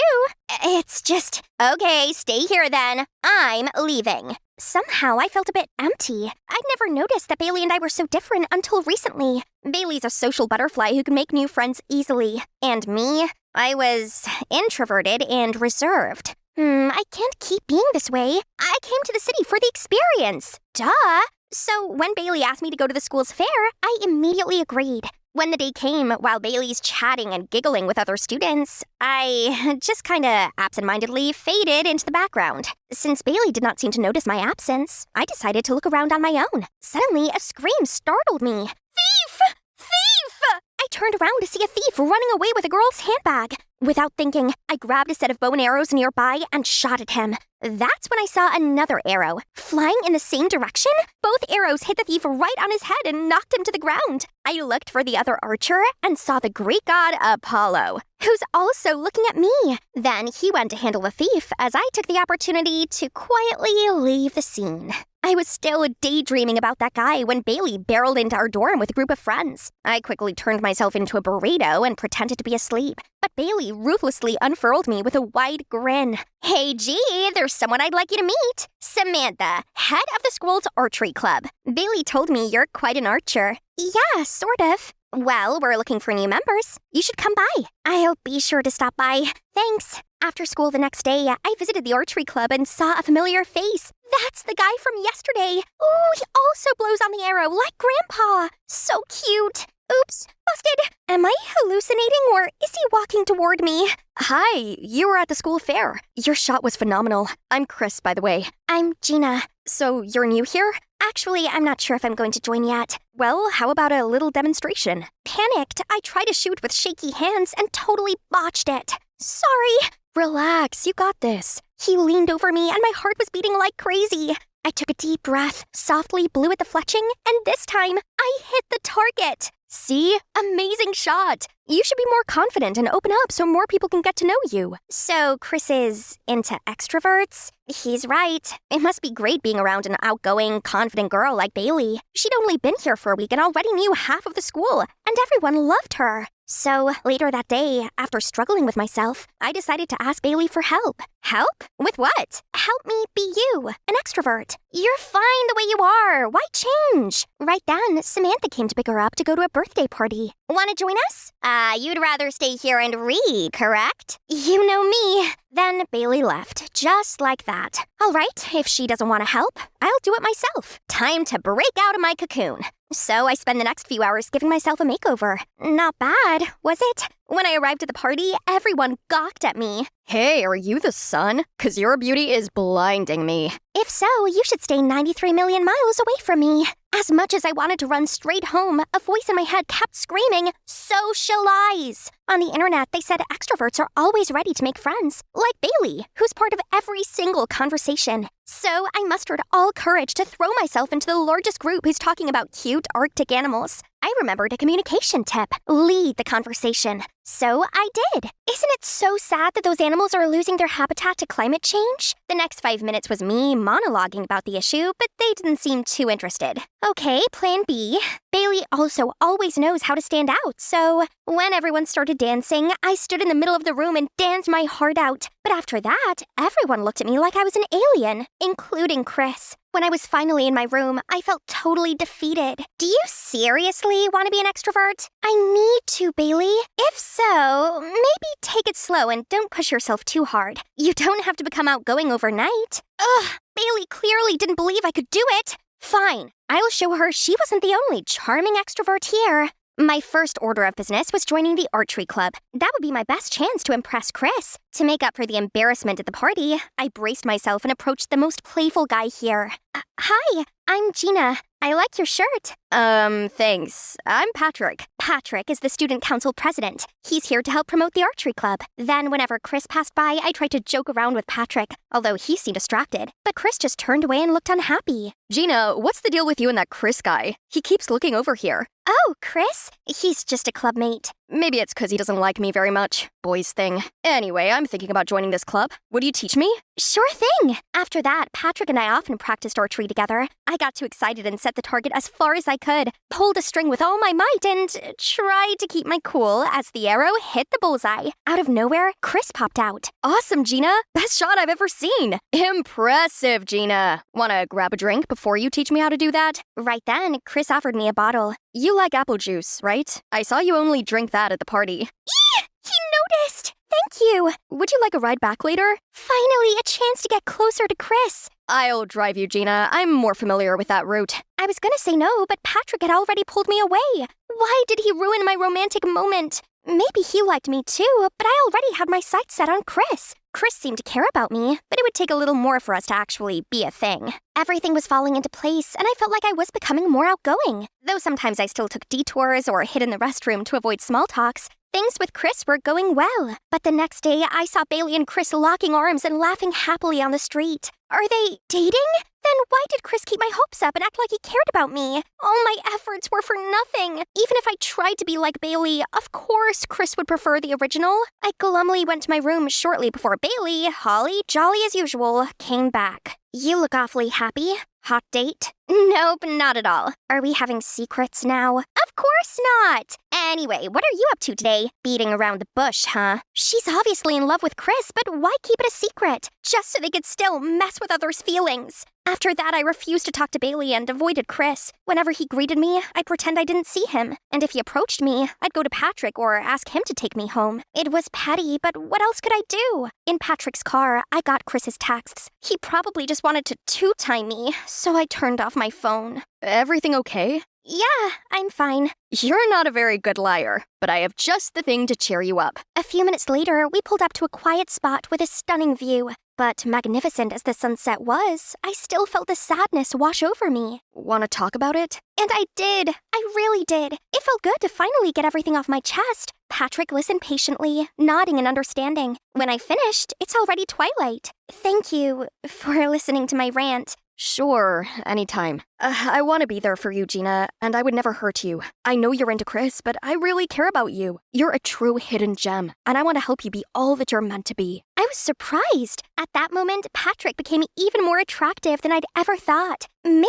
It's just... Okay, stay here then. I'm leaving. Somehow I felt a bit empty. I'd never noticed that Bailey and I were so different until recently. Bailey's a social butterfly who can make new friends easily. And me? I was introverted and reserved. I can't keep being this way. I came to the city for the experience. Duh! So when Bailey asked me to go to the school's fair, I immediately agreed. When the day came, while Bailey's chatting and giggling with other students, I just kinda absentmindedly faded into the background. Since Bailey did not seem to notice my absence, I decided to look around on my own. Suddenly, a scream startled me. Thief! Thief! I turned around to see a thief running away with a girl's handbag. Without thinking, I grabbed a set of bow and arrows nearby and shot at him. That's when I saw another arrow. Flying in the same direction, both arrows hit the thief right on his head and knocked him to the ground. I looked for the other archer and saw the Greek god Apollo, who's also looking at me. Then he went to handle the thief as I took the opportunity to quietly leave the scene. I was still daydreaming about that guy when Bailey barreled into our dorm with a group of friends. I quickly turned myself into a burrito and pretended to be asleep. But Bailey ruthlessly unfurled me with a wide grin. Hey, G, there's someone I'd like you to meet. Samantha, head of the school's archery club. Bailey told me you're quite an archer. Yeah, sort of. Well, we're looking for new members. You should come by. I'll be sure to stop by. Thanks. After school the next day, I visited the archery club and saw a familiar face. That's the guy from yesterday. Ooh, he also blows on the arrow like Grandpa. So cute. Oops, busted. Am I hallucinating or is he walking toward me? Hi, you were at the school fair. Your shot was phenomenal. I'm Chris, by the way. I'm Gina. So you're new here? Actually, I'm not sure if I'm going to join yet. Well, how about a little demonstration? Panicked, I tried to shoot with shaky hands and totally botched it. Sorry. Relax, you got this. He leaned over me and my heart was beating like crazy. I took a deep breath, softly blew at the fletching, and this time, I hit the target. See? Amazing shot. You should be more confident and open up so more people can get to know you. So Chris is into extroverts? He's right. It must be great being around an outgoing, confident girl like Bailey. She'd only been here for a week and already knew half of the school, and everyone loved her. So later that day, after struggling with myself, I decided to ask Bailey for help. Help? With what? Help me be you, an extrovert. You're fine the way you are. Why change? Right then, Samantha came to pick her up to go to a birthday party. Want to join us? You'd rather stay here and read, correct? You know me. Then Bailey left, just like that. All right, if she doesn't want to help, I'll do it myself. Time to break out of my cocoon. So I spend the next few hours giving myself a makeover. Not bad, was it? When I arrived at the party, everyone gawked at me. Hey, are you the sun? 'Cause your beauty is blinding me. If so, you should stay 93 million miles away from me. As much as I wanted to run straight home, a voice in my head kept screaming, socialize. On the internet, they said extroverts are always ready to make friends, like Bailey, who's part of every single conversation. So I mustered all courage to throw myself into the largest group who's talking about cute Arctic animals. I remembered a communication tip: lead the conversation. So I did. Isn't it so sad that those animals are losing their habitat to climate change? The next 5 minutes was me monologuing about the issue, but they didn't seem too interested. Okay, plan B. Bailey also always knows how to stand out, so when everyone started dancing, I stood in the middle of the room and danced my heart out. But after that, everyone looked at me like I was an alien, including Chris. When I was finally in my room, I felt totally defeated. Do you seriously want to be an extrovert? I need to, Bailey. If so, maybe take it slow and don't push yourself too hard. You don't have to become outgoing overnight. Ugh, Bailey clearly didn't believe I could do it. Fine, I'll show her she wasn't the only charming extrovert here. My first order of business was joining the archery club. That would be my best chance to impress Chris. To make up for the embarrassment at the party, I braced myself and approached the most playful guy here. Hi, I'm Gina. I like your shirt. Thanks. I'm Patrick. Patrick is the student council president. He's here to help promote the archery club. Then whenever Chris passed by, I tried to joke around with Patrick, although he seemed distracted. But Chris just turned away and looked unhappy. Gina, what's the deal with you and that Chris guy? He keeps looking over here. Oh, Chris? He's just a clubmate. Maybe it's 'cause he doesn't like me very much. Boys thing. Anyway, I'm thinking about joining this club. Would you teach me? Sure thing. After that, Patrick and I often practiced archery together. I got too excited and set the target as far as I could, pulled a string with all my might, and tried to keep my cool as the arrow hit the bullseye. Out of nowhere, Chris popped out. Awesome, Gina. Best shot I've ever seen. Impressive, Gina. Wanna grab a drink before you teach me how to do that? Right then, Chris offered me a bottle. You like apple juice, right? I saw you only drink that at the party. He noticed! Thank you! Would you like a ride back later? Finally, a chance to get closer to Chris. I'll drive you, Gina. I'm more familiar with that route. I was gonna say no, but Patrick had already pulled me away. Why did he ruin my romantic moment? Maybe he liked me too, but I already had my sights set on Chris. Chris seemed to care about me, but it would take a little more for us to actually be a thing. Everything was falling into place, and I felt like I was becoming more outgoing. Though sometimes I still took detours or hid in the restroom to avoid small talks, things with Chris were going well. But the next day, I saw Bailey and Chris locking arms and laughing happily on the street. Are they dating? Then why did Chris keep my hopes up and act like he cared about me? All my efforts were for nothing. Even if I tried to be like Bailey, of course Chris would prefer the original. I glumly went to my room shortly before Bailey, holly jolly as usual, came back. You look awfully happy. Hot date? Nope, not at all. Are we having secrets now? Of course not! Anyway, what are you up to today? Beating around the bush, huh? She's obviously in love with Chris, but why keep it a secret? Just so they could still mess with others' feelings. After that, I refused to talk to Bailey and avoided Chris. Whenever he greeted me, I'd pretend I didn't see him. And if he approached me, I'd go to Patrick or ask him to take me home. It was petty, but what else could I do? In Patrick's car, I got Chris's texts. He probably just wanted to two-time me, so I turned off my phone. Everything okay? Yeah, I'm fine. You're not a very good liar, but I have just the thing to cheer you up. A few minutes later, we pulled up to a quiet spot with a stunning view. But magnificent as the sunset was, I still felt the sadness wash over me. Want to talk about it? And I did. I really did. It felt good to finally get everything off my chest. Patrick listened patiently, nodding and understanding. When I finished, it's already twilight. Thank you for listening to my rant. Sure, anytime. I want to be there for you, Gina, and I would never hurt you. I know you're into Chris, but I really care about you. You're a true hidden gem, and I want to help you be all that you're meant to be. I was surprised. At that moment, Patrick became even more attractive than I'd ever thought. Maybe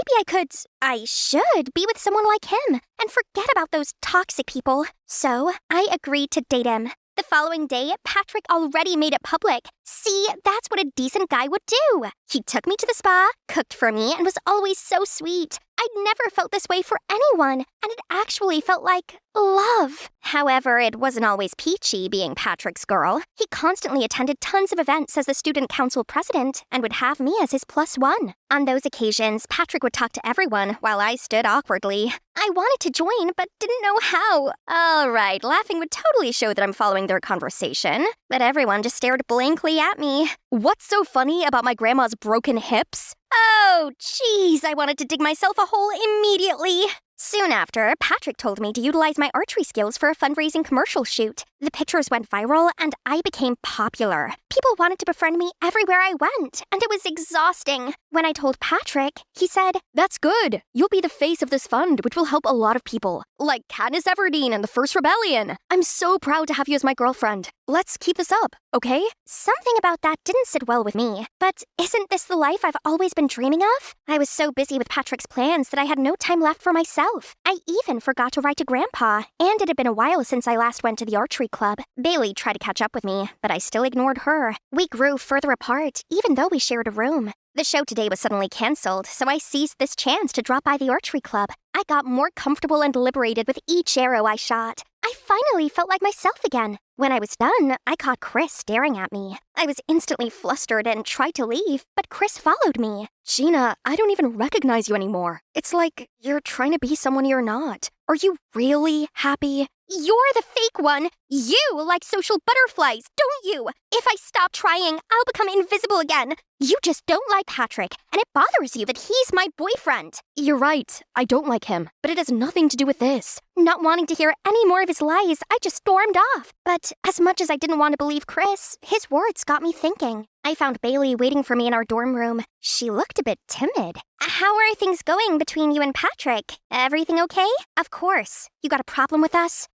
I should be with someone like him and forget about those toxic people. So, I agreed to date him. The following day, Patrick already made it public. See, that's what a decent guy would do. He took me to the spa, cooked for me, and was always so sweet. I'd never felt this way for anyone, and it actually felt like love. However, it wasn't always peachy being Patrick's girl. He constantly attended tons of events as the student council president and would have me as his +1. On those occasions, Patrick would talk to everyone while I stood awkwardly. I wanted to join, but didn't know how. All right, laughing would totally show that I'm following their conversation, but everyone just stared blankly at me. What's so funny about my grandma's broken hips? Oh, jeez, I wanted to dig myself a hole immediately. Soon after, Patrick told me to utilize my archery skills for a fundraising commercial shoot. The pictures went viral, and I became popular. People wanted to befriend me everywhere I went, and it was exhausting. When I told Patrick, he said, That's good. You'll be the face of this fund, which will help a lot of people, like Katniss Everdeen and the First Rebellion. I'm so proud to have you as my girlfriend. Let's keep this up, okay? Something about that didn't sit well with me. But isn't this the life I've always been dreaming of? I was so busy with Patrick's plans that I had no time left for myself. I even forgot to write to Grandpa, and it had been a while since I last went to the archery club. Bailey tried to catch up with me, but I still ignored her. We grew further apart, even though we shared a room. The show today was suddenly canceled, so I seized this chance to drop by the archery club. I got more comfortable and liberated with each arrow I shot. I finally felt like myself again. When I was done, I caught Chris staring at me. I was instantly flustered and tried to leave, but Chris followed me. Gina, I don't even recognize you anymore. It's like you're trying to be someone you're not. Are you really happy? You're the fake one. You like social butterflies, don't you? If I stop trying, I'll become invisible again. You just don't like Patrick, and it bothers you that he's my boyfriend. You're right. I don't like him, but it has nothing to do with this. Not wanting to hear any more of his lies, I just stormed off. But as much as I didn't want to believe Chris, his words got me thinking. I found Bailey waiting for me in our dorm room. She looked a bit timid. How are things going between you and Patrick? Everything okay? Of course. You got a problem with us?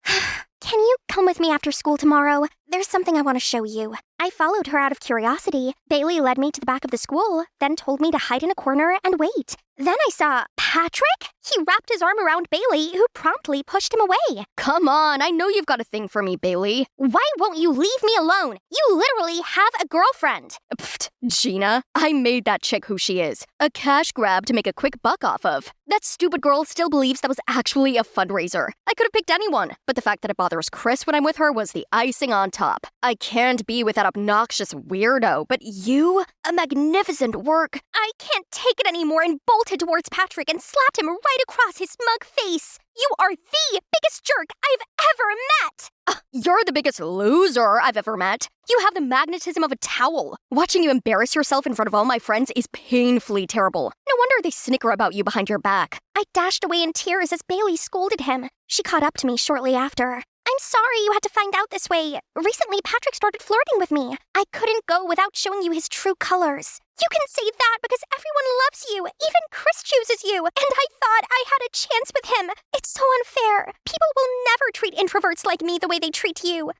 Can you come with me after school tomorrow? There's something I want to show you. I followed her out of curiosity. Bailey led me to the back of the school, then told me to hide in a corner and wait. Then I saw Patrick. He wrapped his arm around Bailey, who promptly pushed him away. Come on, I know you've got a thing for me, Bailey. Why won't you leave me alone? You literally have a girlfriend. Pfft, Gina, I made that chick who she is. A cash grab to make a quick buck off of. That stupid girl still believes that was actually a fundraiser. I could have picked anyone, but the fact that it bothers Chris when I'm with her was the icing on top. I can't be with that obnoxious weirdo, but you? A magnificent work. I can't take it anymore and bolted towards Patrick and slapped him right across his smug face. You are the biggest jerk I've ever met! You're the biggest loser I've ever met. You have the magnetism of a towel. Watching you embarrass yourself in front of all my friends is painfully terrible. No wonder they snicker about you behind your back. I dashed away in tears as Bailey scolded him. She caught up to me shortly after. I'm sorry you had to find out this way. Recently, Patrick started flirting with me. I couldn't go without showing you his true colors. You can say that because everyone loves you. Even Chris chooses you. And I thought I had a chance with him. It's so unfair. People will never treat introverts like me the way they treat you.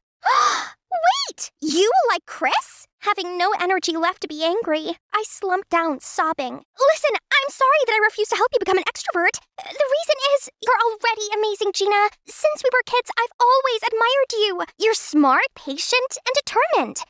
Wait! You like Chris? having no energy left to be angry. I slumped down, sobbing. Listen, I'm sorry that I refused to help you become an extrovert. The reason is, you're already amazing, Gina. Since we were kids, I've always admired you. You're smart, patient, and determined.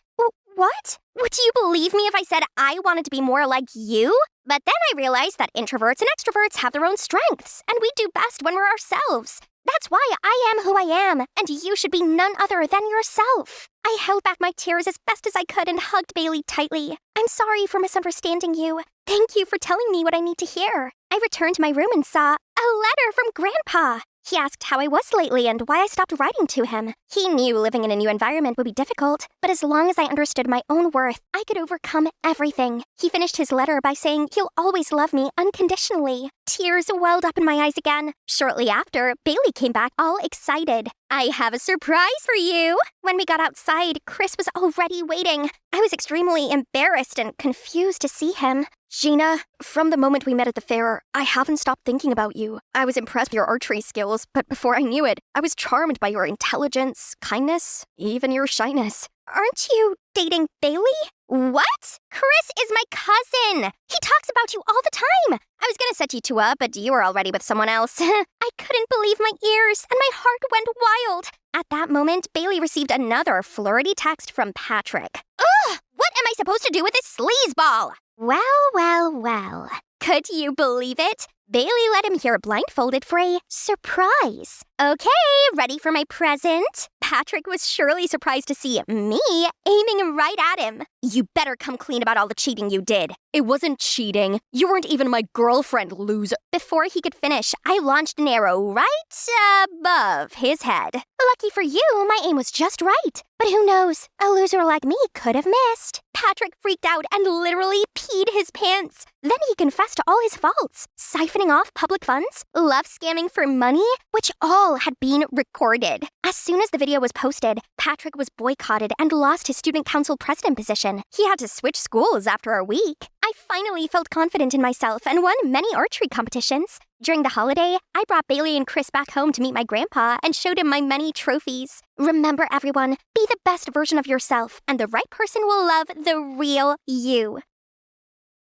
What? Would you believe me if I said I wanted to be more like you? But then I realized that introverts and extroverts have their own strengths, and we do best when we're ourselves. That's why I am who I am, and you should be none other than yourself. I held back my tears as best as I could and hugged Bailey tightly. I'm sorry for misunderstanding you. Thank you for telling me what I need to hear. I returned to my room and saw a letter from Grandpa. He asked how I was lately and why I stopped writing to him. He knew living in a new environment would be difficult, but as long as I understood my own worth, I could overcome everything. He finished his letter by saying he'll always love me unconditionally. Tears welled up in my eyes again. Shortly after, Bailey came back all excited. I have a surprise for you. When we got outside, Chris was already waiting. I was extremely embarrassed and confused to see him. Gina, from the moment we met at the fair, I haven't stopped thinking about you. I was impressed with your archery skills, but before I knew it, I was charmed by your intelligence, kindness, even your shyness. Aren't you dating Bailey? What? Chris is my cousin. He talks about you all the time. I was gonna set you two up, but you were already with someone else. I couldn't believe my ears, and my heart went wild. At that moment, Bailey received another flirty text from Patrick. Ugh! What am I supposed to do with this sleazeball? Well. Could you believe it? Bailey let him hear blindfolded for a surprise. Okay, ready for my present? Patrick was surely surprised to see me aiming right at him. You better come clean about all the cheating you did. It wasn't cheating. You weren't even my girlfriend, loser. Before he could finish, I launched an arrow right above his head. Lucky for you, my aim was just right. But who knows? A loser like me could have missed. Patrick freaked out and literally peed his pants. Then he confessed to all his faults. Siphoning off public funds, love scamming for money, which all had been recorded. As soon as the video was posted, Patrick was boycotted and lost his student council president position. He had to switch schools after a week. I finally felt confident in myself and won many archery competitions. During the holiday, I brought Bailey and Chris back home to meet my grandpa and showed him my many trophies. Remember, everyone, be the best version of yourself, and the right person will love the real you.